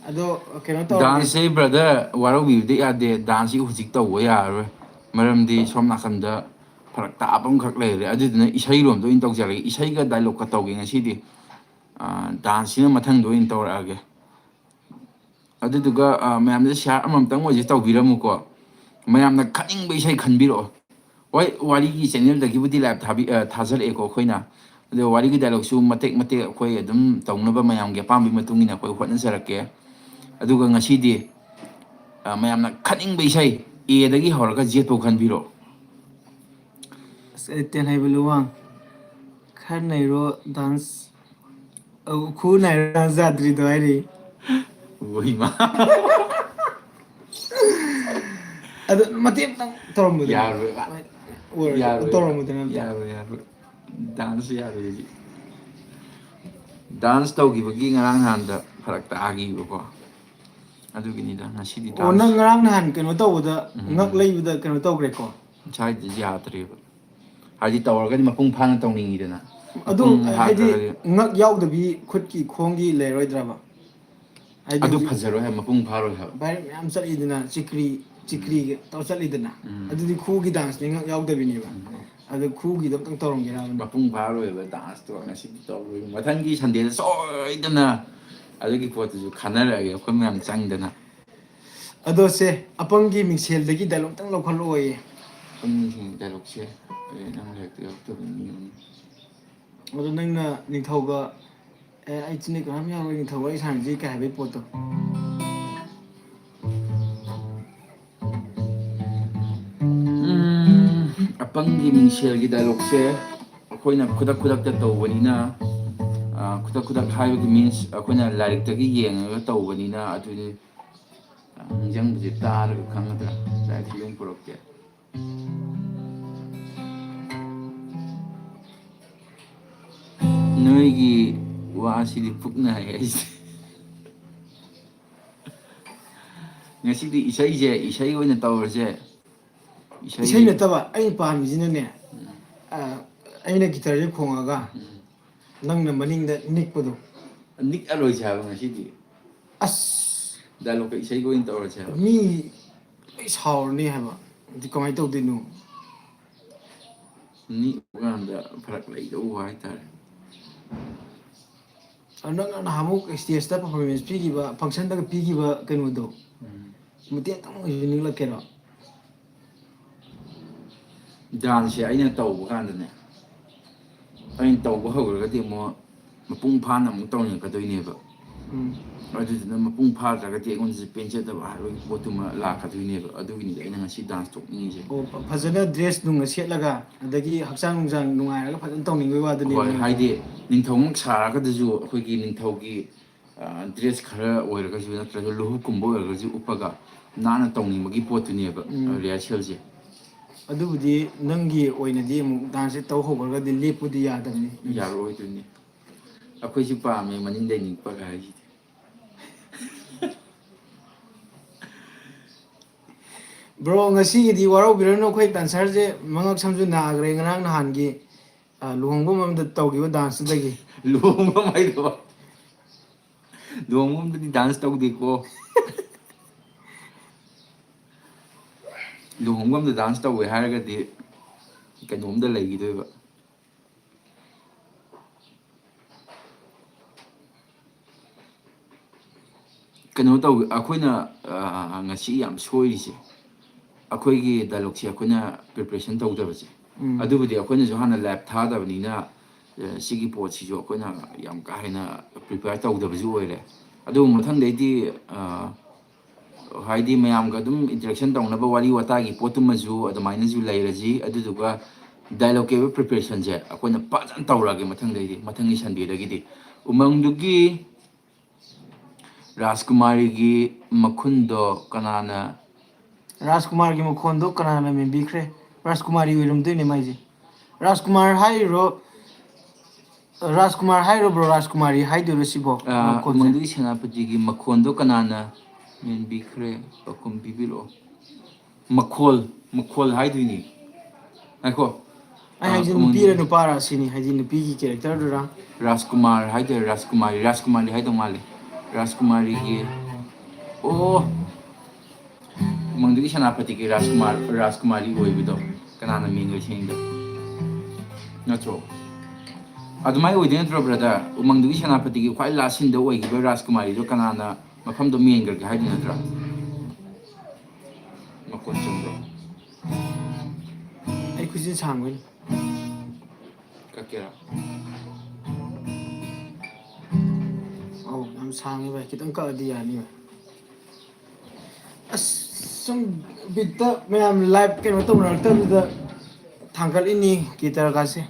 ꯑꯗꯣ ꯀꯩꯅꯣ ꯇꯧꯔꯒꯦ ꯗꯥꯟꯁꯁꯦ ꯕ꯭ꯔꯗꯔ ꯋꯥꯔꯧꯕꯤꯕꯗꯤ ꯌꯥꯗꯦ ꯗꯥꯟꯁꯁꯤ ꯍꯧꯖꯤꯛ ꯇꯧꯕ ꯌꯥꯔꯔꯣꯏ ꯃꯔꯝꯗꯤ ꯁꯣꯝ ꯅꯥꯀꯟꯗ ꯐꯔꯛ ꯇꯥꯕ ꯑꯃꯈꯛ ꯂꯩꯔꯦ ꯑꯗꯨꯗꯨꯅ ꯏꯁꯩꯔꯣꯝꯗ ꯑꯣꯏꯅ ꯇꯧꯖꯔꯒꯦ ꯏꯁꯩꯒ ꯗꯥꯏꯂꯣꯛꯀ ꯇꯧꯒꯦ ꯉꯁꯤꯗꯤ ꯗꯥꯟꯁꯁꯤꯅ ꯃꯊꯪꯗ ꯑꯣꯏꯅ ꯇꯧꯔꯛꯑꯒꯦ ꯑꯗꯨꯗꯨꯒ ꯃꯌꯥꯝꯗ ꯁꯤꯌꯥꯔ ꯑꯃꯃꯝꯇꯪ ꯑꯣꯏꯁꯨ ꯇꯧꯕꯤꯔꯝꯃꯨꯀꯣ ꯃꯌꯥꯝꯅ ꯈꯟꯅꯤꯡꯕ ꯏꯁꯩ ꯈꯟꯕꯤꯔꯛꯑꯣ ꯍꯣꯏ ꯋꯥꯔꯤꯒꯤ ꯆꯦꯅꯦꯜꯗꯒꯤꯕꯨꯗꯤ ꯂꯥꯏꯞ ꯊꯥꯖꯔꯛꯑꯦꯀꯣ ꯑꯩꯈꯣꯏꯅ ꯑꯗꯣ ꯋꯥꯔꯤꯒꯤ ꯗꯥꯏꯂꯣꯛꯁꯨ ꯃꯇꯦꯛ ꯃꯇꯦꯛ ꯑꯩꯈꯣꯏ ꯑꯗꯨꯝ ꯇꯧꯅꯕ ꯃꯌꯥꯝꯒꯤ ꯑꯄꯥꯝꯕꯒꯤ ꯃꯇꯨꯡ ꯏꯟꯅ ꯑꯩꯈꯣই ꯍꯣꯠꯅꯖꯔꯛꯀꯦ ꯑꯗꯨꯒ ꯉꯁꯤꯗꯤ ꯃꯌꯥꯝꯅ ꯈꯟꯅꯤꯡꯕ ꯏꯁꯩ ꯑꯦꯗꯒꯤ ꯍꯧꯔꯒ ꯖꯦꯠꯐꯥꯎ ꯈꯟꯕꯤꯔꯛꯑꯣ ꯑꯁ ꯇꯦꯟ ꯍꯩꯕ ꯂꯨꯋꯥꯡ ꯈꯔ ꯅꯩꯔꯣ ꯗꯥꯟꯁ ꯈꯨ ꯅꯥꯏꯔꯣ ꯗꯥꯟꯁ ꯌꯥꯗ꯭ꯔꯤꯗꯣ ꯍꯥꯏꯔꯤ ꯋꯥꯃ ꯑꯗꯨ ꯃꯇꯦꯛ ꯑꯃꯇꯪ ꯇꯧꯔꯝꯕꯗꯨꯅ ꯌꯥꯔꯣꯏꯕ ꯑꯣꯏꯔꯁꯨ ꯌꯥꯔꯣꯏꯕ ꯇꯧꯔꯝꯕꯗꯨꯅ ꯑꯝꯇ ꯌꯥꯔꯣꯏ ꯌꯥꯔꯣꯏ ꯗꯥꯟꯁ ꯌꯥꯔꯣꯏ ꯍꯧꯖꯤꯛ ꯗꯥꯟꯁ ꯇꯧꯈꯤꯕꯒꯤ ꯉꯔꯥꯡ ꯅꯍꯥꯟꯗ ꯐꯔꯛ ꯇꯥꯈꯤꯕꯀꯣ ꯑꯗꯨꯒꯤꯅꯤꯗ ꯉꯁꯤꯗꯤ ꯑꯣ ꯅꯪ ꯗꯥꯟꯁ ꯉꯔꯥꯡ ꯅꯍꯥꯟ ꯀꯩꯅꯣ ꯇꯧꯕꯗ ꯉꯛ ꯂꯩꯕꯗ ꯀꯩꯅꯣ ꯇꯧꯈ꯭ꯔꯦꯀꯣ ꯁ꯭ꯋꯥꯏꯗ ꯌꯥꯗ꯭ꯔꯦꯕ ꯍꯥꯏꯗꯤ ꯇꯧꯔꯒꯗꯤ ꯃꯄꯨꯡ ꯐꯥꯅ ꯇꯧꯅꯤꯡꯉꯤꯗꯅ ꯑꯗꯨ ꯃꯄꯨꯡ ꯍꯥꯏꯗꯤ ꯐꯥꯗ꯭ꯔꯒꯗꯤ ꯉꯛ ꯌꯥꯎꯗꯕꯤ ꯈꯨꯠꯀꯤ ꯈꯣꯡꯒꯤ ꯂꯩꯔꯣꯏꯗ꯭ꯔꯕ ꯍꯥꯏꯗꯤ ꯑꯗꯨ ꯍꯧꯖꯤꯛ ꯐꯖꯔꯣꯏ ꯍꯥꯏꯕ ꯃꯄꯨꯡ ꯐꯥꯔꯣꯏ ꯍꯥꯏꯕ ꯚꯥꯏꯔꯦꯜ ꯃꯌꯥꯝ ꯆꯠꯂꯤꯗꯅ ꯆꯤꯀ꯭ꯔꯤꯒ ꯇꯧꯔ ꯆꯠꯂꯤꯗꯅ ꯎꯝ ꯑꯗꯨꯗꯤ ꯈꯨꯒꯤ ꯗꯥꯟꯁꯅꯤ ꯉꯛ ꯌꯥꯎꯗꯕꯤꯅꯦꯕ ꯑꯗꯨ ꯈꯨꯒꯤꯗꯣ ꯑꯝꯇꯪ ꯇꯧꯔꯝꯒꯦꯔꯕꯅ ꯃꯄꯨꯡ ꯐꯥꯔꯣꯏꯕ ꯗꯥꯟꯁꯇꯣ ꯉꯁꯤꯗꯤ ꯇꯧꯔꯣꯏ ꯃꯊꯪꯒꯤ ꯁꯟꯗꯦꯗ ꯁꯣꯏꯗꯅ ꯑꯗꯨꯒꯤ ꯄꯣꯠꯇꯨꯁꯨ ꯈꯟꯅꯔꯛꯑꯒꯦ ꯑꯩꯈꯣꯏ ꯃꯌꯥꯝ ꯆꯪꯗꯅ ꯑꯗꯣ ꯁꯦ ꯑꯄꯪꯒꯤ ꯃꯤꯡꯁꯦꯜꯗꯒꯤ ꯗꯥꯏꯂꯣꯛꯇꯪ ꯂꯧꯈꯠꯂꯛꯑꯣꯌꯦ ꯄꯨꯡꯁꯤꯡ ꯗꯥꯏꯂꯣꯛꯁꯦ ꯅꯪ ꯂꯥꯏꯔꯤꯛꯇ ꯌꯥꯎꯔꯛꯇꯕ ꯃꯤ ꯑꯃꯅꯤ ꯑꯗꯨ ꯅꯪꯅ ꯅꯤꯡꯊꯧꯒ ꯑꯩ ꯆꯤꯟꯅꯤ ꯀꯅꯥꯝ ꯌꯥꯎꯔꯣꯏ ꯅꯤꯡꯊꯧꯒ ꯑꯩ ꯁꯥꯟꯅꯁꯤ ꯀꯩ ꯍꯥꯏꯕꯒꯤ ꯄꯣꯠꯇꯣ ꯑꯄꯪꯒꯤ ꯃꯤꯡꯁꯦꯜꯒꯤ ꯗꯥꯏꯂꯣꯛꯁꯦ ꯑꯩꯈꯣꯏꯅ ꯈꯨꯗꯛ ꯈꯨꯗꯛꯇ ꯇꯧꯕꯅꯤꯅ ꯈꯨꯗꯛ ꯈꯨꯗꯛ ꯍꯥꯏꯕꯒꯤ ꯃꯤꯟꯁ ꯑꯩꯈꯣꯏꯅ ꯂꯥꯏꯔꯤꯛꯇꯒꯤ ꯌꯦꯡꯉꯒ ꯇꯧꯕꯅꯤꯅ ꯑꯗꯨꯅꯤ ꯅꯤꯡꯁꯤꯡꯕꯁꯦ ꯇꯥꯔꯒ ꯈꯪꯒꯗ꯭ꯔꯥ ꯂꯥꯏꯔꯤꯛꯁꯨ ꯑꯗꯨꯝ ꯄꯨꯔꯛꯀꯦ ꯅꯣꯏꯒꯤ ꯋꯥꯁꯤꯗꯤ ꯄꯨꯛꯅ ꯍꯥꯏ ꯑꯩꯁꯦ ꯉꯁꯤꯗꯤ ꯏꯁꯩ ꯑꯣꯏꯅ ꯇꯧꯔꯁꯦ ꯏꯁꯩ ꯅꯠꯇꯕ ꯑꯩꯅ ꯄꯥꯝꯃꯤꯁꯤꯅꯅꯦ ꯑꯩꯅ ꯒꯤꯇꯔꯁꯦ ꯈꯣꯡꯉꯒ ꯅꯪꯅ ꯃꯅꯤꯡꯗ ꯅꯤꯛꯄꯗꯣ ꯅꯤꯛꯑꯔꯣꯏꯁꯦ ꯍꯥꯏꯕ ꯉꯁꯤꯗꯤ ꯑꯁ ꯗꯥꯏꯂꯣꯛꯀ ꯏꯁꯩꯒ ꯑꯣꯏꯅ ꯇꯧꯔꯁꯦ ꯍꯥꯏꯕ ꯃꯤ ꯑꯩ ꯁꯥꯎꯔꯅꯤ ꯍꯥꯏꯕ ꯑꯗꯨ ꯀꯃꯥꯏꯅ ꯇꯧꯗꯣꯏꯅꯣ ꯅꯤꯛꯄ ꯀꯥꯟꯗ ꯐꯔꯛ ꯂꯩꯗꯧꯕ ꯍꯥꯏꯇꯥꯔꯦ ꯅꯪꯅ ꯅꯍꯥꯟꯃꯨꯛ ꯏꯁꯇꯦꯖꯇ ꯄꯔꯐꯣꯔꯃꯦꯟꯁ ꯄꯤꯈꯤꯕ ꯐꯪꯁꯟꯗꯒ ꯄꯤꯈꯤꯕ ꯀꯩꯅꯣꯗꯣ ꯃꯇꯦꯛ ꯑꯃꯨꯛ ꯑꯣꯏꯁꯨ ꯅꯤꯡꯂꯛꯀꯦꯔꯣ ꯗꯥꯟꯁꯁꯦ ꯑꯩꯅ ꯇꯧꯕ ꯀꯥꯟꯗꯅꯦ ꯑꯩꯅ ꯇꯧꯕ ꯍꯧꯔꯒꯗꯤ ꯑꯃꯨꯛ ꯃꯄꯨꯡ ꯐꯥꯅ ꯑꯃꯨꯛ ꯇꯧꯅꯤꯡꯉꯛꯀꯗꯣꯏꯅꯦꯕ ꯎꯝ ꯑꯗꯨꯗꯨꯅ ꯃꯄꯨꯡ ꯐꯥꯗ꯭ꯔꯒꯗꯤ ꯑꯩꯉꯣꯟꯗꯁꯨ ꯄꯦꯟꯖꯗꯕ ꯍꯥꯏꯕꯒꯤ ꯄꯣꯠꯇꯨꯃ ꯂꯥꯛꯀꯗꯣꯏꯅꯦꯕ ꯑꯗꯨꯒꯤꯅꯤꯗ ꯑꯩꯅ ꯉꯁꯤ ꯗꯥꯟꯁ ꯇꯧꯅꯤꯡꯉꯤꯁꯦ ꯑꯣ ꯐꯖꯅ ꯗ꯭ꯔꯦꯁ ꯅꯨꯡꯒ ꯁꯦꯠꯂꯒ ꯑꯗꯒꯤ ꯍꯛꯆꯥꯡ ꯅꯨꯡꯁꯥꯡ ꯅꯨꯡꯉꯥꯏꯔꯒ ꯐꯖꯅ ꯇꯧꯅꯤꯡꯕꯒꯤ ꯋꯥꯗꯨꯅꯦꯕ ꯍꯣꯏ ꯅꯪꯁꯦ ꯍꯥꯏꯗꯤ ꯅꯤꯡꯊꯧꯃꯨꯛ ꯁꯥꯔꯒꯗꯁꯨ ꯑꯩꯈꯣꯏꯒꯤ ꯅꯤꯡꯊꯧꯒꯤ ꯗ꯭ꯔꯦꯁ ꯈꯔ ꯑꯣꯏꯔꯒꯁꯨ ꯅꯠꯇ꯭ꯔꯒ ꯂꯨꯍꯨꯞꯀꯨꯝꯕ ꯑꯣꯏꯔꯒꯁꯨ ꯎꯞꯄꯒ ꯅꯥꯟꯅ ꯇꯧꯅꯤꯡꯕꯒꯤ ꯄꯣꯠꯇꯨꯅꯦꯕ ꯎꯝ ꯔꯤꯍꯔꯁꯦꯜꯁꯦ ꯑꯗꯨꯕꯨꯗꯤ ꯅꯪꯒꯤ ꯑꯣꯏꯅꯗꯤ ꯑꯃꯨꯛ ꯗꯥꯟꯁꯁꯦ ꯇꯧ ꯍꯧꯈ꯭ꯔꯒꯗꯤ ꯂꯦꯞꯄꯨꯗꯤ ꯌꯥꯗꯕꯅꯤ ꯅꯪꯁꯦ ꯌꯥꯔꯛꯑꯣꯏꯗꯣꯏꯅꯤ ꯑꯩꯈꯣꯏꯁꯨ ꯄꯥꯝꯃꯦ ꯃꯅꯤꯡꯗꯩ ꯅꯤꯛꯄꯒ ꯍꯥꯏꯁꯤꯗꯤ ꯕ꯭ꯔꯣ ꯉꯁꯤꯒꯤꯗꯤ ꯋꯥꯔꯧꯕꯤꯔꯅꯨ ꯑꯩꯈꯣꯏ ꯗꯥꯟꯁꯔꯁꯦ ꯃꯉꯛ ꯁꯝꯁꯨ ꯅꯥꯈ꯭ꯔꯦ ꯉꯔꯥꯡ ꯅꯍꯥꯟꯒꯤ ꯂꯨꯍꯣꯡꯕ ꯑꯃꯗ ꯇꯧꯈꯤꯕ ꯗꯥꯟꯁꯇꯨꯗꯒꯤ ꯂꯨꯍꯣꯡꯕ ꯍꯥꯏꯗꯕ ꯂꯨꯍꯣꯡꯕꯝꯗꯗꯤ ꯗꯥꯟꯁ ꯇꯧꯗꯦꯀꯣ ꯂꯨꯍꯣꯡꯕꯝꯗ ꯗꯥꯟꯁ ꯇꯧꯋꯦ ꯍꯥꯏꯔꯒꯗꯤ ꯀꯩꯅꯣꯝꯗ ꯂꯩꯈꯤꯗꯣꯏꯕ ꯀꯩꯅꯣ ꯇꯧ ꯑꯩꯈꯣꯏꯅ ꯉꯁꯤ ꯌꯥꯝ ꯁꯣꯏꯔꯤꯁꯦ ꯑꯩꯈꯣꯏꯒꯤ ꯗꯥꯏꯂꯣꯛꯁꯦ ꯑꯩꯈꯣꯏꯅ ꯄ꯭ꯔꯤꯄꯦꯔꯦꯁꯟ ꯇꯧꯗꯕꯁꯦ ꯎꯝ ꯑꯗꯨꯕꯨꯗꯤ ꯑꯩꯈꯣꯏꯅꯁꯨ ꯍꯥꯟꯅ ꯂꯥꯏꯞ ꯊꯥꯗꯕꯅꯤꯅ ꯁꯤꯒꯤ ꯄꯣꯠꯁꯤꯁꯨ ꯑꯩꯈꯣꯏꯅ ꯌꯥꯝ ꯀꯥ ꯍꯦꯟꯅ ꯄ꯭ꯔꯤꯄꯦꯌꯔ ꯇꯧꯗꯕꯁꯨ ꯑꯣꯏꯔꯦ ꯑꯗꯨꯕꯨ ꯃꯊꯪꯗꯩꯗꯤ ꯍꯥꯏꯗꯤ ꯃꯌꯥꯝꯒ ꯑꯗꯨꯝ ꯏꯟꯇꯔꯦꯛꯁꯟ ꯇꯧꯅꯕ ꯋꯥꯔꯤ ꯋꯥꯇꯥꯏꯒꯤ ꯄꯣꯠꯇꯨꯃꯁꯨ ꯑꯗꯨꯃꯥꯏꯅꯁꯨ ꯂꯩꯔꯁꯤ ꯑꯗꯨꯗꯨꯒ ꯗꯥꯏꯂꯣꯛꯀꯤ ꯑꯣꯏꯕ ꯄ꯭ꯔꯤꯄꯦꯔꯦꯁꯟꯁꯦ ꯑꯩꯈꯣꯏꯅ ꯐꯖꯅ ꯇꯧꯔꯛꯑꯒꯦ ꯃꯊꯪꯗꯩꯗꯤ ꯃꯊꯪꯒꯤ ꯁꯟꯗꯦꯗꯒꯤꯗꯤ ꯎꯃꯪꯗꯨꯒꯤ ꯔꯥꯖꯀꯨꯃꯥꯔꯤꯒꯤ ꯃꯈꯨꯟꯗꯣ ꯀꯅꯥꯅ ꯔꯥꯖꯀꯨꯃꯥꯔꯒꯤ ꯃꯈꯣꯟꯗꯣ ꯀꯅꯥꯅ ꯃꯦꯟꯕꯤꯈ꯭ꯔꯦ ꯔꯥꯖꯀꯨꯃꯥꯔꯤ ꯑꯣꯏꯔꯝꯗꯣꯏꯅꯦ ꯃꯥꯏꯁꯦ ꯔꯥꯖꯀꯨꯃꯥꯔ ꯍꯥꯏꯔꯤꯔꯣ ꯔꯥꯖꯀꯨꯃꯥꯔ ꯍꯥꯏꯔꯤꯕ꯭ꯔꯣ ꯔꯥꯖꯀꯨꯃꯥꯔꯤ ꯍꯥꯏꯗꯣꯏꯔꯣ ꯁꯤꯕꯣ ꯃꯈꯣꯟꯁꯦ ꯎꯃꯪꯗꯨꯒꯤ ꯁꯦꯅꯥꯄꯇꯤꯒꯤ ꯃꯈꯣꯟꯗꯣ ꯀꯅꯥꯅ ꯃꯦꯟꯕꯤꯈ꯭ꯔꯦ ꯄꯥꯎꯈꯨꯝ ꯄꯤꯕꯤꯔꯛꯑꯣ ꯃꯈꯣꯜ ꯍꯥꯏꯗꯣꯏꯅꯤ Ngakho. ꯑꯩ ꯍꯥꯏꯁꯦ ꯅꯨꯄꯤꯔ ꯅꯨꯄꯥꯔ ꯁꯤꯅꯤ ꯍꯥꯏꯗꯤ ꯅꯨꯄꯤꯒꯤ ꯀꯦꯔꯦꯛꯇꯔꯗꯨꯔ Rajkumar haidar Rajkumari haidong mali. Rajkumari gi oh umangdagi Senapati gi Rajkumari oibido kanana mingo singda. Natro. Adumai oide natro brother. Umangdagi Senapati gi khwai last sin da oigiba Rajkumari do kanana mafam do mengar gi haidu natra. Makon chungdo. ꯑꯩ ꯈꯨꯖꯤꯟ ꯁꯥꯡꯕꯩꯅꯤ Kakera. ꯑꯧ ꯌꯥꯝ ꯁꯥꯡꯉꯤ ꯚꯥꯏ ꯈꯤꯇꯪ ꯀꯛꯑꯗꯤ ꯌꯥꯅꯤ ꯚꯥꯏ ꯑꯁ ꯁꯨꯝ ꯕꯤꯠꯇ ꯃꯌꯥꯝ ꯂꯥꯏꯚ ꯀꯩꯅꯣ ꯇꯧꯅꯔꯛꯇꯕꯗꯨꯗ ꯊꯥꯡꯒꯠꯂꯤꯅꯤ ꯒꯤꯇꯔꯒꯥꯁꯦ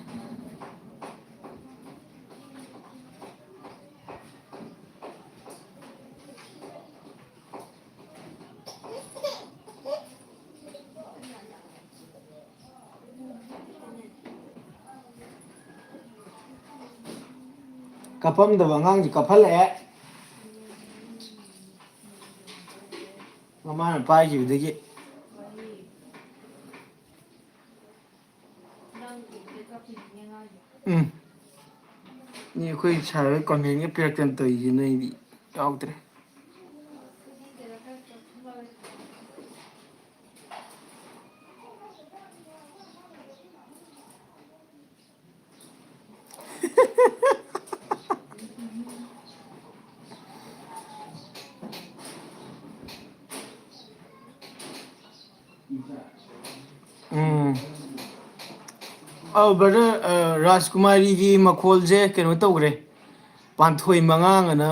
ꯀꯞꯐꯝꯗꯕ ꯑꯉꯥꯡꯁꯤ ꯀꯞꯍꯜꯂꯛꯑꯦ ꯃꯃꯥꯅ ꯄꯥꯏꯈꯤꯕꯗꯒꯤ ꯅꯤ ꯑꯩꯈꯣꯏ ꯁꯥꯔ ꯀꯣꯟꯚꯦꯟꯒ ꯄꯤꯔꯛꯇꯅ ꯇꯧꯔꯤꯁꯤ ꯅꯣꯏꯗꯤ ꯌꯥꯎꯗ꯭ꯔꯦ ꯕ꯭ꯔꯗꯔ ꯔꯥꯖꯀꯨꯃꯥꯔꯤꯒꯤ ꯃꯈꯣꯜꯁꯦ ꯀꯩꯅꯣ ꯇꯧꯈ꯭ꯔꯦ ꯄꯥꯟꯊꯣꯏ ꯃꯉꯥꯡꯑꯅ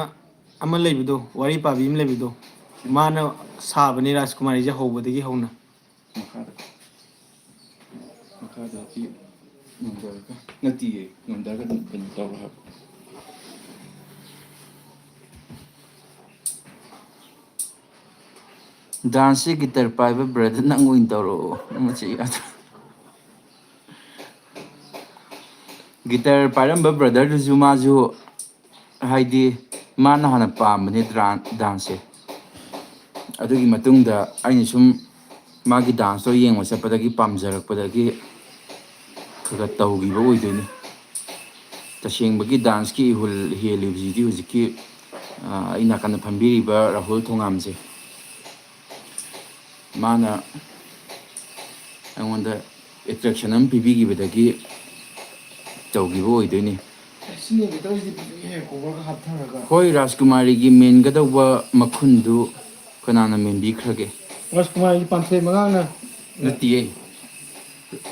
ꯑꯃ ꯂꯩꯕꯗꯣ ꯋꯥꯔꯤ ꯄꯥꯕꯤ ꯑꯃ ꯂꯩꯕꯗꯣ ꯃꯥꯅ ꯁꯥꯕꯅꯦ ꯔꯥꯖꯀꯨꯃꯥꯔꯤꯁꯦ ꯍꯧꯕꯗꯒꯤ ꯍꯧꯅ ꯃꯈꯥꯗꯗꯤ ꯉꯝꯗꯔꯒ ꯅꯠꯇꯤꯌꯦ ꯉꯝꯗꯔꯒ ꯑꯗꯨꯝ ꯀꯩꯅꯣ ꯇꯧꯔꯣ ꯍꯥꯏꯕ ꯗꯥꯟꯁꯁꯤ ꯒꯤꯇꯔ ꯄꯥꯏꯕ ꯕ꯭ꯔꯗꯔ ꯅꯪ ꯑꯣꯏꯅ ꯇꯧꯔꯛꯑꯣ ꯃꯆꯤ ꯌꯥꯗ꯭ꯔꯣ ꯒꯤꯇꯔ ꯄꯥꯏꯔꯝꯕ ꯕ꯭ꯔꯗꯔꯗꯨꯁꯨ ꯃꯥꯁꯨ ꯍꯥꯏꯗꯤ ꯃꯥꯅ ꯍꯥꯟꯅ ꯄꯥꯝꯕꯅꯦ ꯗꯥꯟꯁꯁꯦ ꯑꯗꯨꯒꯤ ꯃꯇꯨꯡꯗ ꯑꯩꯅ ꯁꯨꯝ ꯃꯥꯒꯤ ꯗꯥꯟꯁꯇꯣ ꯌꯦꯡꯕ ꯆꯠꯄꯗꯒꯤ ꯄꯥꯝꯖꯔꯛꯄꯗꯒꯤ ꯈꯔ ꯇꯧꯈꯤꯕ ꯑꯣꯏꯗꯣꯏꯅꯤ ꯇꯁꯦꯡꯕꯒꯤ ꯗꯥꯟꯁꯀꯤ ꯏꯍꯨꯜ ꯍꯦꯜꯂꯤꯕꯁꯤꯗꯤ ꯍꯧꯖꯤꯛꯀꯤ ꯑꯩ ꯅꯥꯀꯟꯗ ꯐꯝꯕꯤꯔꯤꯕ ꯔꯥꯍꯨꯜ ꯊꯣꯉꯥꯝꯁꯦ ꯃꯥꯅ ꯑꯩꯉꯣꯟꯗ ꯑꯦꯇ꯭ꯔꯦꯛꯁꯟ ꯑꯃ ꯄꯤꯕꯤꯈꯤꯕꯗꯒꯤ ꯇꯧꯈꯤꯕ ꯑꯣꯏꯗꯣꯏꯅꯤ ꯁꯤꯅ ꯒꯤꯇꯔꯁꯤꯗꯤ ꯐꯖꯩꯍꯦ ꯀꯣꯕꯔꯒ ꯍꯥꯞꯊꯔꯒ ꯍꯣꯏ ꯔꯥꯖꯀꯨꯃꯥꯔꯤꯒꯤ ꯃꯦꯟꯒꯗꯧꯕ ꯃꯈꯨꯟꯗꯨ ꯀꯅꯥꯅ ꯃꯦꯟꯕꯤꯈ꯭ꯔꯒꯦ ꯔꯥꯖꯀꯨꯃꯥꯔꯤꯒꯤ ꯄꯥꯟꯊꯣꯏ ꯃꯉꯥꯡꯅ ꯅꯠꯇꯤꯌꯦ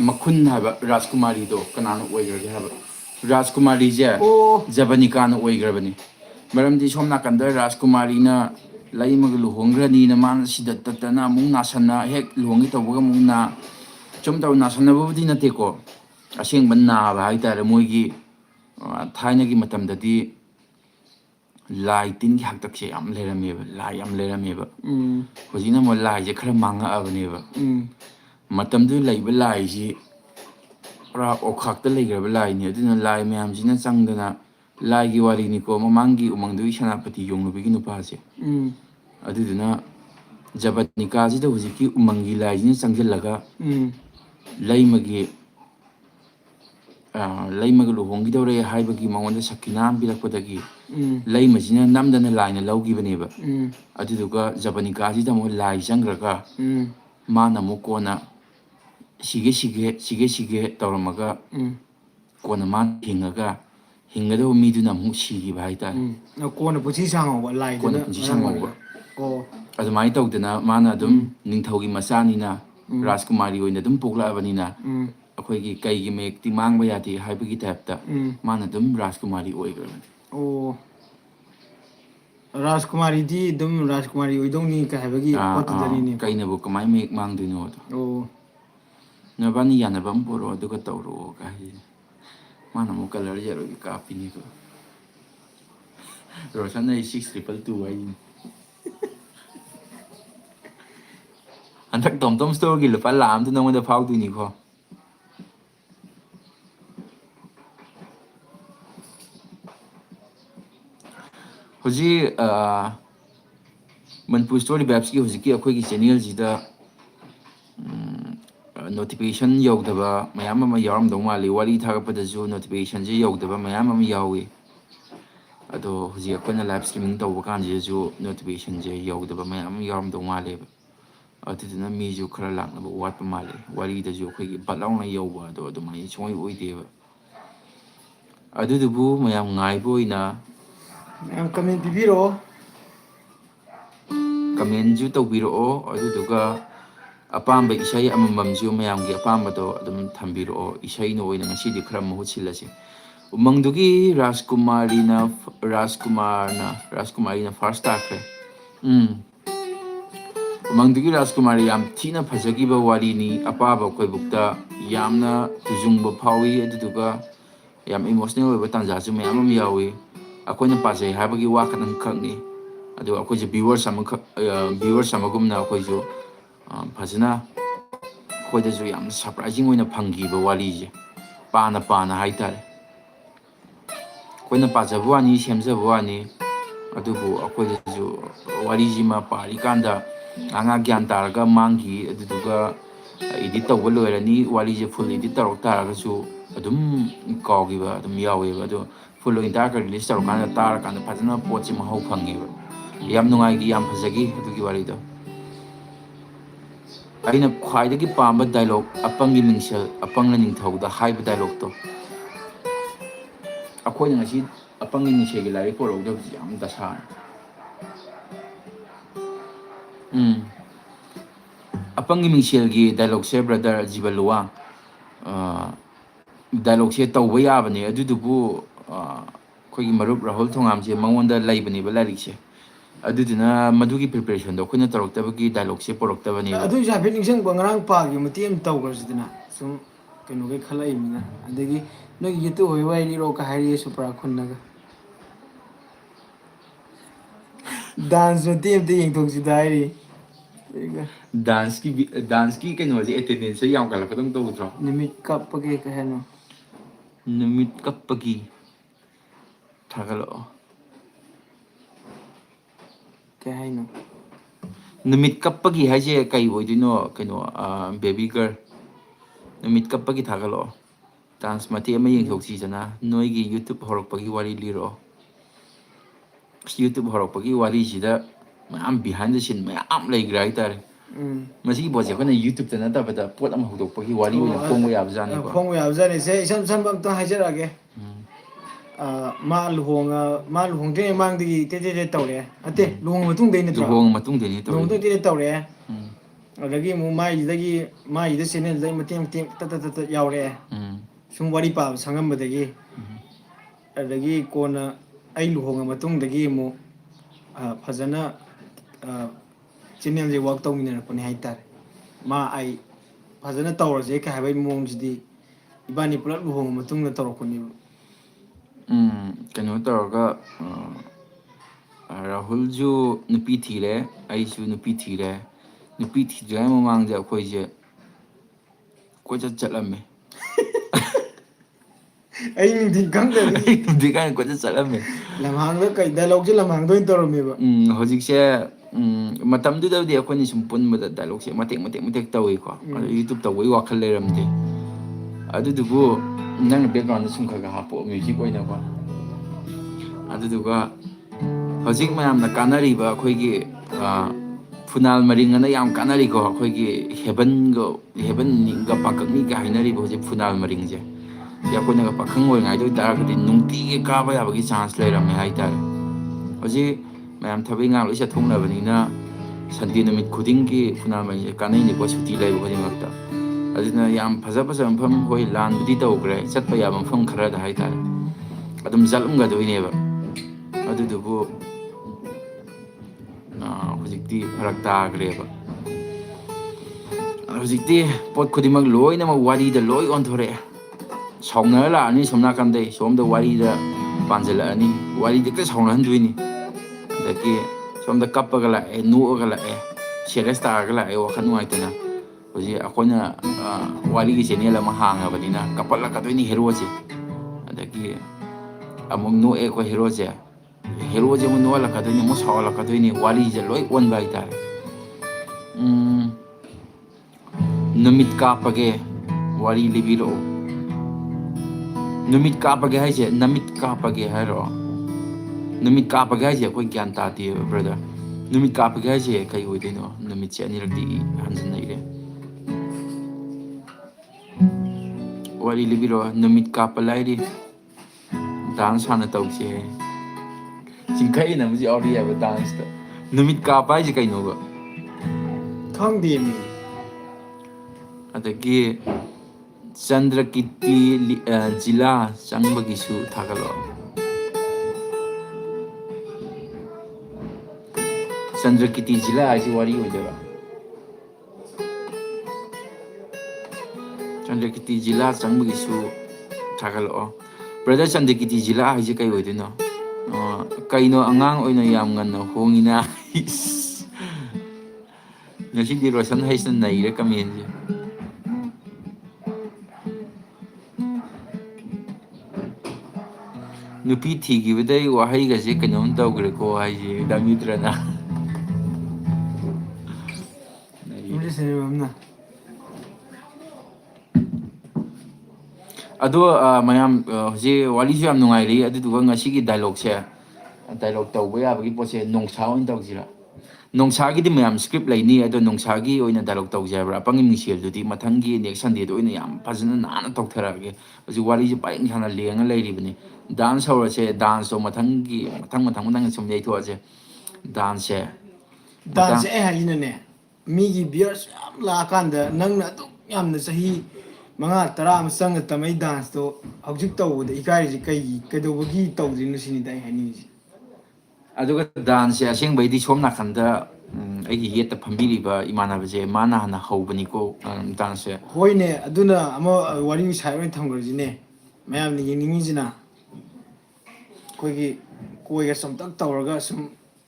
ꯃꯈꯨꯟ ꯍꯥꯏꯕ ꯔꯥꯖꯀꯨꯃꯥꯔꯤꯗꯣ ꯀꯅꯥꯅ ꯑꯣꯏꯈ꯭ꯔꯒꯦ ꯍꯥꯏꯕ ꯔꯥꯖꯀꯨꯃꯥꯔꯤꯁꯦ ꯑꯣ ꯖꯕꯅꯤꯀꯥꯅ ꯑꯣꯏꯈ꯭ꯔꯕꯅꯤ ꯃꯔꯝꯗꯤ ꯁꯣꯝ ꯅꯥꯀꯟꯗ ꯔꯥꯖꯀꯨꯃꯥꯔꯤꯅ ꯂꯩꯃꯒ ꯂꯨꯍꯣꯡꯈ꯭ꯔꯅꯤꯅ ꯃꯥꯅ ꯁꯤꯗ ꯇꯠꯇꯅ ꯑꯃꯨꯛ ꯅꯥꯁꯟꯅ ꯍꯦꯛ ꯂꯨꯍꯣꯡꯒꯦ ꯇꯧꯕꯒ ꯑꯃꯨꯛ ꯁꯨꯝ ꯇꯧ ꯅꯥꯁꯟꯅꯕꯕꯨꯗꯤ ꯅꯠꯇꯦꯀꯣ ꯑꯁꯦꯡꯕ ꯅꯥꯕ ꯍꯥꯏꯇꯥꯔꯦ ꯃꯣꯏꯒꯤ ꯊꯥꯏꯅꯒꯤ ꯃꯇꯝꯗꯗꯤ ꯂꯥꯏ ꯇꯤꯟꯒꯤ ꯍꯥꯛꯇꯛꯁꯦ ꯌꯥꯝ ꯂꯩꯔꯝꯃꯦꯕ ꯂꯥꯏ ꯌꯥꯝ ꯂꯩꯔꯝꯃꯦꯕ ꯍꯧꯖꯤꯛꯅ ꯑꯃꯨꯛ ꯂꯥꯏꯁꯦ ꯈꯔ ꯃꯥꯡꯉꯛꯑꯕꯅꯦꯕ ꯃꯇꯝꯗꯨ ꯂꯩꯕ ꯂꯥꯏꯁꯤ ꯄꯨꯔꯥ ꯑꯣꯈꯥꯛꯇ ꯂꯩꯈ꯭ꯔꯕ ꯂꯥꯏꯅꯤ ꯑꯗꯨꯅ ꯂꯥꯏ ꯃꯌꯥꯝꯁꯤꯅ ꯆꯪꯗꯅ ꯂꯥꯏꯒꯤ ꯋꯥꯔꯤꯅꯤꯀꯣ ꯃꯃꯥꯡꯒꯤ ꯎꯃꯪꯗꯨꯒꯤ ꯁꯦꯅꯥꯄꯇꯤ ꯌꯣꯡꯂꯨꯕꯒꯤ ꯅꯨꯄꯥꯁꯦ ꯑꯗꯨꯗꯨꯅ ꯖꯕꯅꯤꯀꯥꯁꯤꯗ ꯍꯧꯖꯤꯛꯀꯤ ꯎꯃꯪꯒꯤ ꯂꯥꯏꯁꯤꯅ ꯆꯪꯁꯤꯜꯂꯒ ꯂꯩꯃꯒꯤ ꯂꯩꯃꯒ ꯂꯨꯍꯣꯡꯈꯤꯗꯧꯔꯦ ꯍꯥꯏꯕꯒꯤ ꯃꯉꯣꯟꯗ ꯁꯈꯤꯅꯥ ꯑꯃ ꯄꯤꯔꯛꯄꯗꯒꯤ ꯂꯩꯃꯁꯤꯅ ꯅꯝꯗꯅ ꯂꯥꯏꯅ ꯂꯧꯈꯤꯕꯅꯦꯕ ꯑꯗꯨꯗꯨꯒ ꯖꯕꯅꯤꯀꯥꯁꯤꯗ ꯑꯃꯨꯛ ꯂꯥꯏ ꯆꯪꯈ꯭ꯔꯒ ꯃꯥꯅ ꯑꯃꯨꯛ ꯀꯣꯟꯅ ꯁꯤꯒꯦ ꯇꯧꯔꯝꯃꯒ ꯀꯣꯟꯅ ꯃꯥꯅ ꯍꯤꯡꯒꯗꯧꯕ ꯃꯤꯗꯨꯅ ꯑꯃꯨꯛ ꯁꯤꯈꯤꯕ ꯍꯥꯏꯇꯥꯔꯦ ꯀꯣꯟꯅ ꯄꯨꯟꯁꯤ ꯁꯥꯡꯍꯧꯕ ꯀꯣꯟꯅ ꯂꯥꯏꯗꯨꯅ ꯄꯨꯟꯁꯤ ꯃꯔꯝ ꯁꯥꯡꯍꯧꯕ ꯑꯣꯏꯔꯒ ꯑꯣ ꯑꯗꯨꯃꯥꯏꯅ ꯇꯧꯗꯅ ꯃꯥꯅ ꯑꯗꯨꯝ ꯅꯤꯡꯊꯧꯒꯤ ꯃꯆꯥꯅꯤꯅ ꯔꯥꯖꯀꯨꯃꯥꯔꯤ ꯑꯣꯏꯅ ꯑꯗꯨꯝ ꯄꯣꯛꯂꯛꯑꯕꯅꯤꯅ ꯑꯩꯈꯣꯏꯒꯤ ꯀꯩꯒꯤ ꯃꯌꯦꯛꯇꯤ ꯃꯥꯡꯕ ꯌꯥꯗꯦ ꯍꯥꯏꯕꯒꯤ ꯇꯥꯏꯞꯇ ꯃꯥꯅ ꯑꯗꯨꯝ ꯔꯥꯖꯀꯨꯃꯥꯔꯤ ꯑꯣꯏꯈ꯭ꯔꯕꯅꯤ ꯑꯣ ꯔꯥꯖꯀꯨꯃꯥꯔꯤꯗꯤ ꯑꯗꯨꯝ ꯔꯥꯖꯀꯨꯃꯥꯔꯤ ꯑꯣꯏꯗꯧꯅꯤ ꯀ ꯍꯥꯏꯕꯒꯤ ꯄꯣꯠꯇꯨꯗꯅꯤꯅꯦꯀꯣ ꯀꯩꯅꯕꯨ ꯀꯃꯥꯏꯅ ꯃꯌꯦꯛ ꯃꯥꯡꯗꯣꯏꯅꯣꯗꯣ ꯑꯣ ꯅꯕꯥꯅꯤ ꯌꯥꯅꯕ ꯑꯃ ꯄꯨꯔꯛꯑꯣ ꯑꯗꯨꯒ ꯇꯧꯔꯛꯑꯣ ꯀ ꯍꯥꯏꯁꯤꯅꯤ ꯃꯥꯅ ꯑꯃꯨꯛ ꯀꯂꯔ ꯌꯦꯔꯣꯏꯒꯤ ꯀꯥꯞꯄꯤꯅꯤꯀꯣ ꯔꯣꯁꯟ ꯑꯩ 6222 ꯍꯥꯏꯁꯤꯅꯤ ꯍꯟꯗꯛ ꯇꯣꯝꯇꯣꯝ ꯁ꯭ꯇꯣꯔꯒꯤ ꯂꯨꯄꯥ ꯂꯥꯈ ꯑꯃꯗꯨ ꯅꯉꯣꯟꯗ ꯐꯥꯎꯗꯣꯏꯅꯤꯀꯣ ꯍꯧꯖꯤꯛ ꯃꯅꯤꯄꯨꯔ ꯁ꯭ꯇꯣꯔꯤ ꯕꯥꯏꯞꯁꯀꯤ ꯍꯧꯖꯤꯛꯀꯤ ꯑꯩꯈꯣꯏꯒꯤ ꯆꯦꯅꯦꯜꯁꯤꯗ notification yꯧꯗꯕ mayam ama yauramdau mali wari thagapadasu notification je yꯧdaba mayam ama yawi ado huji akoina live streaming tawba kanjesu notification je yꯧdaba mayam yauramdau mali aduduna mi ju khara laknaba watpa mali wari da ju khoi batlauna yauba ado adumai choi oideba adudubu mayam ngaibo ina mayam comment pibiro comment ju tawbiro aduduga apamba isai amamam ju mayam gi apamba do adum thambiro isai no oina ngasi di khara mahut silase umangdugi Rajkumari na first takre umangdugi Rajkumari yam thina phajagiba wari ni apaba koibukta yamna tujungba phawi aduduga yam emotional oiba tanja ju mayam am yawi akoina pajai habagi wa kanang khakni adu akoje viewers amagumna akoju fajana khoida ju yam surprising oina phangiba wari je pana haitare koina pajabu ani semjabu ani adubu akoida ju wari jima pari kanda anga gyan taraga mangi aduduga edit tawba loirani wari je full edit tarok taraga ju adum kawgiba adum yawe adu full entire release tarok kanda tarakanda fajana pochi mahau phangeba yam nungai gi yam phajagi adugi wari do aina khwaidagi pamba dialogue apangi mingsel apangna ningthauda haiba dialogue to akoina ngasi apangi ningsegi lai porok da yam dasa apangi mingsel gi dialogue se brother jibaluwang dialogue se tawba yabani adudubu khoi marup rahul thongam je mangonda laibani ba larik se aduduna madugi preparation do khuna taroktabagi dialogue se poroktabani adu jabe ningsang bangrang pagi matiam tawgarsidina sum kenu ge khalai mina adagi no yitu hoi wai liro ka hari supra khunnaga dance no team te yeng thongsi dairi dance ki keno je attendance yam kala kadam to utro nimit kapage ka heno numit kappagi thagalo ke haino numit kappagi haje kai oidino keno baby girl numit kappagi thagalo dance mate ama yeng thoksi jana noigi youtube horokpagi wari liro youtube horokpagi wari sida mayam behind the scene mayam laigra itare masi boje kona youtube tana ta bada pot ama hodokpagi wari oina phongwa yabjani ko phongwa yabjani se isam sam bam to hajarage ma luhong de mang di te tawre ate luhong matung de ne tro luhong matung de ni to luhong de tawre adagi mu mai de channel dai matem ta yaure sum wari pa sangam badagi adagi kona ai luhong matung dagi mu fajana channel je work taw minna pani haitar ma ai fajana tawrje ka habai mong jidi ibani pulak luhong matung na tawrokoni kano taraga rahul ju nupi thire aisu nupi thire nupi thijai mamang ja khoi je ko chatlamme ai ning ding gang de dikan ko chatlamme lamhang da kai dialogue je lamhang do torome ba hojik se matam du da de ko ni sum pun ma da dialogue se matek tawi ko youtube tawi wa khal leramde adu dubu nang background sum khaga hapo music oina ko adu duga hojik mayam na kanari ba khoi gi funal maring na yam kanari ko khoi gi heaven ninga pakak ni ga hainari bo je funal maring je ya ko na pakhang oi ngai do tar ka din nungti ge ka ba ya ba gi chance le ram hai tar hoji mayam thabi nga lo isa thong na bani na sandi namit khuding ki funal mai kanai ni ko suti lai bo jing akta aduna yam phaja mpham hoi lan budi taw gre chatpa ya mpham khara da hai tar adum zalum ga doine ba adu dubu hojikti pharak ta gre ba hojikti pot khudimak loi na ma wari da loi on thore saungna la ani somna kan dei som da wari da panjala ani wari de ka saungna handuini daki som da kappa ga la nu ga la serious ta ga la wa khan ngai tana hoji akona wari gi channel ma hanga banina kapala ka doini hero je adaki among no ko hero je mo no la ka doini mo sa la ka doini wari je loi on bai ta ꯅꯨꯃꯤꯠ ꯀꯥꯞꯄꯒꯦ ꯋꯥꯔꯤ ꯂꯤꯕꯤꯔꯛꯑꯣ ꯅꯨꯃꯤꯠ ꯀꯥꯞꯄꯒꯦ ꯍꯥꯏꯁꯦ ꯅꯨꯃꯤꯠ ꯀꯥꯞꯄꯒꯦ ꯍꯥꯏꯔꯣ ꯅꯨꯃꯤꯠ ꯀꯥꯞꯄꯒꯦ ꯍꯥꯏꯁꯦ ꯑꯩꯈꯣꯏ ꯒ꯭ꯌꯥꯟ ꯇꯥꯗꯦ ꯕ꯭ꯔꯗꯔ ꯅꯨꯃꯤꯠ ꯀꯥꯞꯄꯒꯦ ꯍꯥꯏꯁꯦ ꯀꯩ ꯑꯣꯏꯗꯣꯏꯅꯣ ꯅꯨꯃꯤꯠꯁꯦ ꯑꯅꯤꯔꯛꯇꯤ ꯍꯟꯖꯤꯟꯅ ꯏꯔꯦ ꯋꯥꯔꯤ ꯂꯤꯕꯤꯔꯛꯑꯣ ꯅꯨꯃꯤꯠ ꯀꯥꯞꯄ ꯂꯥꯏꯔꯤ ꯗꯥꯟꯁ ꯍꯥꯟꯅ ꯇꯧꯁꯦ ꯆꯤꯡꯈꯩꯅ ꯑꯃꯁꯨ ꯌꯥꯎꯔꯤ ꯍꯥꯏꯕ ꯗꯥꯟꯁꯇ ꯅꯨꯃꯤꯠ ꯀꯥꯞꯄ ꯍꯥꯏꯁꯦ ꯀꯩꯅꯣꯕ ꯈꯪꯗꯦ ꯃꯤ ꯑꯗꯒꯤ ꯆꯟꯗ꯭ꯔꯀꯤꯇꯤ ꯖꯤꯂꯥ ꯆꯪꯕꯒꯤꯁꯨ ꯊꯥꯒꯠꯂꯛꯑꯣ ꯆꯟꯗ꯭ꯔꯀꯤꯇꯤ ꯖꯤꯂꯥ ꯍꯥꯏꯁꯤ ꯋꯥꯔꯤ ꯑꯣꯏꯗꯣꯏꯔꯥ ꯆꯟꯗ꯭ꯔꯀꯤꯇꯤ ꯖꯤꯂꯥ ꯆꯪꯕꯒꯤꯁꯨ ꯊꯥꯒꯠꯂꯛꯑꯣ ꯕ꯭ꯔꯗꯔ ꯆꯟꯗ꯭ꯔꯀꯤꯇꯤ ꯖꯤꯂꯥ ꯍꯥꯏꯁꯤ ꯀꯩ ꯑꯣꯏꯗꯣꯏꯅꯣ ꯀꯩꯅꯣ ꯑꯉꯥꯡ ꯑꯣꯏꯅ ꯌꯥꯝ ꯉꯟꯅ ꯍꯣꯡꯉꯤꯅ ꯉꯁꯤꯗꯤ ꯔꯣꯁꯟ ꯍꯩꯁꯅ ꯅꯩꯔꯦ ꯀꯃꯦꯟꯁꯦ ꯅꯨꯄꯤ ꯊꯤꯈꯤꯕꯗꯩ ꯋꯥꯍꯩꯒꯁꯦ ꯀꯩꯅꯣꯝ ꯇꯧꯈ꯭ꯔꯦꯀꯣ ꯍꯥꯏꯁꯦ ꯗꯥꯃꯤꯇ꯭ꯔꯅ ꯏꯪꯂꯤꯁꯅ ꯑꯗꯣ ꯃꯌꯥꯝ ꯍꯧꯖꯤꯛ ꯋꯥꯔꯤꯁꯨ ꯌꯥꯝ ꯅꯨꯡꯉꯥꯏꯔꯤ ꯑꯗꯨꯗꯨꯒ ꯉꯁꯤꯒꯤ ꯗꯥꯏꯂꯣꯛꯁꯦ ꯗꯥꯏꯂꯣꯛ ꯇꯧꯕ ꯌꯥꯕꯒꯤ ꯄꯣꯠꯁꯦ ꯅꯣꯡꯁꯥ ꯑꯣꯏꯅ ꯇꯧꯁꯤꯔꯥ ꯅꯣꯡꯁꯥꯒꯤꯗꯤ ꯃꯌꯥꯝ ꯁꯀ꯭ꯔꯤꯞ ꯂꯩꯅꯤ ꯑꯗꯣ ꯅꯣꯡꯁꯥꯒꯤ ꯑꯣꯏꯅ ꯗꯥꯏꯂꯣꯛ ꯇꯧꯁꯦ ꯍꯥꯏꯕ꯭ꯔꯥ ꯑꯄꯪꯒꯤ ꯃꯤꯡꯁꯦꯜꯗꯨꯗꯤ ꯃꯊꯪꯒꯤ ꯅꯦꯛꯁ ꯁꯟꯗꯦꯗ ꯑꯣꯏꯅ ꯌꯥꯝ ꯐꯖꯅ ꯅꯥꯟꯅ ꯇꯧꯊꯔꯛꯑꯒꯦ ꯍꯧꯖꯤꯛ ꯋꯥꯔꯤꯁꯦ ꯄꯔꯦꯡ ꯁꯥꯟꯅ ꯂꯦꯡꯉ ꯂꯩꯔꯤꯕꯅꯤ ꯗꯥꯟꯁ ꯍꯧꯔꯁꯦ ꯗꯥꯟꯁꯇꯣ ꯃꯊꯪ ꯁꯨꯝ ꯌꯩꯊꯣꯛꯑꯁꯦ ꯗꯥꯟꯁꯁꯦ ꯃꯇꯥꯡ ꯗꯥꯟꯁꯁꯦ ꯑꯩ ꯍꯥꯏꯁꯤꯅꯅꯦ ꯃꯤꯒꯤ ꯚꯤꯌꯔꯁ ꯌꯥꯝ ꯂꯥꯛꯑꯀꯥꯟꯗ ꯅꯪꯅ ꯑꯗꯨꯛ ꯌꯥꯝꯅ ꯆꯍꯤ 5-10 ꯑꯃ ꯆꯪꯉ ꯇꯝꯃꯛꯏ ꯗꯥꯟꯁꯇꯣ ꯍꯧꯖꯤꯛ ꯇꯧꯕꯗ ꯏꯀꯥꯏꯔꯤꯁꯤ ꯀꯩꯗꯧꯕꯒꯤ ꯇꯧꯗ꯭ꯔꯤꯅꯣ ꯁꯤꯅꯤꯗ ꯑꯩ ꯍꯥꯏꯅꯤꯡꯉꯤꯁꯤ ꯑꯗꯨꯒ ꯗꯥꯟꯁꯁꯦ ꯑꯁꯦꯡꯕꯩꯗꯤ ꯁꯣꯝ ꯅꯥꯀꯟꯗ ꯑꯩꯒꯤ ꯌꯦꯠꯇ ꯐꯝꯕꯤꯔꯤꯕ ꯏꯃꯥꯟꯅꯕꯁꯦ ꯃꯥꯅ ꯍꯥꯟꯅ ꯍꯧꯕꯅꯤꯀꯣ ꯗꯥꯟꯁꯁꯦ ꯍꯣꯏꯅꯦ ꯑꯗꯨꯅ ꯑꯃ ꯋꯥꯔꯤ ꯁꯥꯏꯠ ꯑꯣꯏꯅ ꯊꯝꯈ꯭ꯔꯁꯤꯅꯦ ꯃꯌꯥꯝꯅ ꯌꯦꯡꯅꯤꯡꯉꯤꯁꯤꯅ ꯑꯩꯈꯣꯏꯒꯤ ꯀꯣꯏꯒ ꯆꯝꯇꯛ ꯇꯧꯔꯒ ꯁꯨꯝ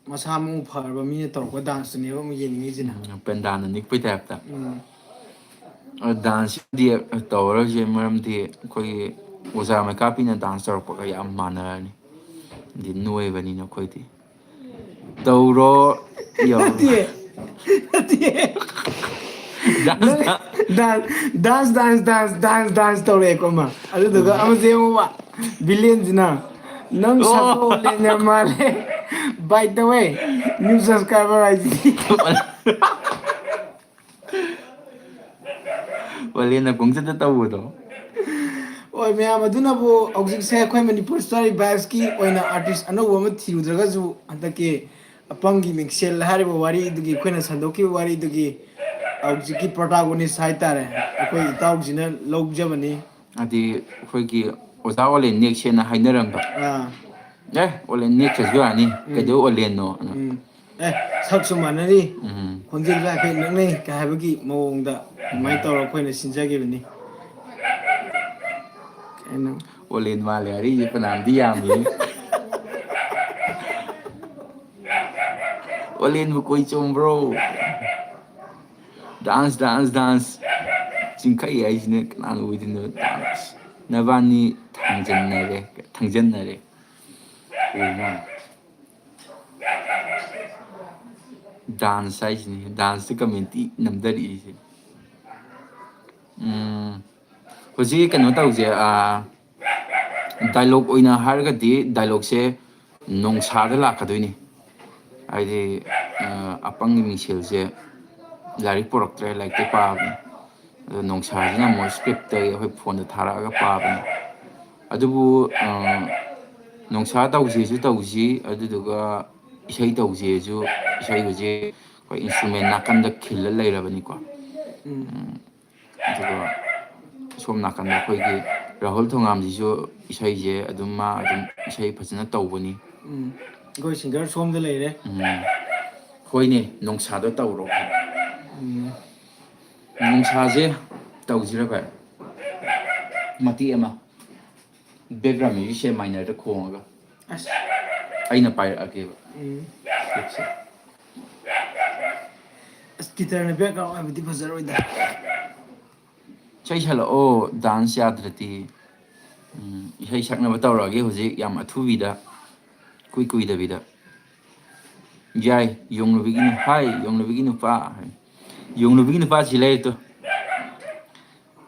ꯃꯁꯥ ꯃꯎ ꯐꯔꯕ ꯃꯤꯅ ꯇꯧꯔꯛꯄ ꯗꯥꯟꯁꯇꯨꯅꯦꯕ ꯑꯃꯨꯛ ꯌꯦꯡꯅꯤꯡꯉꯤꯁꯤꯅ ꯄꯦꯟꯗꯥꯅ ꯅꯤꯛꯄꯩ ꯇꯥꯏꯞꯇ ꯎꯝ ꯗꯥꯟꯁꯁꯤꯗꯤ ꯇꯧꯔꯔꯣꯏꯁꯦ ꯃꯔꯝꯗꯤ ꯑꯩꯈꯣꯏꯒꯤ ꯑꯣꯖꯥ ꯃꯩꯀꯥꯄꯤꯅ ꯗꯥꯟꯁ ꯇꯧꯔꯛꯄꯒ ꯌꯥꯝ ꯃꯥꯟꯅꯔꯅꯤ ꯍꯥꯏꯗꯤ ꯅꯣꯏꯕꯅꯤꯅ ꯑꯩꯈꯣꯏꯗꯤ ꯇꯧꯔꯣ ꯌꯧꯔꯣ ꯅꯠꯇꯦ ꯅꯠꯇꯦ ꯅꯪ ꯗꯥꯟꯁ ꯗꯥꯟꯁ ꯇꯧꯔꯛꯑꯦꯀꯣ ꯑꯃ ꯑꯗꯨꯗꯨꯒ ꯑꯃꯁꯦ ꯌꯦꯡꯉꯣꯕ ꯚꯤꯂꯦꯟꯁꯤꯅ ꯅꯪ ꯁꯛꯇꯣ ꯑꯣ ꯑꯣꯂꯦꯟ ꯌꯥꯝ ꯃꯥꯜꯂꯦ ꯕꯥꯏ ꯗ ꯋꯦ ꯅ꯭ꯌꯨ ꯁꯕꯁꯀ꯭ꯔꯥꯏꯕꯔ ꯍꯥꯏꯁꯤꯗꯤ ꯑꯣꯂꯦꯟꯅ ꯄꯨꯡꯆꯠꯇ ꯇꯧꯕꯗꯣ ꯍꯣꯏ ꯃꯌꯥꯝ ꯑꯗꯨꯅꯕꯨ ꯍꯧꯖꯤꯛꯁꯦ ꯑꯩꯈꯣꯏ ꯃꯅꯤꯄꯨꯔ ꯏꯁꯇꯥꯔ ꯔꯤꯚꯥꯏꯞꯁꯀꯤ ꯑꯣꯏꯅ ꯑꯥꯔꯇꯤꯁ ꯑꯅꯧꯕ ꯑꯃ ꯊꯤꯔꯨꯗ꯭ꯔꯒꯁꯨ ꯍꯟꯗꯛꯀꯤ ꯑꯄꯪꯒꯤ ꯃꯤꯡꯁꯦꯜ ꯍꯥꯏꯔꯤꯕ ꯋꯥꯔꯤꯗꯨꯒꯤ ꯑꯩꯈꯣꯏꯅ ꯁꯟꯗꯣꯛꯈꯤꯕ ꯋꯥꯔꯤꯗꯨꯒꯤ ꯍꯧꯖꯤꯛꯀꯤ ꯄ꯭ꯔꯣꯇꯥꯒꯣꯅꯤꯁ ꯍꯥꯏꯇꯥꯔꯦ ꯑꯩꯈꯣꯏ ꯏꯇꯥꯎꯁꯤꯅ ꯂꯧꯖꯕꯅꯤ ꯍꯥꯏꯗꯤ ꯑꯩꯈꯣꯏꯒꯤ ꯑꯣꯖꯥ ꯑꯣꯂꯦꯟ ꯅꯦꯛꯁꯦꯅ ꯍꯥꯏꯅꯔꯝꯕ ꯑꯥ ꯑꯦ ꯑꯣꯟꯂꯦꯟ ꯅꯦꯛꯇ꯭ꯔꯁꯨ ꯌꯥꯅꯤ ꯎꯝ ꯀꯩꯗꯧ ꯑꯣꯟꯂꯦꯟꯅꯣ ꯎꯝ ꯁꯛꯁꯨ ꯃꯥꯟꯅꯔꯤ ꯎꯝ ꯈꯣꯟꯖꯦꯜꯁꯨ ꯍꯥꯏꯐꯦꯠ ꯅꯛꯅꯩ ꯀꯩ ꯍꯥꯏꯕꯒꯤ ꯃꯑꯣꯡꯗ ꯑꯗꯨꯃꯥꯏꯅ ꯇꯧꯔꯒ ꯑꯩꯈꯣꯏꯅ ꯁꯤꯟꯖꯒꯤꯕꯅꯤ ꯀꯩꯅꯣ ꯑꯣꯂꯦꯟ ꯃꯥꯜꯂꯦ ꯍꯥꯏꯔꯛꯏꯁꯦ ꯐꯅꯌꯥꯝꯗꯤ ꯌꯥꯝꯃꯤ ꯑꯣꯂꯦꯟꯕꯨ ꯀꯣꯏ ꯆꯣꯡꯕ꯭ꯔꯣ ꯗꯥꯟꯁ ꯆꯤꯡꯈꯩ ꯍꯥꯏꯁꯤꯅ ꯀꯅꯥꯅ ꯑꯣꯏꯗꯣꯏꯅꯣ ꯗꯥꯟꯁ ꯅꯕꯥꯅꯤ ꯊꯪꯖꯟꯅꯔꯦ ꯗꯥꯟꯁ ꯍꯥꯏꯁꯤꯅꯤ ꯗꯥꯟꯁꯇ ꯀꯃꯦꯟꯇꯤ ꯅꯝꯊꯔꯛꯏꯁꯦ ꯍꯧꯖꯤꯛ ꯀꯩꯅꯣ ꯇꯧꯁꯦ ꯗꯥꯏꯂꯣꯛ ꯑꯣꯏꯅ ꯍꯥꯏꯔꯒꯗꯤ ꯗꯥꯏꯂꯣꯛꯁꯦ ꯅꯣꯡꯁꯥꯗ ꯂꯥꯛꯀꯗꯣꯏꯅꯤ ꯍꯥꯏꯗꯤ ꯑꯄꯪꯒꯤ ꯃꯤꯡꯁꯦꯜꯁꯦ ꯂꯥꯏꯔꯤꯛ ꯄꯨꯔꯛꯇ꯭ꯔꯦ ꯂꯥꯏꯔꯤꯛꯇꯩ ꯄꯥꯕꯅꯤ ꯑꯗꯣ ꯅꯣꯡꯁꯥꯁꯤꯅ ꯑꯃꯨꯛ ꯁꯀ꯭ꯔꯤꯞꯇꯒꯤ ꯑꯩꯈꯣꯏ ꯐꯣꯟꯗ ꯊꯥꯔꯛꯑꯒ ꯄꯥꯕꯅꯤ ꯑꯗꯨꯕꯨ ꯅꯣꯡꯁꯥ ꯇꯧꯁꯤꯁꯨ ꯇꯧꯁꯤ ꯑꯗꯨꯗꯨꯒ ꯏꯁꯩ ꯇꯧꯁꯦꯁꯨ ꯏꯁꯩ ꯍꯧꯖꯤꯛ ꯑꯩꯈꯣꯏ ꯏꯟꯁꯇ꯭ꯔꯨꯃꯦꯟ ꯅꯥꯀꯟꯗ ꯈꯤꯜꯂ ꯂꯩꯔꯕꯅꯤꯀꯣ ꯎꯝ ꯑꯗꯨꯒ ꯁꯣꯝ ꯅꯥꯀꯟꯗ ꯑꯩꯈꯣꯏꯒꯤ ꯔꯥꯍꯨꯜ ꯊꯣꯉꯥꯝꯁꯤꯁꯨ ꯏꯁꯩꯁꯦ ꯑꯗꯨꯝ ꯃꯥ ꯑꯗꯨꯝ ꯏꯁꯩ ꯐꯖꯅ ꯇꯧꯕꯅꯤ ꯎꯝ ꯑꯩꯈꯣꯏ ꯁꯤꯡꯒꯔ ꯁꯣꯝꯗ ꯂꯩꯔꯦ ꯍꯣꯏꯅꯦ ꯅꯣꯡꯁꯥꯗꯣ ꯇꯧꯔꯣ ꯎꯝ ꯅꯨꯡꯁꯥꯁꯦ ꯇꯧꯁꯤꯔ ꯚꯥꯏ ꯃꯇꯦꯛ ꯑꯃ ꯕꯦꯛꯒ꯭ꯔꯥꯎꯟ ꯃ꯭ꯌꯨꯖꯤꯛꯁꯦ ꯃꯥꯏꯅꯔꯗ ꯈꯣꯡꯉꯒ ꯑꯁ ꯑꯩꯅ ꯄꯥꯏꯔꯛꯑꯒꯦꯕ ꯎꯝ ꯁꯀ꯭ꯔꯤꯞꯁꯦ ꯑꯁ ꯒꯤꯇꯔꯅ ꯕꯦꯛꯒ꯭ꯔꯥꯎꯟ ꯑꯣꯏꯕꯗꯤ ꯐꯖꯔꯣꯏꯗ ꯏꯁꯩ ꯁꯛꯂꯛꯑꯣ ꯗꯥꯟꯁ ꯌꯥꯗ꯭ꯔꯗꯤ ꯏꯁꯩ ꯁꯛꯅꯕ ꯇꯧꯔꯛꯑꯒꯦ ꯍꯧꯖꯤꯛ ꯌꯥꯝ ꯑꯊꯨꯕꯤꯗ ꯀꯨꯏꯗꯕꯤꯗ ꯌꯥꯏ ꯌꯣꯡꯅꯕꯤꯒꯤ ꯍꯥꯏ ꯌꯣꯡꯅꯕꯤꯒꯤ ꯅꯨꯄꯥ ꯌꯣꯡꯅꯕꯤꯒꯤ ꯅꯨꯄꯥꯁꯤ ꯂꯩꯔꯦ ꯇꯨ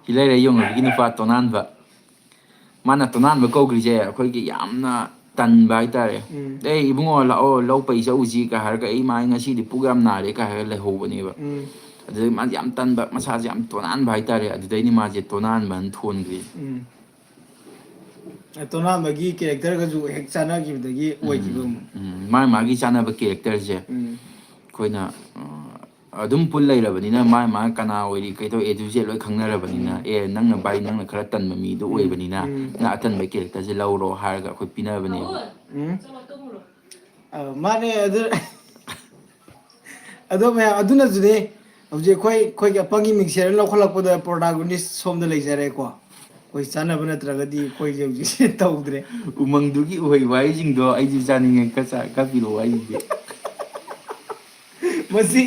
ꯏꯂꯩꯔꯩ ꯌꯣꯡꯉꯒꯤ ꯅꯨꯄꯥ ꯇꯣꯅꯥꯟꯕ ꯃꯥꯅ ꯇꯣꯅꯥꯟꯕ ꯀꯧꯈ꯭ꯔꯤꯁꯦ ꯑꯩꯈꯣꯏꯒꯤ ꯌꯥꯝꯅ ꯇꯟꯕ ꯍꯥꯏꯇꯥꯔꯦ ꯎꯝ ꯑꯦ ꯏꯕꯨꯡꯉꯣ ꯂꯥꯛꯑꯣ ꯂꯧ ꯄꯩ ꯆꯠꯎꯁꯤ ꯀ ꯍꯥꯏꯔꯒ ꯑꯩ ꯃꯥ ꯉꯁꯤꯗꯤ ꯄꯨꯛ ꯌꯥꯝ ꯅꯥꯔꯦ ꯀ ꯍꯥꯏꯔꯒ ꯂꯩꯍꯧꯕꯅꯦꯕ ꯎꯝ ꯑꯗꯨꯗꯩ ꯃꯥꯁꯦ ꯌꯥꯝ ꯇꯟꯕ ꯃꯁꯥꯁꯦ ꯌꯥꯝ ꯇꯣꯅꯥꯟꯕ ꯍꯥꯏꯇꯥꯔꯦ ꯑꯗꯨꯗꯩꯅꯤ ꯃꯥꯁꯦ ꯇꯣꯅꯥꯟꯕꯅ ꯊꯣꯟꯈ꯭ꯔꯤ ꯎꯝ ꯇꯣꯅꯥꯟꯕꯒꯤ ꯀꯦꯔꯦꯛꯇꯔꯒꯁꯨ ꯍꯦꯛ ꯆꯥꯟꯅꯈꯤꯕꯗꯒꯤ ꯑꯣꯏꯈꯤꯕ ꯑꯃꯨꯛ ꯃꯥꯒꯤ ꯆꯥꯅꯕ ꯀꯦꯔꯦꯛꯇꯔꯁꯦ ꯎꯝ ꯑꯩꯈꯣꯏꯅ ꯑꯗꯨꯝ ꯄꯨꯜ ꯂꯩꯔꯕꯅꯤꯅ ꯃꯥ ꯀꯅꯥ ꯑꯣꯏꯔꯤ ꯀꯩꯗꯧ ꯑꯦꯗꯨꯁꯦ ꯂꯣꯏ ꯈꯪꯅꯔꯕꯅꯤꯅ ꯎꯝ ꯑꯦ ꯅꯪꯅ ꯚꯥꯏ ꯅꯪꯅ ꯈꯔ ꯇꯟꯕ ꯃꯤꯗꯣ ꯎꯝ ꯑꯣꯏꯕꯅꯤꯅ ꯎꯝ ꯅꯪ ꯑꯇꯟꯕ ꯀꯦꯔꯦꯛꯇꯔꯁꯦ ꯂꯧꯔꯣ ꯍꯥꯏꯔꯒ ꯑꯩꯈꯣꯏ ꯄꯤꯅꯕꯅꯦꯕ ꯎꯝ ꯃꯥꯅꯦ ꯑꯗꯨ ꯑꯗꯣ ꯃꯌꯥꯝ ꯑꯗꯨꯅꯁꯨꯅꯦ ꯍꯧꯖꯤꯛ ꯑꯩꯈꯣꯏꯒꯤ ꯑꯄꯪꯒꯤ ꯃꯤꯡꯁꯦꯜ ꯂꯧꯈꯠꯂꯛꯄꯗ ꯄ꯭ꯔꯣꯇꯥꯒꯣꯅꯤꯁ ꯁꯣꯝꯗ ꯂꯩꯖꯔꯦꯀꯣ ꯑꯩꯈꯣꯏ ꯆꯥꯟꯅꯕ ꯅꯠꯇ꯭ꯔꯒꯗꯤ ꯑꯩꯈꯣꯏꯁꯦ ꯍꯧꯖꯤꯛꯁꯦ ꯇꯧꯗ꯭ꯔꯦ ꯎꯃꯪꯗꯨꯒꯤ ꯎꯍꯩ ꯋꯥꯍꯩꯁꯤꯡꯗꯣ ꯑꯩꯁꯨ ꯆꯥꯅꯤꯡꯉꯦ ꯀꯠꯄꯤꯔꯛꯑꯣ ꯑꯩꯁꯦ ꯃꯁꯤ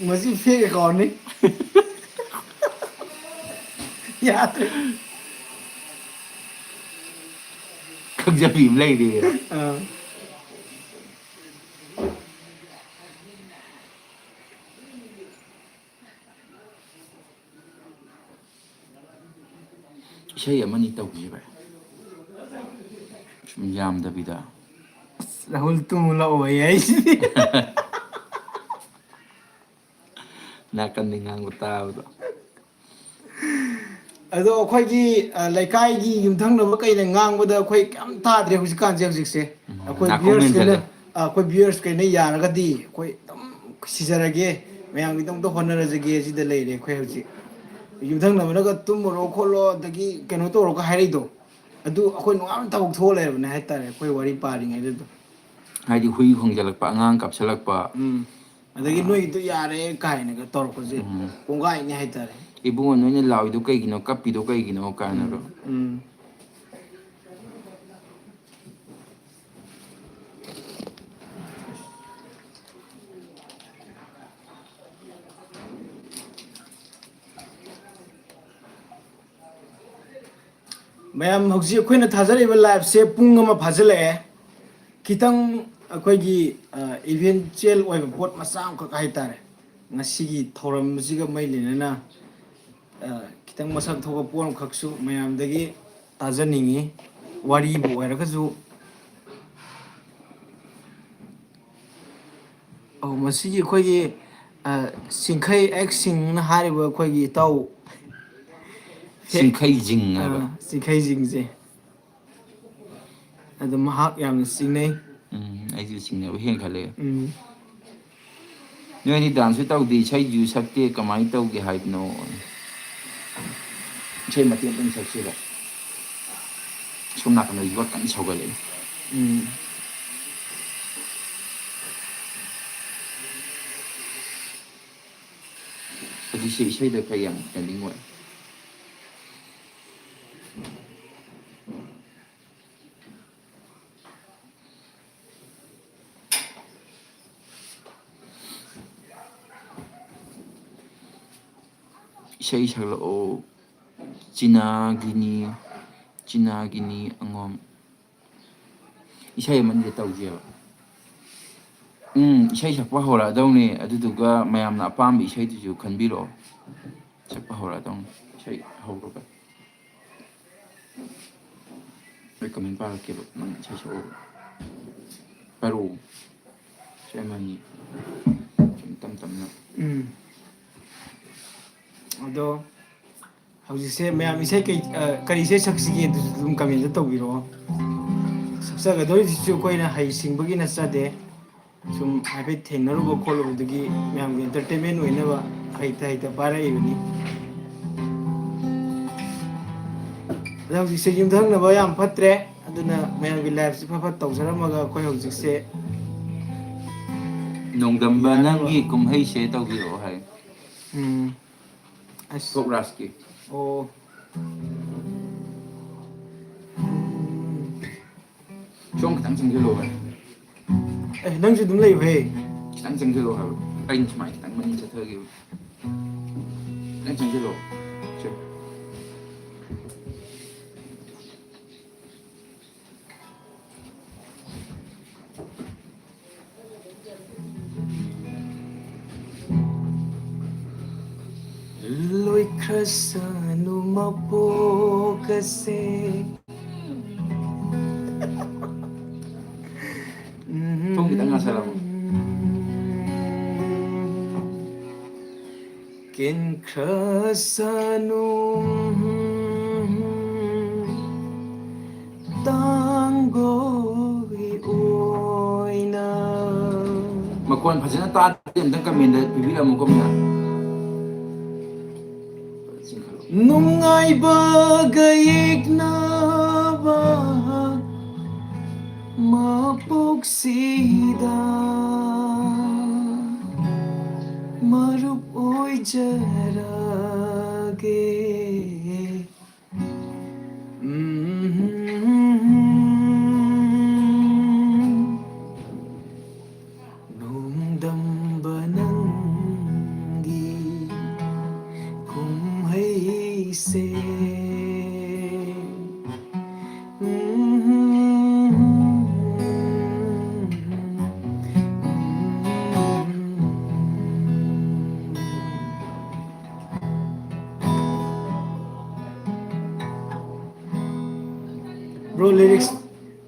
ꯃꯁꯤ ꯐꯦꯛ ꯑꯦꯀꯥꯎꯟꯅꯤ ꯌꯥꯗ꯭ꯔꯦ ꯈꯪꯖꯕꯤ ꯑꯃ ꯂꯩꯔꯦ ꯑꯥ ꯏꯁꯩ ꯑꯃꯅꯤ ꯇꯧꯁꯤ ꯚꯥꯏ ꯁꯨꯝ ꯌꯥꯝꯗꯕꯤꯗ ꯔꯥꯍꯨꯜ ꯇꯨꯃꯨ ꯂꯥꯛꯑꯣꯌꯦ ꯑꯩꯁꯤꯗꯤ ꯅꯥꯀꯟꯗꯩ ꯉꯥꯡꯕ ꯇꯥꯕꯗꯣ ꯑꯗꯣ ꯑꯩꯈꯣꯏꯒꯤ ꯂꯩꯀꯥꯏꯒꯤ ꯌꯨꯝꯊꯪꯅꯕ ꯀꯩꯅ ꯉꯥꯡꯕꯗ ꯑꯩꯈꯣꯏ ꯀꯩꯝ ꯇꯥꯗ꯭ꯔꯦ ꯍꯧꯖꯤꯛꯁꯦ ꯑꯩꯈꯣꯏ ꯅꯥꯀꯣꯡ ꯚꯤꯌꯔꯁꯈꯩꯅ ꯃꯦꯟꯁꯤꯜꯂꯦ ꯑꯩꯈꯣꯏ ꯚꯤꯌꯔꯁꯈꯩꯅ ꯌꯥꯔꯒꯗꯤ ꯑꯩꯈꯣꯏ ꯑꯗꯨꯝ ꯁꯤꯖꯔꯒꯦ ꯃꯌꯥꯝꯒꯤꯗꯃꯛꯇ ꯍꯣꯠꯅꯔꯖꯒꯦ ꯁꯤꯗ ꯂꯩꯔꯦ ꯑꯩꯈꯣꯏ ꯍꯧꯖꯤꯛ ꯌꯨꯝꯊꯪꯅꯕꯅꯒ ꯇꯨꯝꯃꯨꯔꯣ ꯈꯣꯠꯂꯣ ꯑꯗꯒꯤ ꯀꯩꯅꯣ ꯇꯧꯔꯣꯒ ꯍꯥꯏꯔꯛꯏꯗꯣ ꯑꯗꯨ ꯑꯩꯈꯣꯏ ꯅꯨꯡꯉꯥꯏꯕ ꯊꯕꯛ ꯊꯣꯛꯑ ꯂꯩꯔꯕꯅꯦ ꯍꯥꯏꯇꯥꯔꯦ ꯑꯩꯈꯣꯏ ꯋꯥꯔꯤ ꯄꯥꯔꯤꯉꯩꯗꯨꯗ ꯍꯥꯏꯗꯤ ꯍꯨꯏ ꯈꯣꯡꯖꯤꯜꯂꯛꯄ ꯑꯉꯥꯡ ꯀꯥꯞꯁꯤꯜꯂꯛꯄ ꯎꯝ ꯑꯗꯒꯤ ꯅꯣꯏꯒꯤꯗꯣ ꯌꯥꯔꯦ ꯀꯥꯏꯅꯒ ꯇꯧꯔꯛꯄꯁꯦ ꯀꯣꯡꯒꯥꯏꯅꯤ ꯍꯥꯏꯇꯥꯔꯦ ꯏꯕꯨꯡꯉꯣ ꯅꯣꯏꯅ ꯂꯥꯎꯏꯗꯣ ꯀꯩꯒꯤꯅꯣ ꯀꯞꯄꯤꯗꯣ ꯀꯩꯒꯤꯅꯣ ꯀꯥꯏꯅꯒ ꯎꯝ ꯎꯝ ꯃꯌꯥꯝ ꯍꯧꯖꯤꯛ ꯑꯩꯈꯣꯏꯅ ꯊꯥꯖꯔꯤꯕ ꯂꯥꯏꯞꯁꯦ ꯄꯨꯡ ꯑꯃ ꯐꯥꯖꯤꯜꯂꯛꯑꯦ ꯈꯤꯇꯪ ꯑꯩꯈꯣꯏꯒꯤ ꯏꯚꯦꯟꯆꯨꯋꯦꯜ ꯑꯣꯏꯕ ꯄꯣꯠ ꯃꯆꯥ ꯑꯃꯈꯛ ꯍꯥꯏꯇꯥꯔꯦ ꯉꯁꯤꯒꯤ ꯊꯧꯔꯝꯁꯤꯒ ꯃꯩ ꯂꯩꯅꯅ ꯈꯤꯇꯪ ꯃꯁꯛ ꯊꯣꯛꯄ ꯄꯣꯠ ꯑꯃꯈꯛꯁꯨ ꯃꯌꯥꯝꯗꯒꯤ ꯇꯥꯖꯅꯤꯡꯉꯤ ꯋꯥꯔꯤꯕꯨ ꯑꯣꯏꯔꯒꯁꯨ ꯃꯁꯤꯒꯤ ꯑꯩꯈꯣꯏꯒꯤ ꯆꯤꯡꯈꯩ ꯑꯦꯛꯁ ꯁꯤꯡꯅ ꯍꯥꯏꯔꯤꯕ ꯑꯩꯈꯣꯏꯒꯤ ꯏꯇꯥꯎ ꯆꯤꯡꯈꯩꯖꯤꯡ ꯍꯥꯏꯕ ꯆꯤꯡꯈꯩꯁꯤꯡꯁꯦ ꯑꯗꯨ ꯃꯍꯥꯛ ꯌꯥꯝꯅ ꯆꯤꯡꯅꯩ ꯑꯩꯁꯨ ꯆꯤꯡꯅꯕ ꯍꯦꯟꯒꯠꯂꯛꯑꯦ ꯎꯝ ꯅꯣꯏꯗꯤ ꯗꯥꯟꯁꯁꯨ ꯇꯧꯗꯦ ꯏꯁꯩꯁꯨ ꯁꯛꯇꯦ ꯀꯃꯥꯏꯅ ꯇꯧꯒꯦ ꯍꯥꯏꯕꯅꯣ ꯏꯁꯩ ꯃꯇꯦꯛ ꯑꯃꯇꯪ ꯁꯛꯁꯤꯔꯣ ꯁꯣꯝ ꯅꯥꯀꯟꯗ ꯌꯣꯠ ꯀꯟꯅ ꯁꯧꯒꯠꯂꯛꯏ ꯎꯝ ꯍꯧꯖꯤꯛꯁꯦ ꯏꯁꯩꯗ ꯈꯔ ꯌꯥꯝ ꯄꯦꯟꯗꯤꯡ ꯑꯣꯏ ꯏꯁꯩ ꯁꯛꯂꯛꯑꯣ ꯆꯤꯅꯥꯒꯤꯅꯤ ꯑꯉꯣꯝ ꯏꯁꯩ ꯑꯃꯗꯤ ꯇꯧꯁꯦꯕ ꯏꯁꯩ ꯁꯛꯄ ꯍꯧꯔꯛꯑꯗꯧꯅꯦ ꯑꯗꯨꯗꯨꯒ ꯃꯌꯥꯝꯅ ꯑꯄꯥꯝꯕ ꯏꯁꯩꯗꯨꯁꯨ ꯈꯟꯕꯤꯔꯛꯑꯣ ꯁꯛꯄ ꯍꯧꯔꯛꯑꯗꯧꯅꯤ ꯏꯁꯩ ꯍꯧꯔꯒ ꯑꯩ ꯀꯃꯦꯟ ꯄꯥꯔꯛꯀꯦꯕ ꯅꯪ ꯏꯁꯩ ꯁꯛꯑꯣ ꯄꯥꯔꯛꯑꯣ ꯏꯁꯩ ꯑꯃꯅꯤ ꯁꯨꯝ ꯇꯝ ꯇꯝꯅ ꯎꯝ ꯑꯗꯣ ꯍꯧꯖꯤꯛꯁꯦ ꯃꯌꯥꯝ ꯏꯁꯩ ꯀꯔꯤ ꯏꯁꯩ ꯁꯛꯁꯤꯒꯦ ꯑꯗꯨꯁꯨ ꯑꯗꯨꯝ ꯀꯃꯦꯟꯇ ꯇꯧꯕꯤꯔꯛꯑꯣ ꯁꯛꯆꯒꯗꯧꯔꯤꯁꯤꯁꯨ ꯑꯩꯈꯣꯏꯅ ꯍꯩꯁꯤꯡꯕꯒꯤ ꯅꯠꯆꯗꯦ ꯁꯨꯝ ꯍꯥꯏꯐꯦꯠ ꯊꯦꯡꯅꯔꯨꯕ ꯈꯣꯠꯂꯨꯕꯗꯒꯤ ꯃꯌꯥꯝꯒꯤ ꯑꯦꯟꯇꯔꯇꯦꯟꯃꯦꯟ ꯑꯣꯏꯅꯕ ꯍꯩꯇ ꯄꯥꯏꯔꯛꯏꯕꯅꯤ ꯑꯗ ꯍꯧꯖꯤꯛꯁꯦ ꯌꯨꯝꯊꯪꯅꯕ ꯌꯥꯝ ꯐꯠꯇ꯭ꯔꯦ ꯑꯗꯨꯅ ꯃꯌꯥꯝꯒꯤ ꯂꯥꯏꯐꯁꯦ ꯐꯠ ꯇꯧꯖꯔꯝꯃꯒ ꯑꯩꯈꯣꯏ ꯍꯧꯖꯤꯛꯁꯦ ꯅꯣꯡꯗꯝꯕ ꯌꯥꯅꯕ ꯅꯪꯒꯤ ꯀꯨꯝꯍꯩꯁꯦ ꯇꯧꯕꯤꯔꯛꯑꯣ ꯍꯥꯏ ꯎꯝ ꯑꯁ ꯐꯣꯛ ꯔꯥꯖꯀꯤ ꯑꯣ ꯁꯣꯝ ꯈꯤꯇꯪ ꯆꯪꯁꯤꯜꯂꯛꯑꯣ ꯚꯥꯏ ꯅꯪꯁꯨ ꯑꯗꯨꯝ ꯂꯩꯌꯨꯍꯦ ꯈꯤꯇꯪ ꯆꯪꯁꯤꯜꯂꯛꯑꯣ ꯍꯥꯏꯕ ꯑꯩꯅ ꯁꯨꯃꯥꯏꯅ ꯈꯤꯇꯪ ꯃꯅꯤꯡ ꯆꯠꯊꯈꯤꯕ ꯈꯤꯇꯪ ꯆꯪꯁꯤꯜꯂꯛꯑꯣ ꯁꯦ ꯀꯦꯟꯈ꯭ꯔꯁꯅꯨ ꯃꯄꯣꯛ ꯑꯁꯦ ꯊꯨꯝ ꯈꯤꯇꯪ ꯉꯥꯟꯁꯜꯂꯝꯃꯣ. ꯀꯦꯟꯈ꯭ꯔꯁꯅꯨ ꯇꯥꯡꯒꯣꯏ ꯑꯣꯏꯅ ꯃꯈꯣꯟ ꯐꯖꯅ ꯇꯥꯗꯦ ꯑꯝꯇꯪ ꯀꯃꯦꯟꯗ ꯄꯤꯕꯤꯔꯝꯃꯨꯀꯣ ꯃꯤꯅ. ꯆꯤꯡꯈꯠꯂꯣ. ꯅꯨꯡꯉꯥꯏꯕꯒ ꯌꯦꯛꯅꯕ ꯃꯄꯣꯛꯁꯤꯗ ꯃꯔꯨꯞ ꯑꯣꯏꯖꯔꯒꯦ ꯅꯣꯡꯗꯝꯕ ꯅꯪꯒꯤ ꯀꯨꯝꯍꯩꯁꯦ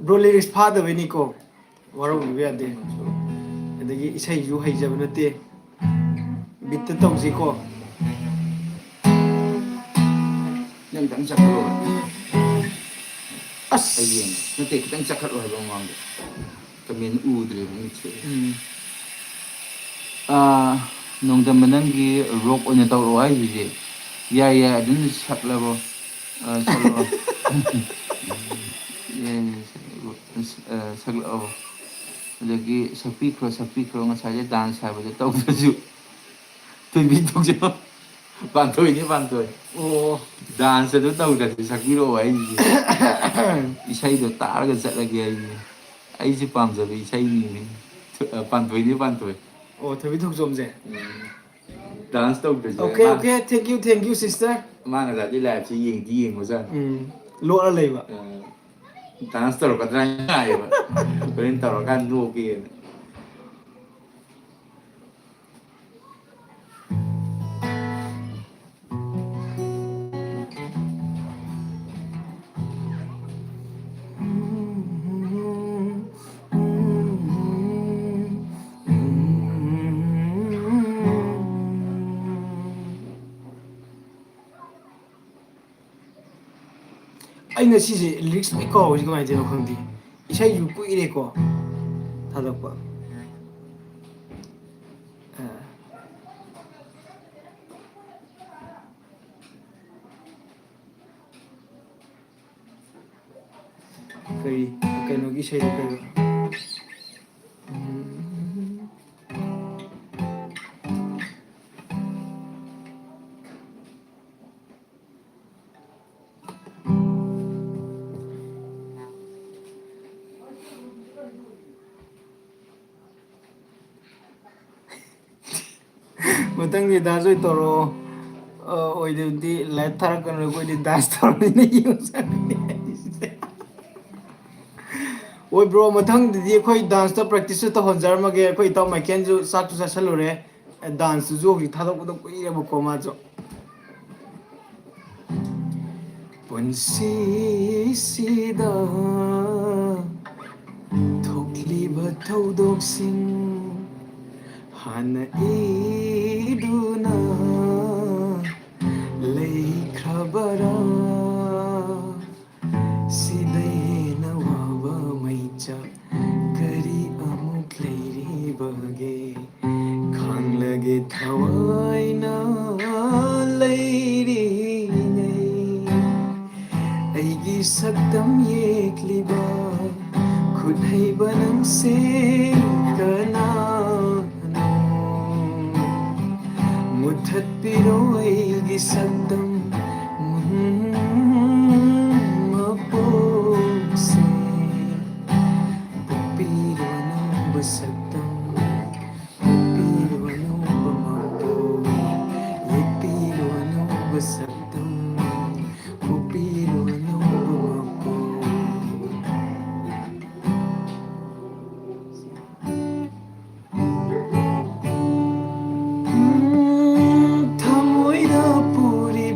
ꯕ꯭ꯔꯣ ꯂꯤꯔꯤꯛꯁ ꯐꯥꯗꯕꯩꯅꯤꯀꯣ ꯋꯥꯔꯧꯕꯤꯕ ꯌꯥꯗꯦ. ꯑꯗꯒꯤ ꯏꯁꯩꯁꯨ ꯍꯩꯖꯕ ꯅꯠꯇꯦ. ꯕꯤꯠꯇ ꯇꯧꯁꯤꯀꯣ. ꯅꯪ ꯈꯤꯇꯪ ꯆꯠꯈꯠꯂꯣ. ꯑꯩ ꯑꯁ ꯌꯦꯡꯒꯦ. ꯅꯠꯇꯦ ꯈꯤꯇꯪ ꯆꯠꯈꯠꯂꯣ ꯍꯥꯏꯕ ꯃꯃꯥꯡꯗ. ꯀꯃꯦꯟ ꯎꯗ꯭ꯔꯦꯕ ꯃꯤꯠꯁꯦ. ꯅꯣꯡꯗꯝꯕ ꯅꯪꯒꯤ ꯔꯣꯛ ꯑꯣꯏꯅ ꯇꯧꯔꯛꯑꯣ ꯍꯥꯏꯁꯤꯁꯦ. ꯌꯥꯏ ꯌꯥꯏ ꯑꯗꯨꯝ ꯁꯛꯂꯕꯣ. ꯁꯛꯂꯛꯑꯣ. ꯁꯛꯂꯛꯑꯣ. ꯑꯗꯒꯤ ꯁꯛꯄꯤꯈ꯭ꯔꯣ ꯁꯛꯄꯤꯈ꯭ꯔꯣ ꯉꯁꯥꯏꯁꯦ ꯗꯥꯟꯁ ꯍꯥꯏꯕꯗꯣ ꯇꯧꯗ꯭ꯔꯁꯨ ꯊꯣꯏꯕꯤ ꯇꯧꯖꯔꯣ. ꯄꯥꯟꯊꯣꯏꯅꯤ ꯄꯥꯟꯊꯣꯏ. ꯑꯣ ꯗꯥꯟꯁ ꯑꯗꯨ ꯇꯧꯗ꯭ꯔꯗꯤ ꯁꯛꯄꯤꯔꯛꯑꯣ ꯑꯩꯁꯦ. ꯏꯁꯩꯗꯣ ꯇꯥꯔꯒ ꯆꯠꯂꯒꯦ ꯑꯩꯁꯦ ꯄꯥꯝꯖꯕ ꯏꯁꯩꯅꯤꯅꯦ. ꯄꯥꯟꯊꯣꯏꯅꯤ ꯄꯥꯟꯊꯣꯏ. ꯑꯣ ꯊꯣꯏꯕꯤ ꯊꯣꯡꯖꯣꯝꯁꯦ. ꯗꯥꯟꯁ ꯇꯧꯗ꯭ꯔꯁꯨ ꯌꯥꯏ. Okay okay thank you sister. ꯃꯥ ꯉꯁꯥꯏꯗꯤ ꯂꯥꯏꯐꯁꯦ ꯌꯦꯡꯗꯤ ꯌꯦꯡꯕꯖꯥꯠꯅꯤ. ꯂꯣꯠꯂ ꯂꯩꯕ. ꯗꯥꯟꯁ ꯇꯧꯔꯛꯀꯗ꯭ꯔꯥ ꯉꯥꯏꯌꯦꯕ. ꯍꯣꯔꯦꯟ ꯇꯧꯔꯀꯥꯟꯗ ꯅꯣꯛꯀꯦꯅ. ꯑꯩꯅ ꯁꯤꯁꯦ ꯂꯤꯔꯤꯛꯁ ꯂꯣꯏ ꯀꯥꯎꯔꯤꯁꯦ ꯀꯃꯥꯏꯅ ꯇꯧꯔꯤꯅꯣ ꯈꯪꯗꯦ. ꯏꯁꯩꯁꯨ ꯀꯨꯏꯔꯦꯀꯣ ꯊꯥꯗꯣꯛꯄ. ꯀꯔꯤ ꯀꯩꯅꯣꯒꯤ ꯏꯁꯩꯗꯣ ꯀꯩꯅꯣ. ꯃꯊꯪꯗꯤ ꯗꯥꯟꯁ ꯑꯣꯏ ꯇꯧꯔꯛꯑꯣ. ꯑꯣꯏꯗꯕꯗꯤ ꯂꯥꯏꯚ ꯊꯥꯔꯛꯀꯅꯨ ꯑꯩꯈꯣꯏꯗꯤ ꯗꯥꯟꯁ ꯇꯧꯔꯕꯅꯤꯅ ꯌꯦꯡꯉ. ꯍꯣꯏ ꯕ꯭ꯔꯣ ꯃꯊꯪꯗꯗꯤ ꯑꯩꯈꯣꯏ ꯗꯥꯟꯁꯇ ꯄ꯭ꯔꯦꯛꯇꯤꯁꯁꯨ ꯇꯧꯍꯟꯖꯔꯝꯃꯒꯦ. ꯑꯩꯈꯣꯏ ꯏꯇꯥꯎ ꯃꯥꯏꯀꯦꯟꯁꯨ ꯆꯥꯛꯁꯨ ꯆꯥꯁꯤꯜꯂꯨꯔꯦ. ꯗꯥꯟꯁꯇꯨꯁꯨ ꯍꯧꯖꯤꯛ ꯊꯥꯗꯣꯛꯄꯗꯣ ꯀꯨꯏꯔꯦꯕꯀꯣ ꯃꯥꯁꯨ. ꯄꯨꯟꯁꯤꯁꯤꯗ ꯊꯣꯛꯂꯤꯕ ꯊꯧꯗꯣꯛꯁꯤꯡ ꯍꯥꯟꯅ ꯏꯗꯨꯅ ꯂꯩꯈ꯭ꯔꯕꯔꯥ ꯁꯤꯗꯩ ꯍꯦꯟꯅ ꯋꯥꯕ ꯃꯩꯆꯥꯛ ꯀꯔꯤ ꯑꯃꯨꯛ ꯂꯩꯔꯤꯕꯒꯦ ꯈꯥꯡꯂꯒꯦ ꯊꯋꯥꯏꯅ ꯂꯩꯔꯤꯉꯩ ꯑꯩꯒꯤ ꯁꯛꯇꯝ ꯌꯦꯛꯂꯤꯕ ꯈꯨꯠꯍꯩꯕ ꯅꯪꯁꯦ ꯀꯅꯥꯅꯣ ꯃꯨꯊꯠꯄꯤꯔꯣ ꯑꯩꯒꯤ ꯁꯛꯇꯝ ꯃꯄꯣꯛꯁꯦ ꯄꯣꯛꯄꯤꯔꯣ ꯑꯅꯧꯕ ꯁꯛꯇꯝ ꯄꯣꯛꯄꯤꯔꯣ ꯑꯅꯧꯕ ꯃꯄꯣꯛ ꯌꯦꯛꯄꯤꯔꯣ ꯑꯅꯧꯕ ꯁꯛꯇꯝ ꯄꯣꯛꯄꯤꯔꯣ ꯑꯅꯧꯕ ꯃꯄꯣꯛ. ꯊꯃꯣꯏꯗ ꯄꯨꯔꯤꯕ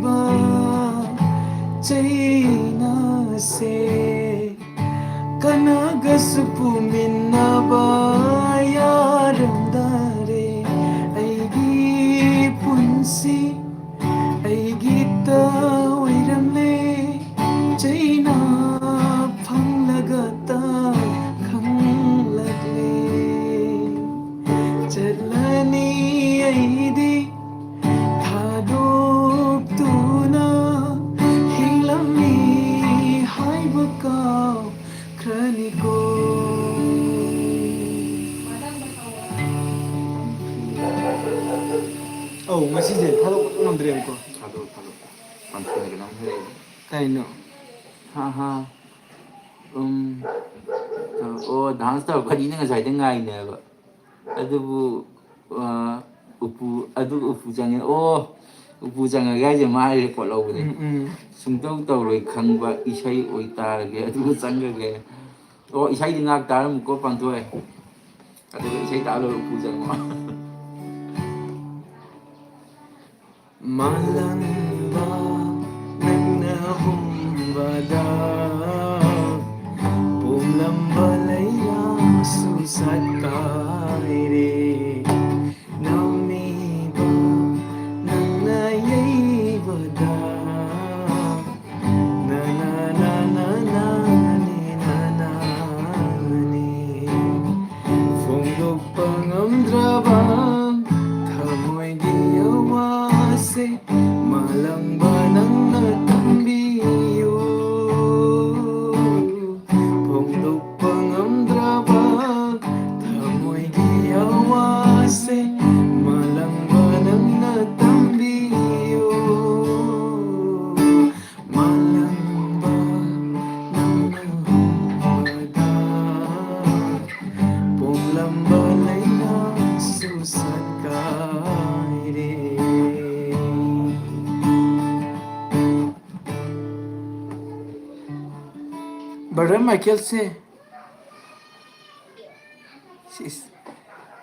ꯈ꯭ꯔꯅꯤꯀꯣ ꯉꯁꯤꯁꯦ ꯊꯥꯗꯣꯛꯄ ꯉꯝꯗ꯭ꯔꯦꯕꯀꯣ ꯊꯥꯗꯣꯛ ꯄꯥꯟꯊꯣꯏ ꯀꯩꯅꯣꯝ ꯍꯥꯏꯔꯛꯏ ꯀꯩꯅꯣ ꯍꯥ ꯑꯣ ꯗꯥꯟꯁ ꯇꯧꯔꯛꯄꯅꯤꯅ ꯉꯁꯥꯏꯗ ꯉꯥꯏꯅꯦꯕ ꯑꯗꯨꯕꯨ ꯎꯄꯨ ꯆꯪꯉꯦ ꯑꯣ ꯎꯄꯨ ꯆꯪꯉꯒꯦ ꯍꯥꯏꯁꯦ ꯃꯥ ꯔꯦꯀꯣꯔꯠ ꯂꯧꯕꯅꯦ ꯁꯨꯡꯇꯧ ꯇꯧꯔꯣꯏ ꯈꯪꯕ ꯏꯁꯩ ꯑꯣꯏꯇꯥꯔꯒꯦ ꯑꯗꯨꯒ ꯆꯪꯈ꯭ꯔꯒꯦ ꯑꯣ ꯏꯁꯩꯗꯤ ꯉꯥꯛ ꯇꯥꯔꯝꯃꯨꯀꯣ ꯄꯥꯟꯊꯣꯏ ꯑꯗꯨꯒ ꯏꯁꯩ ꯇꯥ ꯂꯣꯏꯔ ꯎꯄꯨ ꯆꯪꯉꯣ ꯃꯥꯂꯪꯕ ꯅꯪꯅ ꯍꯨꯝꯕꯗ ꯄꯣꯝꯂꯝꯕ ꯂꯩꯔꯥꯡꯁꯨ ꯁꯠꯀꯥꯏꯔꯦ ꯅꯝꯃꯤꯕ ꯅꯪꯅ ꯌꯩꯕꯗ ꯐꯣꯡꯗꯣꯛꯄ ꯉꯝꯗ꯭ꯔꯕ ꯊꯃꯣꯏꯒꯤ ꯑꯋꯥꯁꯦ ꯃꯥꯂꯪꯕ ꯅꯪꯅ ꯇꯝꯕꯤꯌꯨ ꯐꯣꯡꯗꯣꯛꯄ ꯉꯝꯗ꯭ꯔꯕ ꯊꯃꯣꯏꯒꯤ ꯑꯋꯥꯁꯦ ꯃꯥꯂꯪꯕ ꯅꯪꯅ ꯇꯝꯕꯤꯌꯨ ꯃꯥꯂꯪꯕ ꯅꯪꯅ ꯍꯨꯝꯕꯗ ꯄꯣꯝꯂꯝꯕ ꯂꯩꯔꯥꯡꯁꯨ ꯁꯠꯀꯥꯏꯔꯦ ꯕ꯭ꯔꯗꯔ ꯃꯥꯏꯀꯦꯜꯁꯦ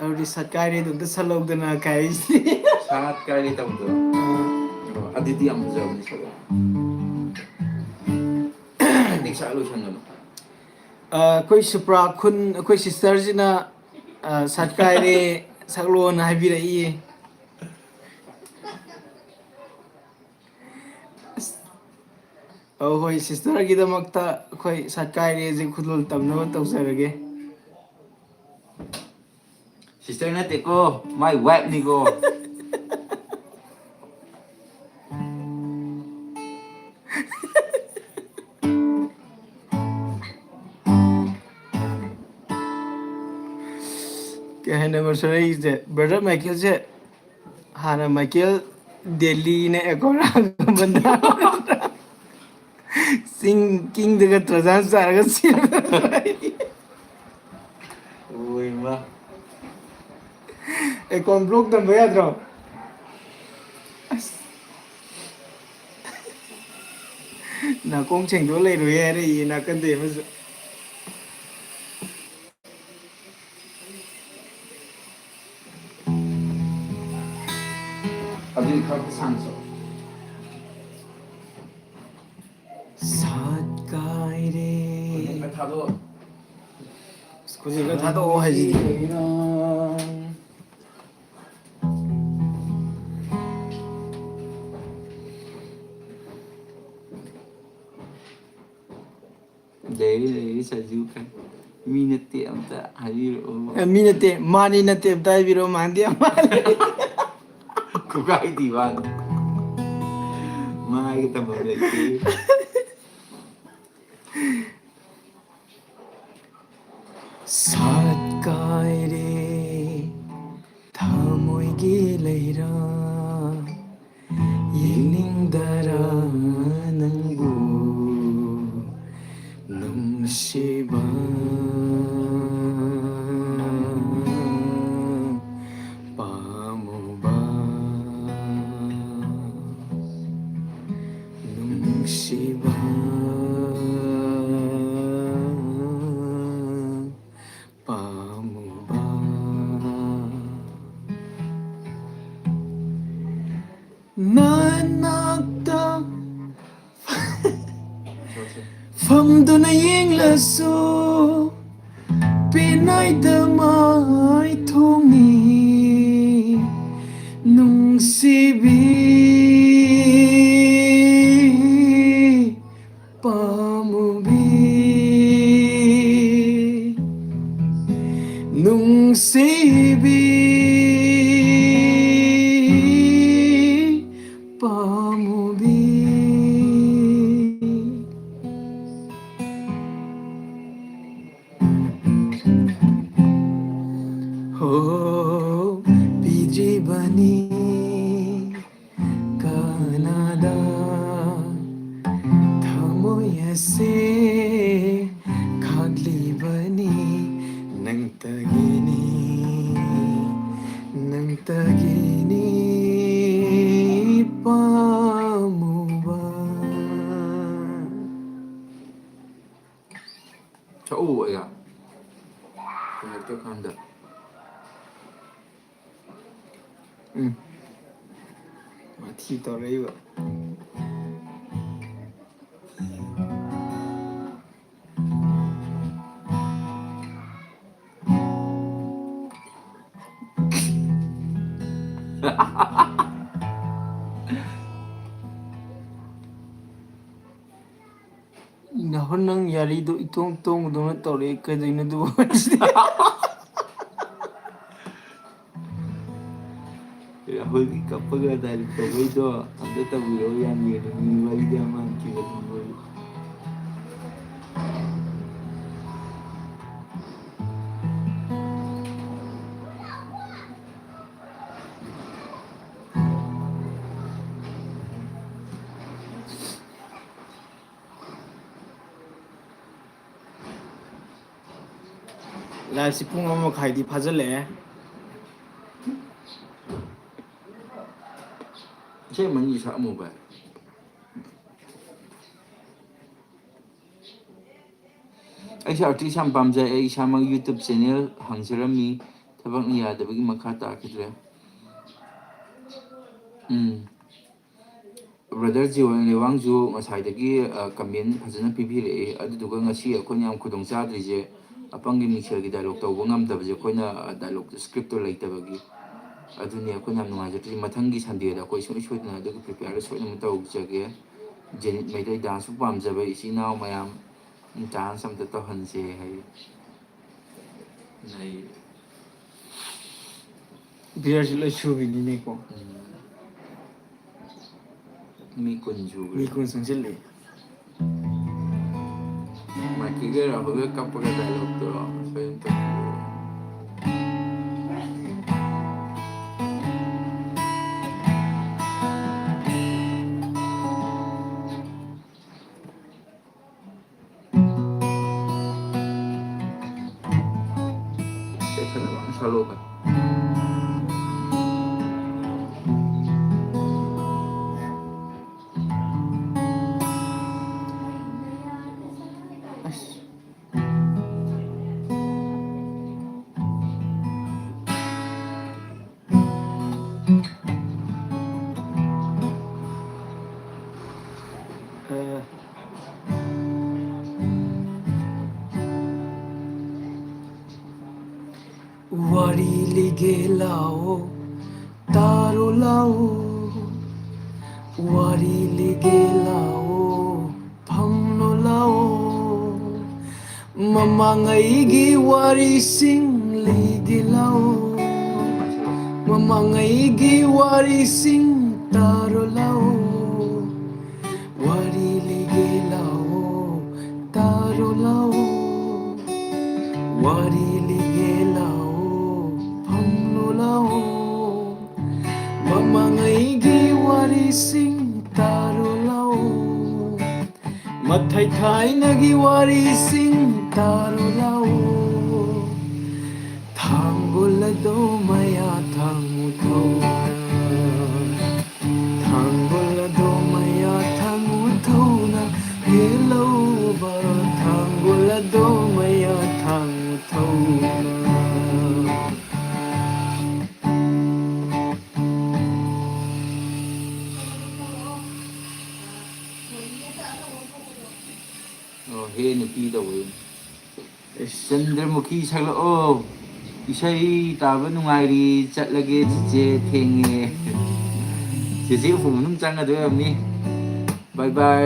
ꯑꯗꯨꯗꯤ ꯁꯠꯀꯥꯏꯔꯦꯗꯣ ꯑꯝꯇ ꯁꯠꯂꯧꯗꯅ ꯀꯥꯏꯔꯤꯁꯤ ꯁꯥꯠ ꯀꯥꯏꯔꯦ ꯇꯧꯕꯗꯣ ꯑꯗꯨꯗꯤ ꯌꯥꯝ ꯐꯖꯕꯅꯤ ꯁꯛꯂꯣ ꯅꯦꯛꯁꯥ ꯂꯣꯏꯁꯟꯒꯅꯨ ꯑꯩꯈꯣꯏ ꯁꯨꯄ꯭ꯔꯥ ꯈꯨꯟ ꯑꯩꯈꯣꯏ ꯁꯤꯁꯇꯔꯁꯤꯅ ꯁꯠꯀꯥꯏꯔꯦ ꯁꯛꯂꯣꯅ ꯍꯥꯏꯕꯤꯔꯛꯏꯌꯦ ꯍꯣꯏ ꯁꯤꯁꯇꯔꯒꯤꯗꯃꯛꯇ ꯑꯩꯈꯣꯏ ꯁꯠꯀꯥꯏꯔꯦꯁꯦ ꯈꯨꯗꯣꯜ ꯇꯝꯅꯕ ꯇꯧꯖꯔꯒꯦ ꯁꯤꯁꯇꯔ ꯅꯠꯇꯦꯀꯣ ꯃꯥꯏ ꯋꯥꯏꯐꯅꯤꯀꯣ ꯀꯩ ꯍꯥꯏꯅ ꯃꯔꯁꯔꯩꯁꯦ ꯕ꯭ꯔꯗꯔ ꯃꯥꯏꯀꯦꯜꯁꯦ ꯍꯥꯟꯅ ꯃꯥꯏꯀꯦꯜ ꯗꯦꯜꯂꯤꯅ ꯑꯦꯀꯣꯔꯥꯒꯨꯝꯕꯗ ꯆꯤꯡ ꯀꯤꯡꯗꯒ ꯇ꯭ꯔꯖꯥꯟ ꯆꯥꯔꯒ ꯑꯣꯏꯃ ꯑꯦꯀꯥꯎꯟ ꯕ꯭ꯂꯣꯛ ꯇꯝꯕ ꯌꯥꯗ꯭ꯔꯣ ꯑꯁ ꯅꯥꯀꯣꯡ ꯁꯦꯡꯗꯣꯛ ꯂꯩꯔꯣꯏ ꯍꯥꯏꯔꯛꯏ ꯅꯥꯀꯟꯗꯩ ꯑꯃꯁꯨ ꯑꯗꯨꯗꯤ ꯈꯔ ꯁꯥꯡꯁꯣ ꯁꯠꯀꯥꯏꯔꯦ ꯈꯨꯟꯅꯤꯡꯒ ꯊꯥꯗꯣꯛꯑꯣ ꯈꯨꯖꯤꯟꯒ ꯊꯥꯗꯣꯛꯑꯣ ꯍꯥꯏꯁꯤꯗꯤ ꯂꯩꯔꯤ ꯁꯖꯤꯕ ꯈꯟ ꯃꯤ ꯅꯠꯇꯦ ꯑꯝꯇ ꯍꯥꯏꯕꯤꯔꯛꯑꯣ ꯃꯤ ꯅꯠꯇꯦ ꯃꯥꯅꯤ ꯅꯠꯇꯦ ꯑꯝꯇ ꯍꯥꯏꯕꯤꯔꯛꯑꯣ ꯃꯥꯟꯗꯦ ꯈꯨꯀꯥꯏꯗꯤ ꯋꯥꯅꯤ ꯃꯥꯏꯒ ꯇꯝꯐꯝ ꯂꯩꯇꯦ ꯁꯠꯀꯥꯏꯔꯦ ꯊꯃꯣꯏꯒꯤ ꯂꯩꯔꯥꯡ ꯌꯦꯡꯅꯤꯡꯗꯔꯥ ꯅꯪꯕꯨ ꯅꯨꯡꯁꯤꯕ ꯄꯥꯝꯃꯨꯕ ꯅꯨꯡꯁꯤꯕ ꯄꯥꯝꯃꯨꯕ ꯅꯅꯥꯛꯇ ꯐꯝꯗꯨꯅ ꯌꯦꯡꯂꯁꯨ ꯄꯦꯟꯅꯥꯏꯗ ꯃꯥꯏ ꯊꯣꯡꯉꯤ ꯅꯨꯡꯁꯤꯕꯤ ꯄꯥꯝꯃꯨꯕꯤ ꯅꯨꯡꯁꯤꯕꯤ ꯄꯥꯝꯃꯨꯕꯤ ꯊꯛꯎ ꯑꯩꯒ ꯍꯦꯛꯇ ꯀꯥꯟꯗ ꯃꯊꯤ ꯇꯧꯔꯛꯏꯕ ꯅꯍꯣꯔ ꯅꯪ ꯌꯥꯔꯤꯗꯣ ꯏꯇꯣꯡ ꯇꯣꯡꯕꯗꯧꯅ ꯇꯧꯔꯛꯑꯦ ꯀꯩꯗꯧꯅꯣ ꯑꯗꯨꯕꯨ ꯔꯥꯍꯨꯜꯒꯤ ꯀꯞꯄꯒ ꯗꯥꯏꯔꯦꯛ ꯇꯧꯕꯩꯗꯣ ꯑꯝꯇ ꯇꯧꯕꯤꯔꯛꯑꯣ ꯌꯥꯝ ꯌꯦꯡꯅꯤꯡꯉꯤ ꯋꯥꯔꯤꯗꯤ ꯌꯥꯝ ꯃꯥꯟꯈꯤꯕꯅꯤ ꯂꯥꯏꯐꯁꯤ ꯄꯨꯡ 1:30ꯗꯤ ꯐꯥꯖꯤꯜꯂꯛꯑꯦ ꯏꯁꯩ ꯃꯅꯤ ꯁꯛꯑꯝꯃꯨ ꯚꯥꯏ ꯑꯩꯁꯦ ꯑꯥꯔꯇꯤꯁ ꯌꯥꯝ ꯄꯥꯝꯖꯩ ꯑꯩ ꯏꯁꯥꯃꯛ ꯌꯨꯇꯨꯕ ꯆꯦꯅꯦꯜ ꯍꯥꯡꯖꯔꯝꯃꯤ ꯊꯕꯛꯅ ꯌꯥꯗꯕꯒꯤ ꯃꯈꯥ ꯇꯥꯈꯤꯗ꯭ꯔꯦ ꯕ꯭ꯔꯗꯔ ꯖꯤꯋꯟ ꯂꯦꯋꯥꯡꯁꯨ ꯉꯁꯥꯏꯗꯒꯤ ꯀꯃꯦꯟ ꯐꯖꯅ ꯄꯤꯕꯤꯔꯛꯑꯦ ꯑꯗꯨꯗꯨꯒ ꯉꯁꯤ ꯑꯩꯈꯣꯏꯅ ꯌꯥꯝ ꯈꯨꯗꯣꯡ ꯆꯥꯗ꯭ꯔꯤꯁꯦ ꯑꯄꯪꯒꯤ ꯃꯤꯡꯁꯦꯜꯒꯤ ꯗꯥꯏꯂꯣꯛ ꯇꯧꯕ ꯉꯝꯗꯕꯁꯦ ꯑꯩꯈꯣꯏꯅ ꯗꯥꯏꯂꯣꯛꯇꯣ ꯁ꯭ꯀ꯭ꯔꯤꯞꯇꯣ ꯂꯩꯇꯕꯒꯤ ꯑꯗꯨꯅꯤ ꯑꯩꯈꯣꯏꯅ ꯌꯥꯝ ꯅꯨꯡꯉꯥꯏꯖꯗ꯭ꯔꯤꯁꯦ ꯃꯊꯪꯒꯤ ꯁꯟꯗꯦꯗ ꯑꯩꯈꯣꯏ ꯁꯨꯡꯁꯣꯏ ꯁꯣꯏꯗꯅ ꯑꯗꯨꯒꯤ ꯄ꯭ꯔꯤꯄꯦꯌꯔꯗ ꯁꯣꯏꯗꯅ ꯇꯧꯖꯒꯦ ꯖꯦꯅꯤꯠ ꯃꯩꯇꯩ ꯗꯥꯟꯁꯁꯨ ꯄꯥꯝꯖꯕ ꯏꯆꯤꯜ ꯏꯅꯥꯎ ꯃꯌꯥꯝ ꯗꯥꯟꯁ ꯑꯝꯇ ꯇꯧꯍꯟꯁꯦ ꯍꯥꯏ ꯅꯩ ꯕꯤꯌꯔꯁꯤ ꯂꯣꯏ ꯁꯨꯕꯤꯅꯤꯅꯦꯀꯣ ꯃꯤ ꯀꯨꯟ ꯃꯤ ꯁꯨꯈ꯭ꯔꯦ ꯀꯨꯟ ꯆꯪꯁꯤꯜꯂꯛꯑꯦ ꯃꯥꯏꯀꯤꯒ ꯔꯥꯍꯨꯜꯒ ꯀꯞꯄꯒ ꯗꯥꯏꯂꯣꯛꯇꯣ ꯁꯣꯏꯗꯅ ꯇꯧꯕꯤꯔꯛꯑꯣ ꯐꯖꯕ ꯑꯃ ꯁꯛꯂꯛꯑꯣ ꯚꯥꯏ ꯑꯁ ꯋꯥꯔꯤ ꯂꯤꯒꯦ ꯂꯥꯛꯑꯣ ꯇꯥꯔꯣ ꯂꯥꯛꯑꯣ ꯋꯥꯔꯤ ꯂꯤꯒꯦ ꯂꯥꯛꯑꯣ ꯐꯝꯂꯣ ꯂꯥꯛꯑꯣ ꯃꯃꯥꯡꯉꯩꯒꯤ ꯋꯥꯔꯤꯁꯤꯡ ꯂꯤꯒꯦ ꯂꯥꯛꯑꯣ ꯃꯃꯥꯡꯉꯩꯒꯤ ꯋꯥꯔꯤꯁꯤꯡ ꯇꯥꯔꯣ ꯂꯥꯛꯑꯣ ꯋꯥꯔꯤ ꯂꯤꯒꯦ ꯂꯥꯛꯑꯣ ꯇꯥꯔꯣ ꯂꯥꯛꯑꯣ ꯋꯥꯔꯤ ꯂꯤꯒꯦ ꯂꯥꯛꯑꯣ ꯐꯝꯂꯣ ꯂꯥꯛꯑꯣ ꯃꯃꯥꯡꯉꯩꯒꯤ ꯋꯥꯔꯤꯁꯤꯡ ꯇꯥꯔꯣ ꯂꯥꯛꯑꯣ ꯃꯊꯩ ꯊꯥꯏꯅꯒꯤ ꯋꯥꯔꯤꯁꯤꯡ ꯇꯥꯔꯣ ꯂꯥꯛꯑꯣ ꯊꯥꯡꯒꯣꯜ ꯑꯗꯣ ꯃꯌꯥ ꯊꯥꯡꯉꯨ ꯊꯧꯅ ꯊꯥꯡꯒꯣꯜ ꯑꯗꯣ ꯃꯌꯥ ꯊꯥꯡꯉꯨ ꯊꯧꯅ ꯍꯦꯜꯂꯧꯕ ꯊꯥꯡꯒꯣꯜ ꯑꯗꯣ ꯃꯌꯥ ꯊꯥꯡꯉꯨ ꯊꯧꯅ ꯑꯣ ꯍꯦ ꯅꯨꯄꯤ ꯇꯧꯕꯗꯣ ꯆꯟꯗ꯭ꯔꯃꯨꯈꯤ ꯁꯛꯂꯛꯑꯣ ꯏꯁꯩ ꯇꯥꯕ ꯅꯨꯡꯉꯥꯏꯔꯤ ꯆꯠꯂꯒꯦ ꯆꯤꯆꯦ ꯊꯦꯡꯉꯦ ꯆꯤꯆꯦ ꯎꯄꯨ ꯃꯅꯨꯡ ꯆꯪꯒꯗꯣꯏ ꯑꯣꯏꯔꯝꯅꯤ ꯕꯥꯏ ꯕꯥꯏ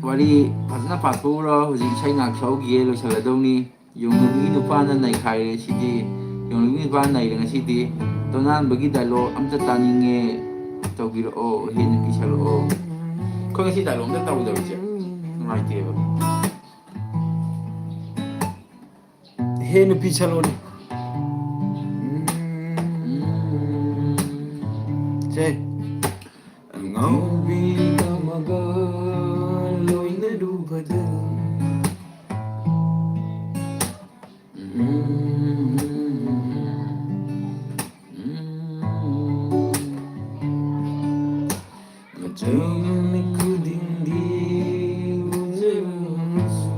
ꯋꯥꯔꯤ ꯐꯖꯅ ꯄꯥꯊꯣꯛꯎꯔꯣ ꯍꯧꯖꯤꯛ ꯏꯁꯩ ꯉꯥꯛ ꯁꯛꯎꯈꯤꯒꯦ ꯂꯣꯏꯁꯤꯜꯂꯗꯧꯅꯤ ꯌꯣꯡꯅꯕꯤꯒꯤ ꯅꯨꯄꯥꯅ ꯅꯩꯈꯥꯏꯔꯦ ꯁꯤꯗꯤ ꯌꯣꯡꯅꯕꯤꯒꯤ ꯅꯨꯄꯥꯅ ꯅꯩꯔꯦ ꯉꯁꯤꯗꯤ ꯇꯣꯉꯥꯟꯕꯒꯤ ꯗꯥꯏꯂꯣꯛ ꯑꯝꯇ ꯇꯥꯅꯤꯡꯉꯦ ꯇꯧꯕꯤꯔꯛꯑꯣ ꯍꯦ ꯅꯨꯄꯤ ꯁꯛꯂꯛꯑꯣ ꯑꯩꯈꯣꯏ ꯉꯁꯤ ꯗꯥꯏꯂꯣꯛ ꯑꯝꯇ ꯇꯧꯗꯕꯁꯦ ꯅꯨꯡꯉꯥꯏꯇꯦꯕ ꯍꯦ ꯅꯨꯄꯤ ꯁꯛꯂꯛꯑꯣꯅꯦ ꯁꯦ ꯑꯉꯥꯎꯕꯤ ꯑꯃꯒ ꯂꯣꯏꯅꯔꯨꯕꯗ ꯅꯨꯃꯤꯠ ꯈꯨꯗꯤꯡꯒꯤ ꯎꯖꯔꯁꯨ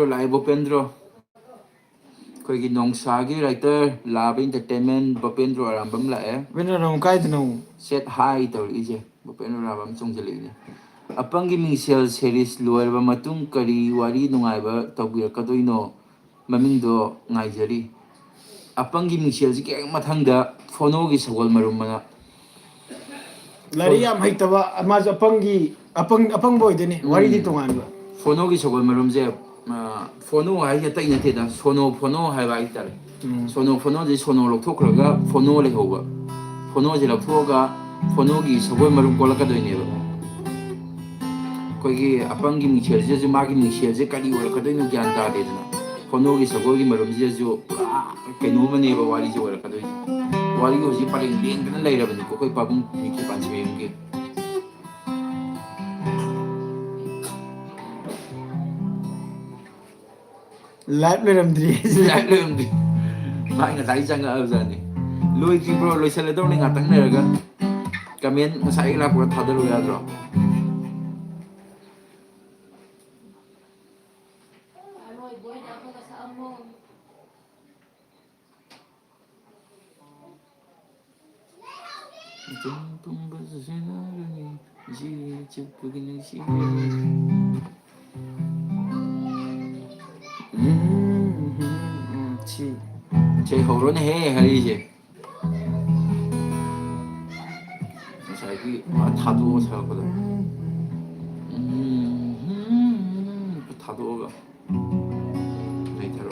Bopendro lai Bopendro. Koi ki nongsagi writer Lava Entertainment Bopendro arambam lae. Bopendro nong kai no. Set high tor ije Bopendro arambam chongjeli ne. Apangi mingsel series loerba matung kari wari nungaiba tawbirakadoino mamingdo ngaijari. Apangi mingsel ji keng mathangda phono gi sagol marum mana. Lari yam haitaba amaz apang boy deni wari di tongan ba. Phono gi sagol marum je phono hai ya tai nate da phono hai ba itar. Phono ji sono lokthokraga phono le hoba. Phono ji lokthroga phono gi sagol marum kolakadoine ba. Koi apangi mingsel je magi mingsel je kali orakadoino gyan ta de na. Phono gi sagol gi marum je jo kenu mane ba wari je orakadoine. Wari go ji paling leng na lai ra bani ko koi pabung miki panchme mge. Live leramdri. Live leramdri. Mai nga sai changa abjani. Loi ki bro loi sele dong ni ngatang ne raga. Kamen masai la pura thadalu ya dro. Chơi hậu đó này hay gì chứ? Sai cái 타도 살거든. 타도가 나이타로.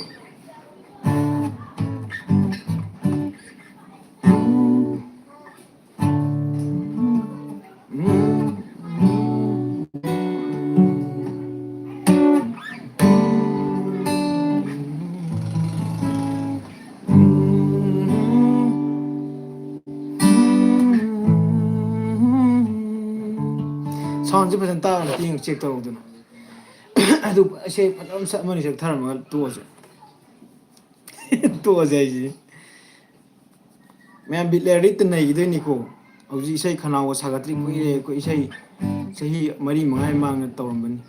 Sound ꯐꯖꯅ ꯇꯥꯔꯒ ꯇꯤꯡ check ꯇꯧꯗꯨꯅ ꯑꯗꯨ ꯑꯁꯦ ꯐꯖꯅ ꯁꯛ ꯑꯃꯅꯤ ꯁꯛ ꯊꯥꯔꯝꯃꯒ ꯇꯣꯛꯑꯁꯦ ꯇꯣꯛꯑꯁꯦ ꯑꯩꯁꯦ ꯃꯌꯥꯝ ꯕꯤꯠ ꯂꯩꯔꯗꯤ ꯇꯟꯅꯩꯈꯤꯗꯣꯏꯅꯤꯀꯣ ꯍꯧꯖꯤꯛ ꯏꯁꯩ ꯈꯅꯥꯎꯒ ꯁꯥꯒꯠꯇ꯭ꯔꯤ ꯀꯨꯏꯔꯦ ꯑꯩꯈꯣꯏ ꯏꯁꯩ ꯆꯍꯤ 3-5 ꯃꯥꯡꯗ ꯇꯧꯔꯝꯕꯅꯤ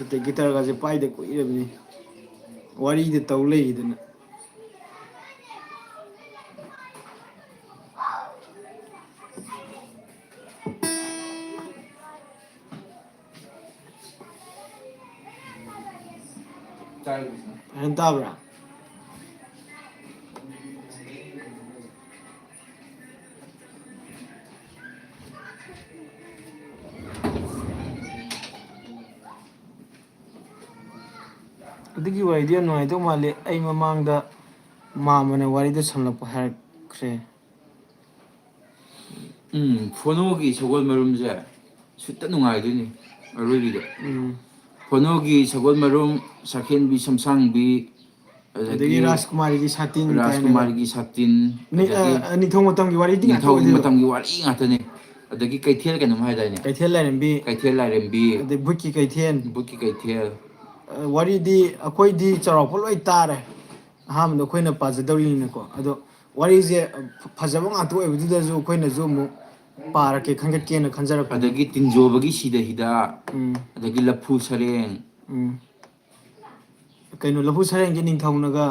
ꯑꯗꯩ ꯒꯤꯇꯔꯒꯁꯦ ꯄꯥꯏꯗ ꯀꯨꯏꯔꯕꯅꯤ ꯋꯥꯔꯤꯗ ꯇꯧ ꯂꯩꯗꯅ ꯐꯖꯅ ꯇꯥꯕ꯭ꯔꯥ ꯑꯗꯨꯒꯤ ꯋꯥꯔꯤꯗꯤ ꯌꯥꯝ ꯅꯨꯡꯉꯥꯏꯗꯧ ꯃꯥꯜꯂꯦ ꯑꯩ ꯃꯃꯥꯡꯗ ꯃꯥꯝꯃꯅ ꯋꯥꯔꯤꯗ ꯁꯝꯂꯛꯄ ꯍꯥꯏꯔꯛꯈ꯭ꯔꯦ ꯐꯣꯅꯣꯒꯤ ꯁꯒꯣꯜ ꯃꯔꯨꯝꯁꯦ ꯁꯨꯠꯇ ꯅꯨꯡꯉꯥꯏꯗꯣꯏꯅꯤ ꯑꯔꯣꯏꯕꯤꯗ ꯐꯣꯅꯣꯒꯤ ꯁꯒꯣꯜ ꯃꯔꯨꯝ ꯁꯥꯈꯦꯟꯕꯤ ꯁꯝꯁꯥꯡꯕꯤ ꯑꯗꯒꯤ ꯔꯥꯖꯀꯨꯃꯥꯔꯤꯒꯤ ꯁꯥꯇꯤꯟ ꯔꯥꯖꯀꯨꯃꯥꯔꯤꯒꯤ ꯁꯥꯇꯤꯟ ꯅꯤꯡꯊꯧ ꯃꯇꯝꯒꯤ ꯋꯥꯔꯤꯗꯤ ꯉꯥꯛꯇ ꯅꯤꯡꯊꯧ ꯑꯣꯏꯗꯣꯏꯕ ꯃꯇꯝꯒꯤ ꯋꯥꯔꯤ ꯉꯥꯛꯇꯅꯦ ꯑꯗꯒꯤ ꯀꯩꯊꯦꯜ ꯀꯩꯅꯣꯝ ꯍꯥꯏꯗꯥꯏꯅꯦ ꯀꯩꯊꯦꯜ ꯂꯥꯏꯔꯦꯝꯕꯤ ꯀꯩꯊꯦꯜ ꯂꯥꯏꯔꯦꯝꯕꯤ ꯑꯗꯩ ꯚꯨꯠꯀꯤ ꯀꯩꯊꯦꯜ ꯕꯨꯠꯀꯤ ꯀꯩꯊꯦꯜ ꯋꯥꯔꯤꯗꯤ ꯑꯩꯈꯣꯏꯗꯤ ꯆꯥꯎꯔꯥꯛꯄ ꯂꯣꯏ ꯇꯥꯔꯦ ꯑꯍꯥꯟꯕꯗ ꯑꯩꯈꯣꯏꯅ ꯄꯥꯖꯗꯧꯔꯤꯅꯤꯅꯀꯣ ꯑꯗꯣ ꯋꯥꯔꯤꯁꯦ ꯐꯖꯕ ꯉꯥꯛꯇ ꯑꯣꯏꯕꯗꯨꯗꯁꯨ ꯑꯩꯈꯣꯏꯅꯁꯨ ꯑꯃꯨꯛ ꯄꯥꯔꯛꯀꯦ ꯈꯟꯒꯠꯀꯦꯅ ꯈꯟꯖꯔꯛꯄꯅꯤ ꯑꯗꯒꯤ ꯇꯤꯟꯖꯣꯕꯒꯤ ꯁꯤꯗ ꯍꯤꯗꯥ ꯑꯗꯒꯤ ꯂꯐꯨ ꯁꯔꯦꯡ ꯀꯩꯅꯣ ꯂꯐꯨ ꯁꯔꯦꯡꯒꯤ ꯅꯤꯡꯊꯧꯅꯒ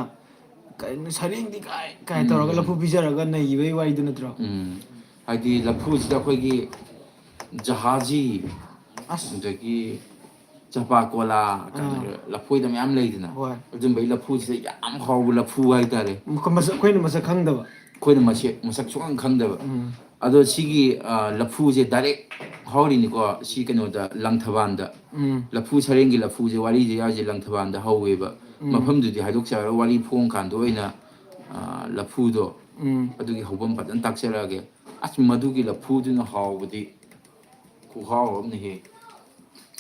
ꯀꯩꯅꯣ ꯁꯔꯦꯡꯗꯤ ꯀꯥꯏ ꯇꯧꯔꯒ ꯂꯐꯨ ꯄꯤꯖꯔꯒ ꯅꯩꯈꯤꯕꯒꯤ ꯋꯥꯔꯤꯗꯨ ꯅꯠꯇ꯭ꯔꯣ ꯍꯥꯏꯗꯤ ꯂꯐꯨꯁꯤꯗ ꯑꯩꯈꯣꯏꯒꯤ ꯖꯍꯥꯖꯤ ꯑꯁ ꯑꯗꯒꯤ ꯆꯄꯥ ꯀꯣꯂꯥ ꯂꯐꯣꯏꯗ ꯃꯌꯥꯝ ꯂꯩꯗꯅ ꯍꯣꯏ ꯑꯗꯨꯝꯕꯒꯤ ꯂꯐꯨꯁꯤꯗ ꯌꯥꯝ ꯍꯥꯎꯕ ꯂꯐꯨ ꯍꯥꯏꯇꯥꯔꯦ ꯑꯩꯈꯣꯏꯅ ꯃꯁꯛ ꯈꯪꯗꯕ ꯑꯩꯈꯣꯏꯅ ꯃꯁꯛ ꯁꯨꯡꯈꯪ ꯈꯪꯗꯕ ꯑꯗꯣ ꯁꯤꯒꯤ ꯂꯐꯨꯁꯦ ꯗꯥꯏꯔꯦꯛ ꯍꯧꯔꯤꯅꯤꯀꯣ ꯁꯤ ꯀꯩꯅꯣꯗ ꯂꯪꯊꯕꯥꯜꯗ ꯂꯐꯨ ꯁꯔꯦꯡꯒꯤ ꯂꯐꯨꯁꯦ ꯋꯥꯔꯤꯁꯦ ꯌꯥꯎꯁꯦ ꯂꯪꯊꯕꯥꯜꯗ ꯍꯧꯋꯦꯕ ꯃꯐꯝꯗꯨꯗꯤ ꯍꯥꯏꯗꯣꯛꯆꯔꯒ ꯋꯥꯔꯤ ꯐꯣꯡ ꯀꯥꯟꯗ ꯑꯣꯏꯅ ꯂꯐꯨꯗꯣ ꯑꯗꯨꯒꯤ ꯍꯧꯐꯝ ꯐꯖꯅ ꯇꯥꯛꯆꯔꯛꯑꯒꯦ ꯑꯁ ꯃꯗꯨꯒꯤ ꯂꯐꯨꯗꯨꯅ ꯍꯥꯎꯕꯗꯤ ꯈꯨꯍꯥꯎ ꯑꯃꯅꯤꯍꯦ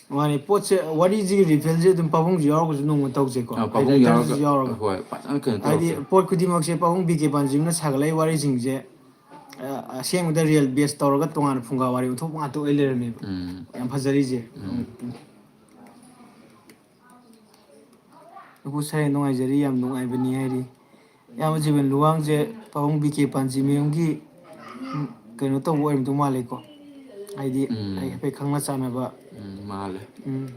ꯃꯥꯅꯤ ꯄꯣꯠꯁꯦ ꯋꯥꯔꯤꯁꯤꯒꯤ ꯔꯤꯐꯤꯜꯁꯦ ꯑꯗꯨꯝ ꯄꯥꯕꯨꯡꯁꯨ ꯌꯥꯎꯔꯒꯁꯨ ꯅꯣꯡꯃ ꯇꯧꯁꯦꯀꯣ ꯑꯩ ꯄꯥꯕꯨꯡ ꯔꯥꯏꯇꯔꯗꯨꯁꯨ ꯌꯥꯎꯔꯒ ꯍꯣꯏ ꯐꯖꯅ ꯀꯩꯅꯣ ꯍꯥꯏꯗꯤ ꯇꯧꯔꯛꯀꯦ ꯄꯣꯠ ꯈꯨꯗꯤꯡꯃꯛꯁꯦ ꯄꯥꯕꯨꯡ ꯕꯤ ꯀꯦ ꯄꯥꯟꯖꯤꯡꯅ ꯁꯥꯒꯠꯂꯛꯏ ꯋꯥꯔꯤꯁꯤꯡꯁꯦ ꯑꯁꯦꯡꯕꯗ ꯔꯤꯌꯦꯜ ꯕꯦꯁ ꯇꯧꯔꯒ ꯇꯣꯉꯥꯟꯅ ꯐꯨꯡꯒꯥ ꯋꯥꯔꯤ ꯑꯣꯟꯊꯣꯛꯄ ꯉꯥꯛꯇ ꯑꯣꯏ ꯂꯩꯔꯝꯃꯦꯕ ꯌꯥꯝ ꯐꯖꯔꯤꯁꯦ ꯂꯐꯨ ꯁꯔꯦꯡ ꯅꯨꯡꯉꯥꯏꯖꯔꯤ ꯌꯥꯝ ꯅꯨꯡꯉꯥꯏꯕꯅꯤ ꯍꯥꯏꯔꯤ ꯏꯌꯥꯝꯕ ꯖꯤꯕꯟ ꯂꯨꯋꯥꯡꯁꯦ ꯄꯥꯕꯨꯡ ꯕꯤ ꯀꯦ ꯄꯥꯟꯖꯤꯃꯌꯨꯝꯒꯤ ꯀꯩꯅꯣ ꯇꯧꯕ ꯑꯣꯏꯔꯝꯗꯧ ꯃꯥꯜꯂꯦꯀꯣ ꯍꯥꯏꯗꯤ ꯑꯩ ꯍꯥꯏꯐꯦꯠ ꯈꯪꯅ ꯆꯥꯟꯅꯕ ꯃꯥꯜꯂꯦ ꯎꯝ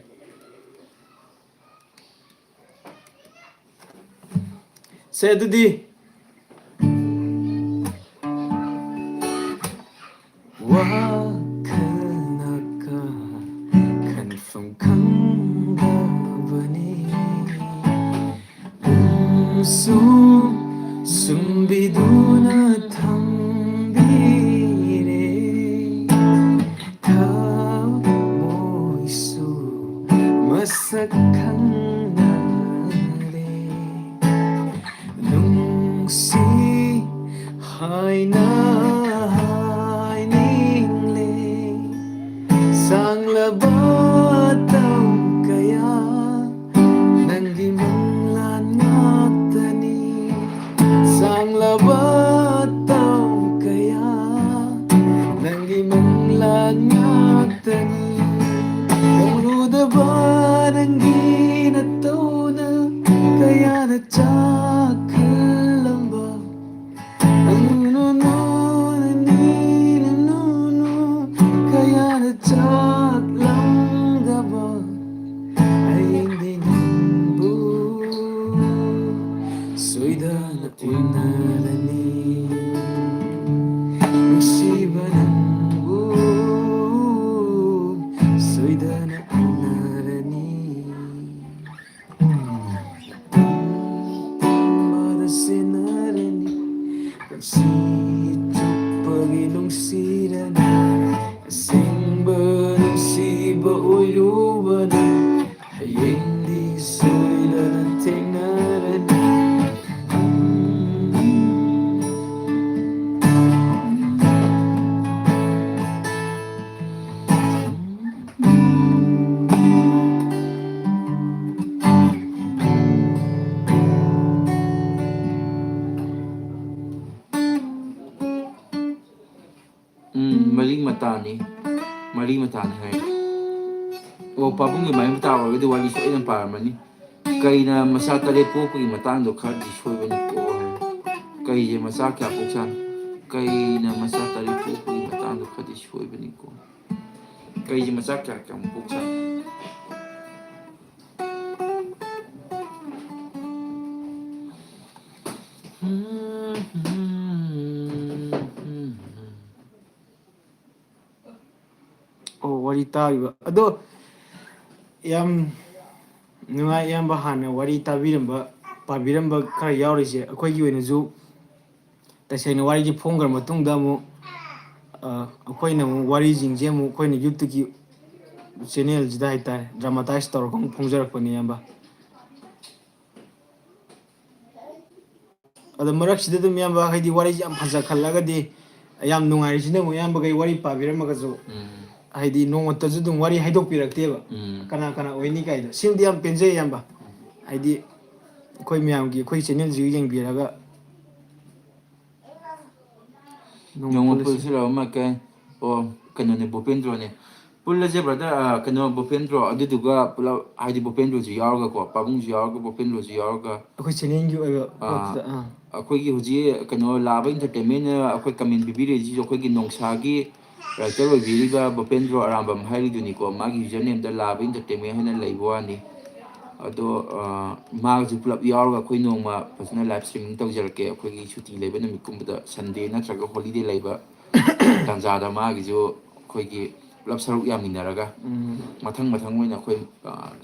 ꯁꯦ ꯑꯗꯨꯗꯤ ꯋꯥꯈꯜꯅ ꯈꯟꯐꯝ ꯈꯪꯗꯕꯅꯤ ꯁꯨꯝꯕꯤꯗꯨꯅ ꯊꯝꯕꯤꯔꯦ ꯊꯃꯣꯏꯁꯨ ꯃꯁꯛ ꯈꯪꯅꯔꯦ ꯅꯨꯡꯁꯤ ꯍꯥꯏꯅ ꯍꯥꯏꯅꯤꯡꯂꯦ ꯁꯥꯡꯂꯕ ꯇꯝ ꯀꯌꯥ ꯅꯪꯒꯤ ꯃꯪꯂꯥꯟ ꯉꯥꯛꯇꯅꯤ ꯁꯥꯡꯂꯕ ꯇꯝ ꯀꯌా ꯅꯪꯒꯤ ꯃꯪꯂꯥꯟ ꯉꯥꯛꯇꯅꯤ ꯈꯪꯂꯨꯗꯕ ꯅꯪꯒꯤ ꯅꯇꯧꯅ ꯀꯌꯥꯅ ꯆꯥꯛꯍꯜꯂꯝꯕ ꯀꯌꯥꯅ ꯆꯥꯛꯂꯝꯒꯕ ꯍꯌꯦꯡꯗꯤ ꯅꯪꯕꯨ ꯁꯣꯏꯗꯅ ꯎꯅꯔꯅꯤ ꯅꯨꯡꯁꯤꯕ ꯅꯪꯕꯨ ꯁꯣꯏꯗꯅ ꯎꯅꯔꯅꯤ ꯃꯗ ꯁꯦꯟꯅꯔꯅꯤ ꯄꯨꯟꯁꯤ ꯆꯨꯞꯄꯒꯤ ꯅꯨꯡꯁꯤꯔꯅꯤ ꯑꯁꯦꯡꯕ ꯅꯨꯡꯁꯤꯕ ꯑꯣꯏꯔꯨꯕꯅ ꯍꯌꯦꯡꯗꯤ ꯁꯣꯏꯗꯅ ꯊꯦꯡꯅꯔꯅꯤ ꯃꯔꯤ ꯃꯇꯥꯅꯤ ꯃꯔꯤ ꯃꯇꯥꯅꯤ ꯍꯥꯏ ꯑꯣ ꯄꯥꯕꯨꯡꯒꯤ ꯃꯔꯤ ꯃꯇꯥ ꯑꯣꯏꯔꯒꯗꯤ ꯋꯥꯔꯤ ꯁꯣꯏꯗꯅ ꯄꯥꯔꯝꯃꯅꯤ ꯀꯩꯅ ꯃꯆꯥ 8 ꯄꯣꯛꯄꯒꯤ ꯃꯇꯥꯡꯗꯣ ꯈꯔꯗꯤ ꯁꯣꯏꯕꯅꯤꯀꯣ ꯍꯥꯏ ꯀꯩꯁꯦ ꯃꯆꯥ ꯀꯌꯥ ꯄꯣꯛꯆꯥꯅꯤ ꯀꯩꯅ ꯃꯆꯥ 8 ꯄꯣꯛꯄꯒꯤ ꯃꯇꯥꯡꯗꯣ ꯈꯔꯗꯤ ꯁꯣꯏꯕꯅꯤꯀꯣ ꯀꯩꯁꯦ ꯃꯆꯥ ꯀꯌꯥꯃꯨꯛ ꯄꯣꯛꯆꯥꯅꯤ ꯑꯣ ꯋꯥꯔꯤ ꯇꯥꯈꯤꯕ ꯑꯗꯣ ꯌꯥꯝ ꯅꯨꯡꯉꯥꯏ ꯏꯌꯥꯝꯕ ꯍꯥꯟꯅ ꯋꯥꯔꯤ ꯇꯥꯕꯤꯔꯝꯕ ꯄꯥꯕꯤꯔꯝꯕ ꯈꯔ ꯌꯥꯎꯔꯤꯁꯦ ꯑꯩꯈꯣꯏꯒꯤ ꯑꯣꯏꯅꯁꯨ ꯇꯁꯦꯡꯅ ꯋꯥꯔꯤꯁꯦ ꯐꯣꯡꯈ꯭ꯔ ꯃꯇꯨꯡꯗ ꯑꯃꯨꯛ ꯑꯩꯈꯣꯏꯅ ꯑꯃꯨꯛ ꯋꯥꯔꯤꯁꯤꯡꯁꯦ ꯑꯃꯨꯛ ꯑꯩꯈꯣꯏꯅ ꯌꯨꯇꯨꯕꯀꯤ ꯆꯦꯅꯦꯜꯁꯤꯗ ꯍꯥꯏꯇꯥꯔꯦ ꯗ꯭ꯔꯃꯥꯇꯥꯏꯁ ꯇꯧꯔꯒ ꯑꯃꯨꯛ ꯐꯣꯡꯖꯔꯛꯄꯅꯤ ꯏꯌꯥꯝꯕ ꯑꯗꯣ ꯃꯔꯛꯁꯤꯗ ꯑꯗꯨꯝ ꯏꯌꯥꯝꯕ ꯍꯥꯏꯗꯤ ꯋꯥꯔꯤꯁꯦ ꯌꯥꯝ ꯐꯖꯈꯠꯂꯒꯗꯤ ꯌꯥꯝ ꯅꯨꯡꯉꯥꯏꯔꯤꯁꯤꯅ ꯑꯃꯨꯛ ꯏꯌꯥꯝꯕꯈꯩ ꯋꯥꯔꯤ ꯄꯥꯕꯤꯔꯝꯃꯒꯁꯨ ꯍꯥꯏꯗꯤ ꯅꯣꯡꯃꯇꯁꯨ ꯑꯗꯨꯝ ꯋꯥꯔꯤ ꯍꯥꯏꯗꯣꯛꯄꯤꯔꯛꯇꯦꯕ ꯀꯅꯥ ꯀꯅꯥ ꯑꯣꯏꯅꯤ ꯀꯥꯏꯗꯣ ꯁꯤꯃꯗꯤ ꯌꯥꯝ ꯄꯦꯟꯖꯩ ꯏꯌꯥꯝꯕ ꯍꯥꯏꯗꯤ ꯑꯩꯈꯣꯏ ꯃꯌꯥꯝꯒꯤ ꯑꯩꯈꯣꯏ ꯆꯦꯅꯦꯜꯁꯤꯒ ꯌꯦꯡꯕꯤꯔꯒ ꯅꯣꯡꯃ ꯅꯣꯡꯃ ꯄꯨꯜꯂꯁꯤ ꯄꯨꯜꯁꯤꯔꯣ ꯑꯃ ꯀꯩ ꯑꯣ ꯀꯩꯅꯣꯅꯦ ꯚꯨꯄꯦꯟꯗ꯭ꯔꯣꯅꯦ ꯄꯨꯜꯂꯁꯦ ꯕ꯭ꯔꯗꯔ ꯀꯩꯅꯣ ꯚꯨꯄꯦꯟꯗ꯭ꯔꯣ ꯑꯗꯨꯗꯨꯒ ꯄꯨꯂꯞ ꯍꯥꯏꯗꯤ ꯚꯨꯄꯦꯟꯗ꯭ꯔꯣꯁꯨ ꯌꯥꯎꯔꯒꯀꯣ ꯄꯥꯕꯨꯡꯁꯨ ꯌꯥꯎꯔꯒ ꯚꯨꯄꯦꯟꯗ꯭ꯔꯣꯁꯨ ꯌꯥꯎꯔꯒ ꯑꯩꯈꯣꯏ ꯆꯦꯅꯦꯜꯒꯤ ꯑꯣꯏꯕ ꯄꯣꯠꯇꯨꯗ ꯑꯩꯈꯣꯏꯒꯤ ꯍꯧꯖꯤꯛ ꯀꯩꯅꯣ ꯂꯥꯕ ꯏꯟꯇꯔꯇꯦꯟꯃꯦꯟꯅ ꯑꯩꯈꯣꯏ ꯀꯃꯦꯟ ꯄꯤꯕꯤꯔꯛꯏꯁꯤꯁꯨ ꯑꯩꯈꯣꯏꯒꯤ ꯅꯣꯡꯁꯥꯒꯤ ꯔꯥꯏꯇꯔ ꯑꯣꯏꯕꯤꯔꯤꯕ ꯚꯨꯄꯦꯟꯗ꯭ꯔꯣ ꯑꯔꯥꯝꯕꯝ ꯍꯥꯏꯔꯤꯗꯨꯅꯤꯀꯣ ꯃꯥꯒꯤ ꯌꯨꯖꯔ ꯅꯦꯝꯗ ꯂꯥꯕ ꯏꯟꯇꯔꯇꯦꯟꯃꯦꯟ ꯍꯥꯏꯅ ꯂꯩꯕ ꯋꯥꯅꯤ ꯑꯗꯣ ꯃꯥꯒꯁꯨ ꯄꯨꯂꯞ ꯌꯥꯎꯔꯒ ꯑꯩꯈꯣꯏ ꯅꯣꯡꯃ ꯐꯖꯅ ꯂꯥꯏꯚ ꯏꯁꯇ꯭ꯔꯤꯃꯤꯡ ꯇꯧꯖꯔꯛꯀꯦ ꯑꯩꯈꯣꯏꯒꯤ ꯁꯨꯇꯤ ꯂꯩꯕ ꯅꯨꯃꯤꯠꯀꯨꯝꯕꯗ ꯁꯟꯗꯦ ꯅꯠꯇ꯭ꯔꯒ ꯍꯣꯂꯤꯗꯦ ꯂꯩꯕ ꯇꯥꯟꯖꯥꯗ ꯃꯥꯒꯤꯁꯨ ꯑꯩꯈꯣꯏꯒꯤ ꯄꯨꯂꯞ ꯁꯔꯨꯛ ꯌꯥꯃꯤꯟꯅꯔꯒ ꯃꯊꯪ ꯃꯊꯪ ꯑꯣꯏꯅ ꯑꯩꯈꯣꯏ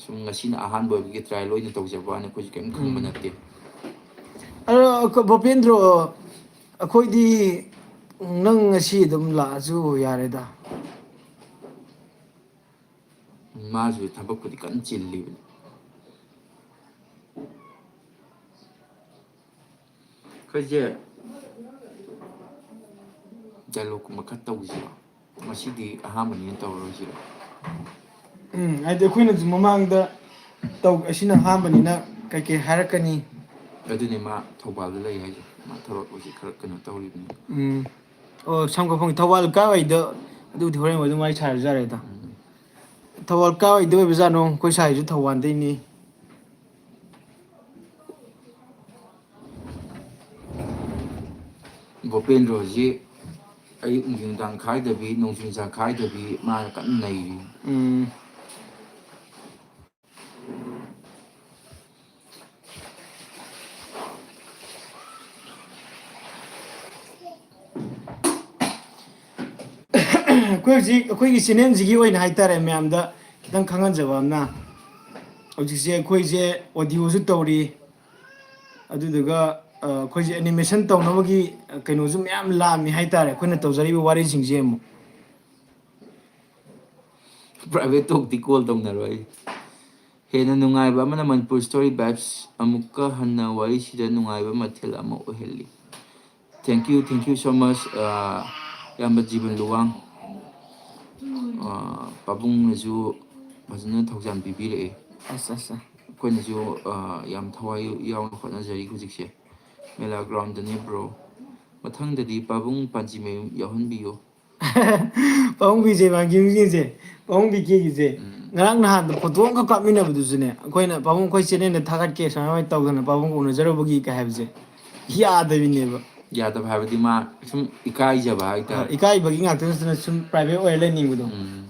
ꯁꯨꯝ ꯉꯁꯤꯅ ꯑꯍꯥꯟꯕ ꯑꯣꯏꯕꯒꯤ ꯇ꯭ꯔꯥꯏꯌꯦꯜ ꯑꯣꯏꯅ ꯇꯧꯖꯕ ꯋꯥꯅꯤ ꯑꯩꯈꯣꯏꯁꯨ ꯀꯔꯤꯝ ꯈꯪꯕ ꯅꯠꯇꯦ ꯑꯗꯣ ꯚꯨꯄꯦꯟꯗ꯭ꯔꯣ ꯑꯩꯈꯣꯏꯗꯤ ꯅꯪ ꯉꯁꯤ ꯑꯗꯨꯝ ꯂꯥꯛꯑꯁꯨ ꯌꯥꯔꯦꯗ ꯃꯥꯁꯨ ꯊꯕꯛꯄꯨꯗꯤ ꯀꯟꯅ ꯆꯤꯜꯂꯤꯕꯅꯤ ꯑꯩꯈꯣꯏꯁꯦ ꯗꯥꯏꯂꯣꯛꯀꯨꯝꯕ ꯈꯔ ꯇꯧꯁꯤꯔꯣ ꯉꯁꯤꯗꯤ ꯑꯍꯥꯟꯕꯅꯤꯅ ꯇꯧꯔꯔꯣꯏꯁꯤꯔꯣ ꯍꯥꯏꯗꯤ ꯑꯩꯈꯣꯏꯅꯁꯨ ꯃꯃꯥꯡꯗ ꯑꯁꯤꯅ ꯑꯍꯥꯟꯕꯅꯤꯅ ꯀꯩꯀꯩ ꯍꯥꯏꯔꯛꯀꯅꯤ ꯑꯗꯨꯅꯦ ꯃꯥ ꯊꯧꯕꯥꯜꯗ ꯂꯩ ꯍꯥꯏꯁꯦ ꯃꯥ ꯊꯕꯛ ꯍꯧꯖꯤꯛ ꯈꯔ ꯀꯩꯅꯣ ꯇꯧꯔꯤꯕꯅꯤ ꯑꯣ ꯁꯝꯀꯛꯐꯝꯒꯤ ꯊꯧꯕꯥꯜ ꯀꯥꯏꯋꯥꯏꯗ ꯑꯗꯨꯕꯨꯗꯤ ꯍꯣꯔꯦꯟ ꯑꯗꯨꯝ ꯋꯥꯔꯤ ꯁꯥꯔꯁꯨ ꯌꯥꯔꯦꯗ ꯊꯧꯕꯥꯜ ꯀꯥꯏꯋꯥꯏꯗ ꯑꯣꯏꯕꯖꯥꯠꯅꯣ ꯑꯩꯈꯣꯏ ꯁꯥꯏꯁꯨ ꯊꯧꯕꯥꯜꯗꯩꯅꯤ ꯕꯣꯄꯦꯟꯗ꯭ꯔꯣ ꯍꯧꯖꯤꯛ ꯑꯌꯨꯛ ꯅꯨꯡꯗꯥꯡ ꯈꯥꯏꯗꯕꯤ ꯅꯣꯡꯖꯨ ꯅꯨꯡꯁꯥ ꯈꯥꯏꯗꯕꯤ ꯃꯥꯅ ꯀꯟꯅ ꯅꯩꯔꯤ. ꯎꯝ. ꯑꯩꯈꯣꯏ ꯍꯧꯖꯤꯛ ꯑꯩꯈꯣꯏꯒꯤ ꯆꯦꯅꯦꯜꯁꯤꯒꯤ ꯑꯣꯏꯅ ꯍꯥꯏꯇꯥꯔꯦ ꯃꯌꯥꯝꯗ ꯈꯤꯇꯪ ꯈꯪꯍꯟꯖꯕ ꯑꯃꯅ ꯍꯧꯖꯤꯛꯁꯦ ꯑꯩꯈꯣꯏꯁꯦ ꯑꯣꯗꯤꯑꯣꯁꯨ ꯇꯧꯔꯤ ꯑꯗꯨꯗꯨꯒ ꯑꯩꯈꯣꯏꯁꯦ ꯑꯦꯅꯤꯃꯦꯁꯟ ꯇꯧꯅꯕꯒꯤ ꯀꯩꯅꯣꯁꯨ ꯃꯌꯥꯝ ꯂꯥꯛꯑꯝꯃꯤ ꯍꯥꯏꯇꯥꯔꯦ ꯑꯩꯈꯣꯏꯅ ꯇꯧꯖꯔꯤꯕ ꯋꯥꯔꯤꯁꯤꯡꯁꯦ ꯑꯃꯨꯛ ꯄ꯭ꯔꯥꯏꯚꯦꯠ ꯇꯣꯛꯇꯤ ꯀꯣꯜ ꯇꯧꯅꯔꯣꯏ. ꯍꯦꯟꯅ ꯅꯨꯡꯉꯥꯏꯕ ꯑꯃꯅ ꯃꯅꯤꯄꯨꯔ ꯁ꯭ꯇꯣꯔꯤ ꯚꯥꯏꯞꯁ ꯑꯃꯨꯛꯀ ꯍꯟꯅ ꯋꯥꯔꯤꯁꯤꯗ ꯅꯨꯡꯉꯥꯏꯕ ꯃꯊꯦꯜ ꯑꯃ ꯑꯣꯏꯍꯜꯂꯤ. ꯊꯦꯡꯛ ꯌꯨ ꯁꯣ ꯃꯆ ꯏꯌꯥꯝꯕ ꯖꯤꯕꯟ ꯂꯨꯋꯥꯡ. ꯄꯥꯕꯨꯡꯅꯁꯨ ꯐꯖꯅ ꯊꯧꯖꯥꯟ ꯄꯤꯕꯤꯔꯛꯑꯦ. ꯑꯁ ꯑꯁ ꯑꯩꯈꯣꯏꯅꯁꯨ ꯌꯥꯝ ꯊꯋꯥꯏ ꯌꯥꯎꯅ ꯍꯣꯠꯅꯖꯔꯤ ꯍꯧꯖꯤꯛꯁꯦ. ꯃꯦꯂꯥ ꯒ꯭ꯔꯥꯎꯟꯗꯅꯤ ꯕ꯭ꯔꯣ. ꯃꯊꯪꯗꯗꯤ ꯄꯥꯕꯨꯡ ꯄꯥꯟꯖꯤꯃꯌꯨꯝ ꯌꯥꯎꯍꯟꯕꯤꯌꯨ. ꯄꯥꯕꯨꯡ ꯕꯤꯖꯦ ꯃꯥꯡꯖꯤꯡꯁꯦ ꯄꯥꯕꯨꯡ ꯕꯤꯀꯦꯒꯤꯁꯦ ꯉꯔꯥꯡ ꯅꯍꯥꯟꯗ ꯐꯣꯇꯣ ꯑꯃꯈꯛ ꯀꯥꯞꯃꯤꯟꯅꯕꯗꯨꯁꯨꯅꯦ ꯑꯩꯈꯣꯏꯅ ꯄꯥꯕꯨꯡ ꯑꯩꯈꯣꯏ ꯆꯦꯅꯦꯜꯗ ꯊꯥꯒꯠꯀꯦ ꯁꯨꯃꯥꯏꯅ ꯇꯧꯗꯅ ꯄꯥꯕꯨꯡ ꯎꯅꯖꯔꯨꯕꯒꯤ ꯀꯩ ꯍꯥꯏꯕꯁꯦ ꯌꯥꯗꯕꯤꯅꯦꯕ. ꯌꯥꯗꯕ ꯍꯥꯏꯕꯗꯤ ꯃꯥ ꯁꯨꯝ ꯏꯀꯥꯏꯖꯕ ꯍꯥꯏꯇꯥꯔꯦ. ꯏꯀꯥꯏꯕꯒꯤ ꯉꯥꯛꯇ ꯅꯠꯇꯅ ꯁꯨꯝ ꯄ꯭ꯔꯥꯏꯚꯦꯠ ꯑꯣꯏꯔ ꯂꯩꯅꯤꯡꯕꯗꯣ. ꯎꯝ.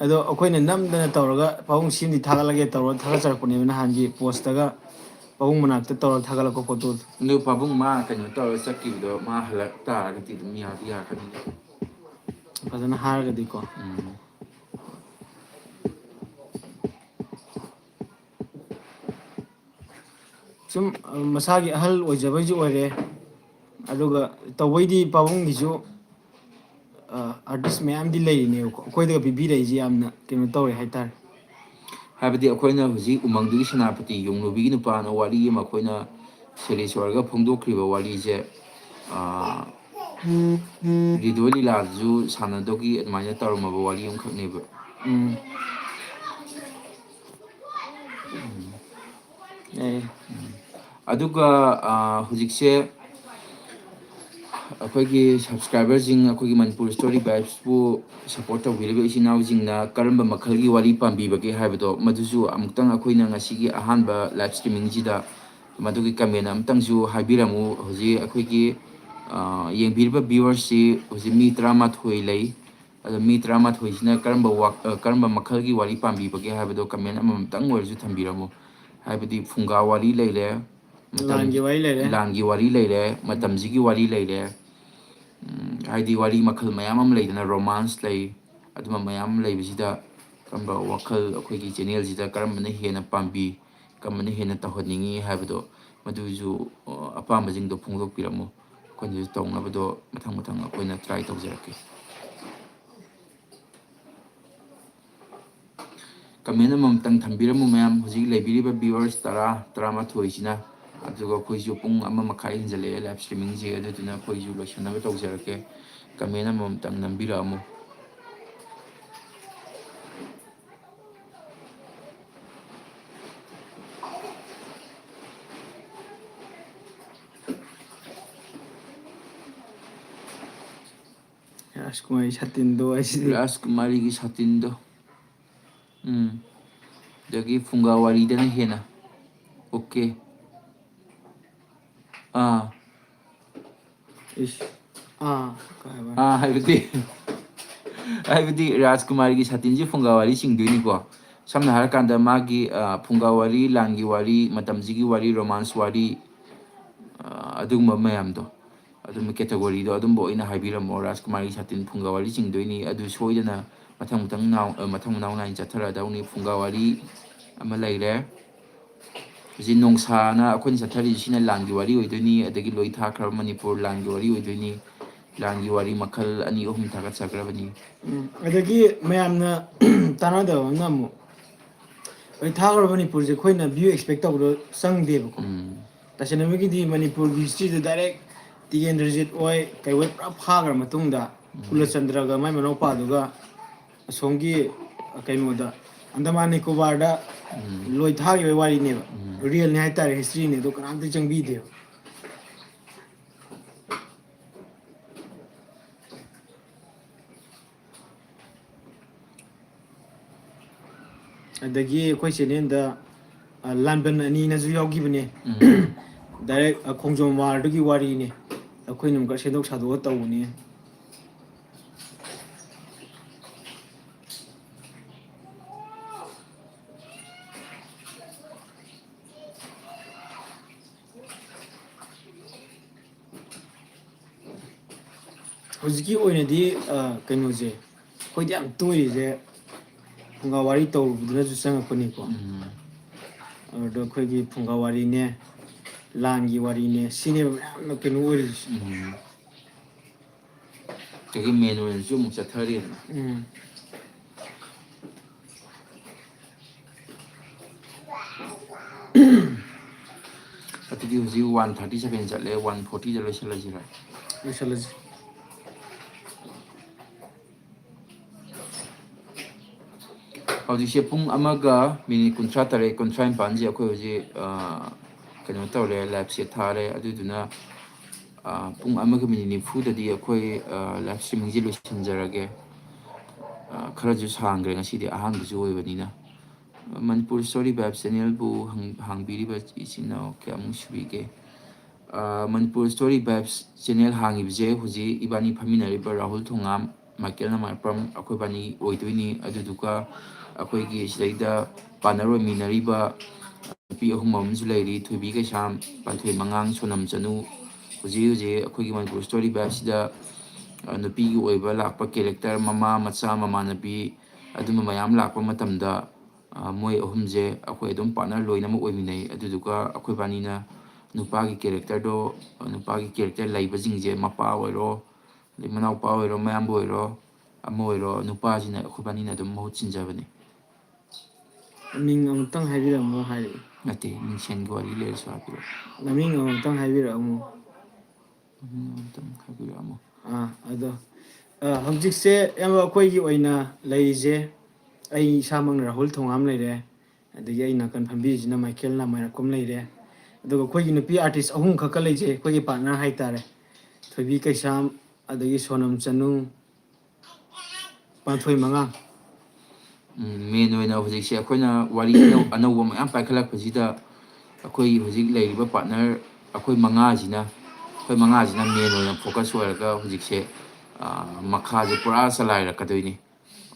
ꯑꯗꯣ ꯑꯩꯈꯣꯏꯅ ꯅꯝꯗꯅ ꯇꯧꯔꯒ ꯄꯥꯕꯨꯡ ꯁꯤꯃꯗꯤ ꯊꯥꯒꯠꯂꯒꯦ ꯇꯧꯔꯒ ꯊꯥꯒꯠꯆꯔꯛꯄꯅꯦꯕ ꯅꯍꯥꯟꯒꯤ ꯄꯣꯁꯇꯒ ꯄꯥꯕꯨꯡ ꯃꯅꯥꯛꯇ ꯇꯧꯔꯒ ꯊꯥꯒꯠꯂꯛꯄ ꯐꯣꯇꯣꯗꯣ. ꯑꯗꯨ ꯄꯥꯕꯨꯡ ꯃꯥ ꯀꯩꯅꯣ ꯇꯧꯔꯒ ꯆꯠꯈꯤꯕꯗꯣ ꯃꯥ ꯍꯜꯂꯛ ꯇꯥꯔꯒꯗꯤ ꯑꯗꯨꯝ ꯌꯥꯗꯤ ꯌꯥꯔꯛꯀꯅꯤꯗ. ꯐꯖꯅ ꯍꯥꯏꯔꯒꯗꯤꯀꯣ. ꯎꯝ. ꯁꯨꯝ ꯃꯁꯥꯒꯤ ꯑꯍꯜ ꯑꯣꯏꯖꯕꯩꯁꯨ ꯑꯣꯏꯔꯦ ꯑꯗꯨꯒ ꯇꯧꯕꯩꯗꯤ ꯄꯥꯕꯨꯡꯒꯤꯁꯨ ꯑꯥꯔꯇꯤꯁ ꯃꯌꯥꯝꯗꯤ ꯂꯩꯔꯤꯅꯦꯕꯀꯣ ꯑꯩꯈꯣꯏꯗꯒ ꯄꯤꯕꯤꯔꯛꯏꯁꯤ ꯌꯥꯝꯅ ꯀꯩꯅꯣ ꯇꯧꯔꯦ ꯍꯥꯏꯇꯥꯔꯦ. ꯍꯥꯏꯕꯗꯤ ꯑꯩꯈꯣꯏꯅ ꯍꯧꯖꯤꯛ ꯎꯃꯪꯗꯨꯒꯤ ꯁꯦꯅꯥꯄꯇꯤ ꯌꯣꯡꯂꯨꯕꯤꯒꯤ ꯅꯨꯄꯥꯅ ꯋꯥꯔꯤ ꯑꯃ ꯑꯩꯈꯣꯏꯅ ꯁꯦꯔꯤꯁ ꯐꯣꯡꯗꯣꯛꯈ꯭ꯔꯤꯕ ꯋꯥꯔꯤꯁꯦ ꯔꯤꯗꯣ ꯂꯤꯂꯥꯗꯁꯨ ꯁꯥꯟꯅꯗꯧꯒꯤ ꯑꯗꯨꯃꯥꯏꯅ ꯇꯧꯔꯝꯃꯕ ꯋꯥꯔꯤ ꯑꯃꯈꯛꯅꯦꯕ. ꯎꯝ. ꯑꯦ. ꯑꯗꯨꯒ ꯍꯧꯖꯤꯛꯁꯦ ꯑꯩꯈꯣꯏꯒꯤ ꯁꯕꯁꯀ꯭ꯔꯥꯏꯕꯔꯁꯤꯡ ꯑꯩꯈꯣꯏꯒꯤ ꯃꯅꯤꯄꯨꯔ ꯁ꯭ꯇꯣꯔꯤ ꯚꯥꯏꯞꯁꯄꯨ ꯁꯞꯄꯣꯔꯠ ꯇꯧꯕꯤꯔꯤꯕ ꯏꯆꯤꯟ ꯏꯅꯥꯎꯁꯤꯡꯅ ꯀꯔꯝꯕ ꯃꯈꯜꯒꯤ ꯋꯥꯔꯤ ꯄꯥꯝꯕꯤꯕꯒꯦ ꯍꯥꯏꯕꯗꯣ ꯃꯗꯨꯁꯨ ꯑꯃꯨꯛꯇꯪ ꯑꯩꯈꯣꯏꯅ ꯉꯁꯤꯒꯤ ꯑꯍꯥꯟꯕ ꯂꯥꯏꯚ ꯁ꯭ꯇ꯭ꯔꯤꯃꯤꯡꯁꯤꯗ ꯃꯗꯨꯒꯤ ꯀꯃꯦꯟ ꯑꯃꯇꯪꯁꯨ ꯍꯥꯏꯕꯤꯔꯝꯃꯨ. ꯍꯧꯖꯤꯛ ꯑꯩꯈꯣꯏꯒꯤ ꯌꯦꯡꯕꯤꯔꯤꯕ ꯚ꯭ꯌꯨꯋꯔꯁꯤ ꯍꯧꯖꯤꯛ ꯃꯤ 12 ꯂꯩ. ꯑꯗꯣ ꯃꯤ 12ꯁꯤꯅ ꯀꯔꯝꯕ ꯃꯈꯜꯒꯤ ꯋꯥꯔꯤ ꯄꯥꯝꯕꯤꯕꯒꯦ ꯍꯥꯏꯕꯗꯣ ꯀꯃꯦꯟ ꯑꯃꯃꯝꯇꯪ ꯑꯣꯏꯔꯁꯨ ꯊꯝꯕꯤꯔꯝꯃꯨ. ꯍꯥꯏꯕꯗꯤ ꯐꯨꯡꯒꯥ ꯋꯥꯔꯤ ꯂꯩꯔꯦ, ꯂꯥꯟꯒꯤ ꯋꯥꯔꯤ ꯂꯩꯔꯦ. ꯂꯥꯟꯒꯤ ꯋꯥꯔꯤ ꯂꯩꯔꯦ, ꯃꯇꯝꯁꯤꯒꯤ ꯋꯥꯔꯤ ꯂꯩꯔꯦ. ꯍꯥꯏꯗꯤ ꯋꯥꯔꯤ ꯃꯈꯜ ꯃꯌꯥꯝ ꯑꯃ ꯂꯩꯗꯅ ꯔꯣꯃꯥꯟꯁ ꯂꯩ. ꯑꯗꯨꯝꯕ ꯃꯌꯥꯝ ꯑꯃ ꯂꯩꯕꯁꯤꯗ ꯀꯔꯝꯕ ꯋꯥꯈꯜ ꯑꯩꯈꯣꯏꯒꯤ ꯆꯦꯅꯦꯜꯁꯤꯗ ꯀꯔꯝꯕꯅ ꯍꯦꯟꯅ ꯄꯥꯝꯕꯤ, ꯀꯔꯝꯕꯅ ꯍꯦꯟꯅ ꯇꯧꯍꯟꯅꯤꯡꯉꯤ ꯍꯥꯏꯕꯗꯣ ꯃꯗꯨꯁꯨ ꯑꯄꯥꯝꯕꯁꯤꯡꯗꯣ ꯐꯣꯡꯗꯣꯛꯄꯤꯔꯝꯃꯨ. ꯑꯩꯈꯣꯏꯅꯁꯨ ꯇꯧꯅꯕꯗꯣ ꯃꯊꯪ ꯃꯊꯪ ꯑꯩꯈꯣꯏꯅ ꯇ꯭ꯔꯥꯏ ꯇꯧꯖꯔꯛꯀꯦ. ꯀꯃꯦꯟ ꯑꯃꯃꯝꯇꯪ ꯊꯝꯕꯤꯔꯝꯃꯨ ꯃꯌꯥꯝ. ꯍꯧꯖꯤꯛ ꯂꯩꯕꯤꯔꯤꯕ ꯚ꯭ꯌꯨꯋꯔꯁ 13 ꯑꯗꯨꯒ ꯑꯩꯈꯣꯏꯁꯨ ꯄꯨꯡ 1 ꯃꯈꯥꯏ ꯍꯦꯟꯖꯜꯂꯛꯑꯦ ꯂꯥꯏꯚ ꯁ꯭ꯇ꯭ꯔꯤꯃꯤꯡꯁꯦ. ꯑꯗꯨꯗꯨꯅ ꯑꯩꯈꯣꯏꯁꯨ ꯂꯣꯏꯁꯤꯟꯅꯕ ꯇꯧꯖꯔꯛꯀꯦ. ꯀꯃꯦꯟ ꯑꯃꯃꯝꯇꯪ ꯅꯝꯕꯤꯔꯛꯑꯝꯃꯨ. ꯔꯥꯖꯀꯨꯃꯥꯔꯤ ꯁꯇꯤꯟꯗꯣ ꯍꯥꯏꯁꯤꯗꯤ ꯔꯥꯖꯀꯨꯃꯥꯔꯤꯒꯤ ꯁꯥꯇꯤꯟꯗꯣ. ꯑꯗꯒꯤ ꯐꯨꯡꯒꯥ ꯋꯥꯔꯤꯗꯅ ꯍꯦꯟꯅ ꯑꯣꯀꯦ. ꯏꯁ ꯀꯩ ꯍꯥꯏꯕ ꯍꯥꯏꯕꯗꯤ ꯔꯥꯖꯀꯨꯃꯥꯔꯤꯒꯤ ꯁꯥꯇꯤꯟꯁꯤ ꯐꯨꯡꯒꯥ ꯋꯥꯔꯤ ꯆꯤꯡꯗꯣꯏꯅꯤꯀꯣ. ꯁꯝꯅ ꯍꯥꯏꯔꯀꯥꯟꯗ ꯃꯥꯒꯤ ꯐꯨꯡꯒꯥ ꯋꯥꯔꯤ, ꯂꯥꯟꯒꯤ ꯋꯥꯔꯤ, ꯃꯇꯝꯁꯤꯒꯤ ꯋꯥꯔꯤ, ꯔꯣꯃꯥꯟꯁ ꯋꯥꯔꯤ, ꯑꯗꯨꯒꯨꯝꯕ ꯃꯌꯥꯝꯗꯣ ꯑꯗꯨꯝꯕ ꯀꯦꯇꯒꯣꯔꯤꯗꯣ ꯑꯗꯨꯝꯕ ꯑꯣꯏꯅ ꯍꯥꯏꯕꯤꯔꯝꯃꯣ. ꯔꯥꯖꯀꯨꯃꯥꯔꯤ ꯁꯥꯇꯤꯟ ꯐꯨꯡꯒꯥ ꯋꯥꯔꯤ ꯆꯤꯡꯗꯣꯏꯅꯤ. ꯑꯗꯨ ꯁꯣꯏꯗꯅ ꯃꯊꯪ ꯃꯅꯥꯎ ꯅꯥꯏꯅ ꯆꯠꯊꯔꯗꯧꯅꯤ. ꯐꯨꯡꯒꯥ ꯋꯥꯔꯤ ꯑꯃ ꯂꯩꯔꯦ. ꯍꯧꯖꯤꯛ ꯅꯣꯡꯁꯥꯅ ꯑꯩꯈꯣꯏꯅ ꯆꯠꯊꯔꯤꯁꯤꯅ ꯂꯥꯟꯒꯤ ꯋꯥꯔꯤ ꯑꯣꯏꯗꯣꯏꯅꯤ. ꯑꯗꯒꯤ ꯂꯣꯏ ꯊꯥꯈ꯭ꯔꯕ ꯃꯅꯤꯄꯨꯔ ꯂꯥꯟꯒꯤ ꯋꯥꯔꯤ ꯑꯣꯏꯗꯣꯏꯅꯤ. ꯂꯥꯟꯒꯤ ꯋꯥꯔꯤ ꯃꯈꯜ 2-3 ꯊꯥꯒꯠꯆꯈ꯭ꯔꯕꯅꯤ. ꯑꯗꯒꯤ ꯃꯌꯥꯝꯅ ꯇꯥꯟꯅꯗꯕ ꯑꯃꯅ ꯑꯃꯨꯛ ꯂꯣꯏ ꯊꯥꯈ꯭ꯔꯕ ꯃꯅꯤꯄꯨꯔꯁꯦ ꯑꯩꯈꯣꯏꯅ ꯚ꯭ꯌꯨ ꯑꯦꯛꯁꯄꯦꯛ ꯇꯧꯕꯗꯣ ꯆꯪꯗꯦꯕꯀꯣ. ꯇꯁꯦꯡꯅꯃꯛꯀꯤꯗꯤ ꯃꯅꯤꯄꯨꯔꯒꯤ ꯍꯤꯁꯇ꯭ꯔꯤꯗ ꯗꯥꯏꯔꯦꯛ ꯇꯤꯀꯦꯟꯗ꯭ꯔꯖꯤꯠ ꯑꯣꯏ ꯀꯩꯑꯣꯏ ꯄꯨꯔꯥ ꯐꯥꯈ꯭ꯔ ꯃꯇꯨꯡꯗ ꯀꯨꯂꯆꯟꯗ꯭ꯔꯒ ꯃꯥꯏ ꯃꯅꯥꯎꯄꯥꯗꯨꯒ ꯑꯁꯣꯝꯒꯤ ꯀꯩꯅꯣꯗ ꯑꯟꯗꯃꯥꯟ ꯅꯤꯀꯣꯕꯥꯔꯗ ꯂꯣꯏ ꯊꯥꯈꯤꯕꯒꯤ ꯋꯥꯔꯤꯅꯦꯕ. ꯔꯤꯌꯦꯜꯅꯤ ꯍꯥꯏꯇꯥꯔꯦ, ꯍꯤꯁꯇ꯭ꯔꯤꯅꯦ. ꯑꯗꯣ ꯀꯅꯥꯝꯇ ꯆꯪꯕꯤꯗꯦꯕ. ꯑꯗꯒꯤ ꯑꯩꯈꯣꯏ ꯆꯦꯅꯦꯜꯗ ꯂꯥꯟꯕꯟ 2ꯅꯁꯨ ꯌꯥꯎꯈꯤꯕꯅꯦ. ꯗꯥꯏꯔꯦꯛ ꯈꯣꯡꯖꯣꯝ ꯋꯥꯔꯗꯨꯒꯤ ꯋꯥꯔꯤꯅꯤ. ꯑꯩꯈꯣꯏꯅ ꯑꯃꯨꯛꯀ ꯁꯦꯝꯗꯣꯛ ꯁꯥꯗꯣꯛꯑ ꯇꯧꯕꯅꯤ ꯍꯧꯖꯤꯛꯀꯤ ꯑꯣꯏꯅꯗꯤ ꯀꯩꯅꯣꯁꯦ ꯑꯩꯈꯣꯏꯗꯤ ꯌꯥꯝ ꯇꯣꯏꯔꯤꯁꯦ ꯐꯨꯡꯒꯥ ꯋꯥꯔꯤ ꯇꯧꯔꯨꯕꯗꯨꯅꯁꯨ ꯆꯪꯉꯛꯄꯅꯤꯀꯣ ꯑꯗꯨꯗ ꯑꯩꯈꯣꯏꯒꯤ ꯐꯨꯡꯒꯥ ꯋꯥꯔꯤꯅꯦ ꯂꯥꯟꯒꯤ ꯋꯥꯔꯤꯅꯦ ꯁꯤꯅꯦꯕ ꯌꯥꯝꯅ ꯀꯩꯅꯣ ꯑꯣꯏꯔꯤꯁꯦ ꯑꯗꯒꯤ ꯃꯦꯟ ꯑꯣꯏꯅꯁꯨ ꯑꯃꯨꯛ ꯆꯠꯊꯔꯤꯗꯅ ꯎꯝ ꯑꯗꯨꯗꯤ ꯍꯧꯖꯤꯛ 137 ꯆꯠꯂꯦ 140ꯗ ꯂꯣꯏꯁꯤꯜꯂꯁꯤꯔ ꯂꯣꯏꯁꯤꯜꯂꯁꯤ ꯍꯧꯖꯤꯛꯁꯦ ꯄꯨꯡ ꯑꯃꯒ ꯃꯤꯅꯤꯠ 38 39ꯁꯦ ꯑꯩꯈꯣꯏ ꯍꯧꯖꯤꯛ ꯀꯩꯅꯣ ꯇꯧꯔꯦ ꯂꯥꯏꯚꯁꯦ ꯊꯥꯔꯦ ꯑꯗꯨꯗꯨꯅ ꯄꯨꯡ ꯑꯃꯒ ꯃꯤꯅꯤꯠ 40ꯗꯗꯤ ꯑꯩꯈꯣꯏ ꯂꯥꯏꯚ ꯁ꯭ꯇ꯭ꯔꯤꯃꯤꯡꯁꯦ ꯂꯣꯏꯁꯤꯟꯖꯔꯒꯦ ꯈꯔꯁꯨ ꯁꯥꯡꯈ꯭ꯔꯦ ꯉꯁꯤꯗꯤ ꯑꯍꯥꯟꯕꯁꯨ ꯑꯣꯏꯕꯅꯤꯅ ꯃꯅꯤꯄꯨꯔ ꯁ꯭ꯇꯣꯔꯤ ꯚꯥꯏꯕ ꯆꯦꯅꯦꯜꯕꯨ ꯍꯥꯡꯕꯤꯔꯤꯕ ꯏꯆꯤꯟ ꯏꯅꯥꯎ ꯀꯌꯥꯃꯨꯛ ꯁꯨꯕꯤꯒꯦ ꯃꯅꯤꯄꯨꯔ ꯁ꯭ꯇꯣꯔꯤ ꯚꯥꯏꯕꯁ ꯆꯦꯅꯦꯜ ꯍꯥꯡꯉꯤꯕꯁꯦ ꯍꯧꯖꯤꯛ ꯏꯕꯥꯅꯤ ꯐꯝꯃꯤꯟꯅꯔꯤꯕ ꯔꯥꯍꯨꯜ ꯊꯣꯉꯥꯝ ꯃꯥꯏꯀꯦꯜ ꯅꯃꯥꯏꯄ꯭ꯔꯝ ꯑꯩꯈꯣꯏꯕꯥꯅꯤ ꯑꯣꯏꯗꯣꯏꯅꯤ ꯑꯗꯨꯗꯨꯒ ꯑꯩꯈꯣꯏꯒꯤ ꯁꯤꯗꯩꯗ ꯄꯥꯔꯠꯅꯔ ꯑꯣꯏꯃꯤꯟꯅꯔꯤꯕ ꯅꯨꯄꯤ 3 ꯑꯃꯁꯨ ꯂꯩꯔꯤ ꯊꯣꯏꯕꯤ ꯀꯩꯁꯥꯝ ꯄꯥꯟꯊꯣꯏ ꯃꯉꯥꯡ ꯁꯣꯅꯝ ꯆꯅꯨ ꯍꯧꯖꯤꯛ ꯑꯩꯈꯣꯏꯒꯤ ꯃꯅꯤꯄꯨꯔ ꯁ꯭ꯇꯣꯔꯤ ꯚꯥꯏꯕꯁꯤꯗ ꯅꯨꯄꯤꯒꯤ ꯑꯣꯏꯕ ꯂꯥꯛꯄ ꯀꯦꯔꯦꯛꯇꯔ ꯃꯃꯥ ꯃꯆꯥ ꯃꯃꯥꯟꯅꯕꯤ ꯑꯗꯨꯝꯕ ꯃꯌꯥꯝ ꯂꯥꯛꯄ ꯃꯇꯝꯗ ꯃꯣꯏ ꯑꯍꯨꯝꯁꯦ ꯑꯩꯈꯣꯏ ꯑꯗꯨꯝ ꯄꯥꯔꯠꯅꯔ ꯂꯣꯏꯅꯃꯛ ꯑꯣꯏꯃꯤꯟꯅꯩ ꯑꯗꯨꯗꯨꯒ ꯑꯩꯈꯣꯏꯕꯥꯅꯤꯅ ꯅꯨꯄꯥꯒꯤ ꯀꯦꯔꯦꯛꯇꯔꯗꯣ ꯅꯨꯄꯥꯒꯤ ꯀꯦꯔꯦꯛꯇꯔ ꯂꯩꯕꯁꯤꯡꯁꯦ ꯃꯄꯥ ꯑꯣꯏꯔꯣ ꯑꯗꯩ ꯃꯅꯥꯎꯄꯥ ꯑꯣꯏꯔꯣ ꯃꯌꯥꯝꯕ ꯑꯣꯏꯔꯣ ꯑꯃ ꯑꯣꯏꯔꯣ ꯅꯨꯄꯥꯁꯤꯅ ꯑꯩꯈꯣꯏꯕꯥꯅꯤꯅ ꯑꯗꯨꯝ ꯃꯍꯨꯠ ꯁꯤꯟꯖꯕꯅꯤ ꯃꯤꯡ ꯑꯃꯨꯛꯇꯪ ꯍꯥꯏꯕꯤꯔꯝꯃꯣ ꯍꯥꯏꯔꯛꯏ ꯅꯠꯇꯦ ꯃꯤꯡꯁꯦꯟꯒꯤ ꯋꯥꯔꯤ ꯂꯩꯔꯁꯨ ꯍꯥꯏꯕꯤꯔꯛꯑꯣ ꯃꯃꯤꯡ ꯑꯃꯨꯛꯇꯪ ꯍꯥꯏꯕꯤꯔꯛꯑꯝꯃꯣ ꯑꯃꯨꯛꯇꯪ ꯍꯥꯏꯕꯤꯔꯛꯑꯝꯃꯣ ꯑꯗꯣ ꯍꯧꯖꯤꯛꯁꯦ ꯏꯌꯥꯝꯕ ꯑꯩꯈꯣꯏꯒꯤ ꯑꯣꯏꯅ ꯂꯩꯔꯤꯁꯦ ꯑꯩ ꯏꯁꯥꯃꯛꯅ ꯔꯥꯍꯨꯜ ꯊꯣꯉꯥꯝ ꯂꯩꯔꯦ ꯑꯗꯒꯤ ꯑꯩ ꯅꯥꯀꯟ ꯐꯝꯕꯤꯔꯤꯁꯤꯅ ꯃꯥꯏꯀꯦꯜ ꯅꯃꯥꯏꯔꯛꯀꯣꯝ ꯂꯩꯔꯦ ꯑꯗꯨꯒ ꯑꯩꯈꯣꯏꯒꯤ ꯅꯨꯄꯤ ꯑꯥꯔꯇꯤꯁ 3 ꯈꯛꯀ ꯂꯩꯖꯩ ꯑꯩꯈꯣꯏꯒꯤ ꯄꯥꯔꯠꯅꯔ ꯍꯥꯏꯇꯥꯔꯦ ꯊꯣꯏꯕꯤ ꯀꯩꯁꯥꯝ ꯑꯗꯒꯤ ꯁꯣꯅꯝ ꯆꯅꯨ ꯄꯥꯟꯊꯣꯏ ꯃꯉꯥꯡ ꯃꯦꯟ ꯑꯣꯏꯅ ꯍꯧꯖꯤꯛꯁꯦ ꯑꯩꯈꯣꯏꯅ ꯋꯥꯔꯤ ꯑꯅꯧꯕ ꯃꯌꯥꯝ ꯄꯥꯏꯈꯠꯂꯛꯄꯁꯤꯗ ꯑꯩꯈꯣꯏꯒꯤ ꯍꯧꯖꯤꯛ ꯂꯩꯔꯤꯕ ꯄꯥꯔꯠꯅꯔ ꯑꯩꯈꯣꯏ ꯃꯉꯥꯁꯤꯅ ꯃꯦꯟ ꯑꯣꯏꯅ ꯐꯣꯀꯁ ꯑꯣꯏꯔꯒ ꯍꯧꯖꯤꯛꯁꯦ ꯃꯈꯥꯁꯦ ꯄꯨꯔꯥ ꯆꯂꯥꯏꯔꯛꯀꯗꯣꯏꯅꯤ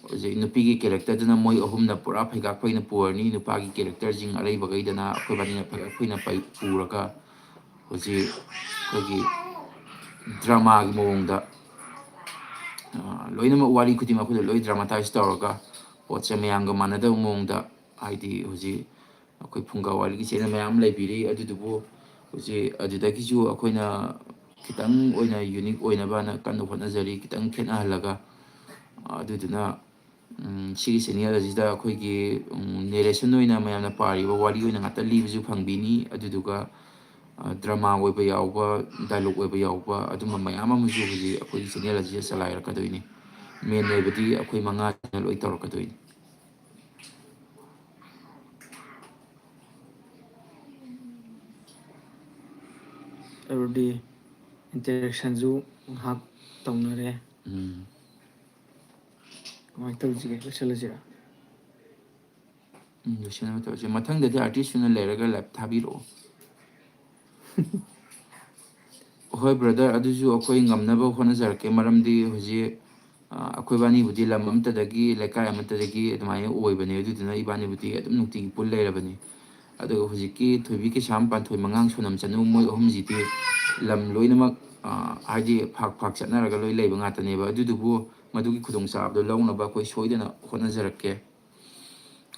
ꯍꯧꯖꯤꯛ ꯅꯨꯄꯤꯒꯤ ꯀꯦꯔꯦꯛꯇꯔꯗꯨꯅ ꯃꯣꯏ ꯑꯍꯨꯝꯅ ꯄꯨꯔꯥ ꯐꯩꯒꯥꯛ ꯐꯩꯅ ꯄꯨꯔꯅꯤ ꯅꯨꯄꯥꯒꯤ ꯀꯦꯔꯦꯛꯇꯔꯁꯤꯡ ꯑꯔꯩꯕꯈꯩꯗꯅ ꯑꯩꯈꯣꯏꯕꯥꯅꯤꯅ ꯐꯩꯒꯥꯛ ꯐꯩꯅ ꯄꯨꯔꯒ ꯍꯧꯖꯤꯛ ꯑꯩꯈꯣꯏꯒꯤ ꯗ꯭ꯔꯃꯥꯒꯤ ꯃꯑꯣꯡꯗ ꯂꯣꯏꯅꯃꯛ ꯋꯥꯔꯤ ꯈꯨꯗꯤꯡꯃꯛ ꯑꯩꯈꯣꯏꯗ ꯂꯣꯏ ꯗ꯭ꯔꯃꯥꯇꯥꯏꯁ ꯇꯧꯔꯒ ꯄꯣꯠꯁꯦ ꯃꯌꯥꯝꯒ ꯃꯥꯟꯅꯗꯕ ꯃꯑꯣꯡꯗ ꯍꯥꯏꯗꯤ ꯍꯧꯖꯤꯛ ꯑꯩꯈꯣꯏ ꯐꯨꯡꯒꯥ ꯋꯥꯔꯤꯒꯤ ꯆꯦꯅꯦꯜ ꯃꯌꯥꯝ ꯂꯩꯕꯤꯔꯤ ꯑꯗꯨꯗꯨꯕꯨ ꯍꯧꯖꯤꯛ ꯑꯗꯨꯗꯒꯤꯁꯨ ꯑꯩꯈꯣꯏꯅ ꯈꯤꯇꯪ ꯑꯣꯏꯅ ꯌꯨꯅꯤꯛ ꯑꯣꯏꯅꯕꯅ ꯀꯟꯅ ꯍꯣꯠꯅꯖꯔꯤ ꯈꯤꯇꯪ ꯈꯦꯠꯅꯍꯜꯂꯒ ꯑꯗꯨꯗꯨꯅ ꯁꯤꯒꯤ ꯆꯦꯅꯦꯜ ꯑꯁꯤꯗ ꯑꯩꯈꯣꯏꯒꯤ ꯅꯦꯔꯦꯁꯟ ꯑꯣꯏꯅ ꯃꯌꯥꯝꯅ ꯄꯥꯔꯤꯕ ꯋꯥꯔꯤ ꯑꯣꯏꯅ ꯉꯥꯛꯇ ꯂꯤꯕꯁꯨ ꯐꯪꯕꯤꯅꯤ ꯑꯗꯨꯗꯨꯒ ꯗ꯭ꯔꯃꯥ ꯑꯣꯏꯕ ꯌꯥꯎꯕ ꯗꯥꯏꯂꯣꯛ ꯑꯣꯏꯕ ꯌꯥꯎꯕ ꯑꯗꯨꯝꯕ ꯃꯌꯥꯝ ꯑꯃꯁꯨ ꯍꯧꯖꯤꯛ ꯑꯩꯈꯣꯏꯒꯤ ꯆꯦꯅꯦꯜ ꯑꯁꯤꯗ ꯆꯂꯥꯏꯔꯛꯀꯗꯣꯏꯅꯤ ꯃꯦꯟ ꯑꯣꯏꯕꯗꯤ ꯑꯩꯈꯣꯏ ꯃꯉꯥꯁꯤꯅ ꯂꯣꯏ ꯇꯧꯔꯛꯀꯗꯣꯏꯅꯤ ꯑꯗꯨꯗꯤ ꯏꯟꯇꯔꯦꯛꯁꯟꯁꯨ ꯉꯥꯏꯍꯥꯛ ꯇꯧꯅꯔꯦ ꯀꯃꯥꯏꯅ ꯇꯧꯁꯤꯒꯦ ꯂꯣꯏꯁꯤꯜꯂꯁꯤꯔ ꯂꯣꯏꯁꯤꯟꯅꯕ ꯇꯧꯔꯁꯦ ꯃꯊꯪꯗꯗꯤ ꯑꯥꯔꯇꯤꯁꯇꯨꯅ ꯂꯩꯔꯒ ꯂꯥꯏꯚ ꯊꯥꯕꯤꯔꯛꯑꯣ ꯍꯣꯏ ꯕ꯭ꯔꯗꯔ ꯑꯗꯨꯁꯨ ꯑꯩꯈꯣꯏ ꯉꯝꯅꯕ ꯍꯣꯠꯅꯖꯔꯛꯀꯦ ꯃꯔꯝꯗꯤ ꯍꯧꯖꯤꯛ ꯑꯩꯈꯣꯏꯕꯥꯅꯤꯕꯨꯗꯤ ꯂꯝ ꯑꯃꯠꯇꯗꯒꯤ ꯂꯩꯀꯥꯏ ꯑꯃꯠꯇꯗꯒꯤ ꯑꯗꯨꯃꯥꯏꯅ ꯑꯣꯏꯕꯅꯦ ꯑꯗꯨꯗꯨꯅ ꯏꯕꯥꯅꯤꯕꯨꯗꯤ ꯑꯗꯨꯝ ꯅꯨꯡꯇꯤꯒꯤ ꯄꯨꯜ ꯂꯩꯔꯕꯅꯤ ꯑꯗꯨꯒ ꯍꯧꯖꯤꯛꯀꯤ ꯊꯣꯏꯕꯤ ꯀꯩꯁꯥꯝ ꯄꯥꯟꯊꯣꯏ ꯃꯉꯥꯡ ꯁꯣꯅꯝ ꯆꯅꯨ ꯃꯣꯏ ꯑꯍꯨꯝꯁꯤꯗꯤ ꯂꯝ ꯂꯣꯏꯅꯃꯛ ꯍꯥꯏꯗꯤ ꯐꯥꯛ ꯆꯠꯅꯔꯒ ꯂꯣꯏ ꯂꯩꯕ ꯉꯥꯛꯇꯅꯦꯕ ꯑꯗꯨꯗꯨꯕꯨ ꯃꯗꯨꯒꯤ ꯈꯨꯗꯣꯡꯆꯥꯕꯗꯣ ꯂꯧꯅꯕ ꯑꯩꯈꯣꯏ ꯁꯣꯏꯗꯅ ꯍꯣꯠꯅꯖꯔꯛꯀꯦ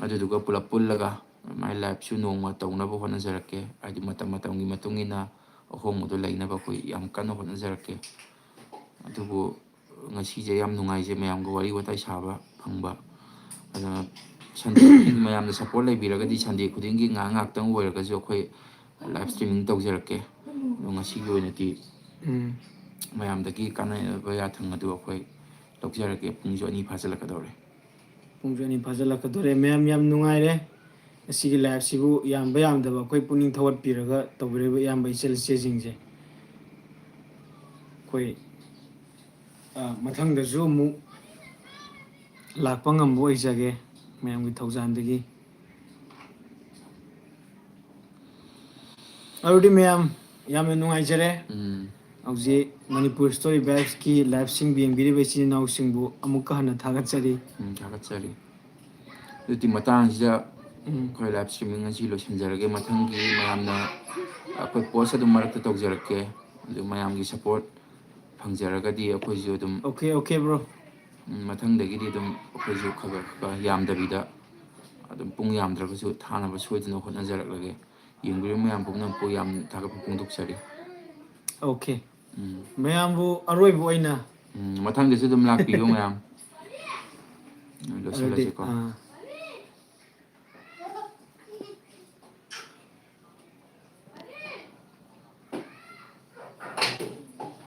ꯑꯗꯨꯗꯨꯒ ꯄꯨꯂꯞ ꯄꯨꯜꯂꯒ ꯑꯗꯨꯃꯥꯏꯅ ꯂꯥꯏꯐꯁꯨ ꯅꯣꯡꯃ ꯇꯧꯅꯕ ꯍꯣꯠꯅꯖꯔꯛꯀꯦ ꯍꯥꯏꯗꯤ ꯃꯇꯝ ꯃꯇꯝꯒꯤ ꯃꯇꯨꯡ ꯏꯟꯅ ꯑꯍꯣꯡꯕꯗꯣ ꯂꯩꯅꯕ ꯑꯩꯈꯣꯏ ꯌꯥꯝ ꯀꯟꯅ ꯍꯣꯠꯅꯖꯔꯛꯀꯦ ꯑꯗꯨꯕꯨ ꯉꯁꯤꯁꯦ ꯌꯥꯝ ꯅꯨꯡꯉꯥꯏꯖꯩ ꯃꯌꯥꯝꯒ ꯋꯥꯔꯤ ꯋꯥꯇꯥꯏ ꯁꯥꯕ ꯐꯪꯕ ꯑꯗꯨꯅ ꯁꯟꯗꯦ ꯈꯨꯗꯤꯡꯒꯤ ꯃꯌꯥꯝꯅ ꯁꯞꯄꯣꯔꯠ ꯂꯩꯕꯤꯔꯒꯗꯤ ꯁꯟꯗꯦ ꯈꯨꯗꯤꯡꯒꯤ ꯉꯥꯏꯍꯥꯛ ꯉꯥꯏꯍꯥꯛꯇꯪ ꯑꯣꯏꯔꯒꯁꯨ ꯑꯩꯈꯣই ꯂꯥꯏꯚ ꯁ꯭ꯇ꯭ꯔꯤꯃꯤꯡ ꯇꯧꯖꯔꯛꯀꯦ ꯑꯗꯣ ꯉꯁꯤꯒꯤ ꯑꯣꯏꯅꯗꯤ ꯃꯌꯥꯝꯗꯒꯤ ꯀꯥꯟꯅꯕ ꯌꯥꯊꯪ ꯑꯗꯨ ꯑꯩꯈꯣꯏ ꯂꯧꯖꯔꯒꯦ ꯄꯨꯡꯁꯨ 2 ꯐꯥꯖꯤꯜꯂꯛꯀꯗꯧꯔꯦ ꯄꯨꯡꯁꯨ 2 ꯐꯥꯖꯤꯜꯂꯛꯀꯗꯣꯔꯦ ꯃꯌꯥꯝ ꯌꯥꯝ ꯅꯨꯡꯉꯥꯏꯔꯦ ꯉꯁꯤꯒꯤ ꯂꯥꯏꯐꯁꯤꯕꯨ ꯌꯥꯝꯕ ꯌꯥꯝꯗꯕ ꯑꯩꯈꯣꯏ ꯄꯨꯛꯅꯤꯡ ꯊꯧꯒꯠꯄꯤꯔꯒ ꯇꯧꯕꯤꯔꯤꯕ ꯏꯌꯥꯝꯕ ꯏꯆꯜ ꯏꯆꯦꯁꯤꯡꯁꯦ ꯑꯩꯈꯣꯏ ꯃꯊꯪꯗꯁꯨ ꯑꯃꯨꯛ ꯂꯥꯛꯄ ꯉꯝꯕ ꯑꯣꯏꯖꯒꯦ ꯃꯌꯥꯝꯒꯤ ꯊꯧꯖꯥꯟꯗꯒꯤ ꯑꯗꯨꯗꯤ ꯃꯌꯥꯝ ꯌꯥꯝꯅ ꯅꯨꯡꯉꯥꯏꯖꯔꯦ ꯍꯧꯖꯤꯛ ꯃꯅꯤꯄꯨꯔ ꯁ꯭ꯇꯣꯔꯤ ꯚꯥꯏꯞꯁꯀꯤ ꯂꯥꯏꯚꯁꯤꯡꯕꯨ ꯌꯦꯡꯕꯤꯔꯤꯕ ꯏꯆꯤꯟ ꯏꯅꯥꯎꯁꯤꯡꯕꯨ ꯑꯃꯨꯛꯀ ꯍꯟꯅ ꯊꯥꯒꯠꯆꯔꯤ. ꯊꯥꯒꯠꯆꯔꯤ. ꯑꯗꯨꯗꯤ ꯃꯇꯥꯡꯁꯤꯗ ꯎꯝ. ꯑꯩꯈꯣꯏ ꯂꯥꯏꯚ ꯏꯁꯇ꯭ꯔꯤꯃꯤꯡ ꯑꯁꯤ ꯂꯣꯏꯁꯤꯟꯖꯔꯒꯦ. ꯃꯊꯪꯒꯤ ꯃꯌꯥꯝꯅ ꯑꯩꯈꯣꯏ ꯄꯣꯁ ꯑꯗꯨꯝ ꯃꯔꯛꯇ ꯇꯧꯖꯔꯛꯀꯦ. ꯑꯗꯨ ꯃꯌꯥꯝꯒꯤ ꯁꯞꯄꯣꯔꯠ ꯐꯪꯖꯔꯒꯗꯤ ꯑꯩꯈꯣꯏꯁꯨ ꯑꯗꯨꯝ ꯑꯣꯀꯦ ꯕ꯭ꯔꯣ. ꯃꯊꯪꯗꯒꯤꯗꯤ ꯑꯗꯨꯝ ꯑꯩꯈꯣꯏꯁꯨ ꯈꯔ ꯈꯔ ꯌꯥꯝꯗꯕꯤꯗ ꯑꯗꯨꯝ ꯄꯨꯡ ꯌꯥꯝꯗ꯭ꯔꯒꯁꯨ ꯊꯥꯅꯕ ꯁꯣꯏꯗꯅ ꯍꯣꯠꯅꯖꯔꯛꯂꯒꯦ. ꯌꯦꯡꯕꯤꯔꯤꯕ ꯃꯌꯥꯝ ꯄꯨꯝꯅꯃꯛꯄꯨ ꯌꯥꯝ ꯊꯥꯒꯠꯄ ꯐꯣꯡꯗꯣꯛꯆꯔꯤ. ꯑꯣꯀꯦ. ꯃꯌꯥꯝꯕꯨ ꯑꯔꯣꯏꯕ ꯑꯣꯏꯅ ꯃꯊꯪꯗꯁꯨ ꯑꯗꯨꯝ ꯂꯥꯛꯄꯤꯌꯨ ꯃꯌꯥꯝ. ꯑꯗꯨꯗꯤ ꯂꯣꯏꯁꯤꯜꯂꯁꯤꯀꯣ.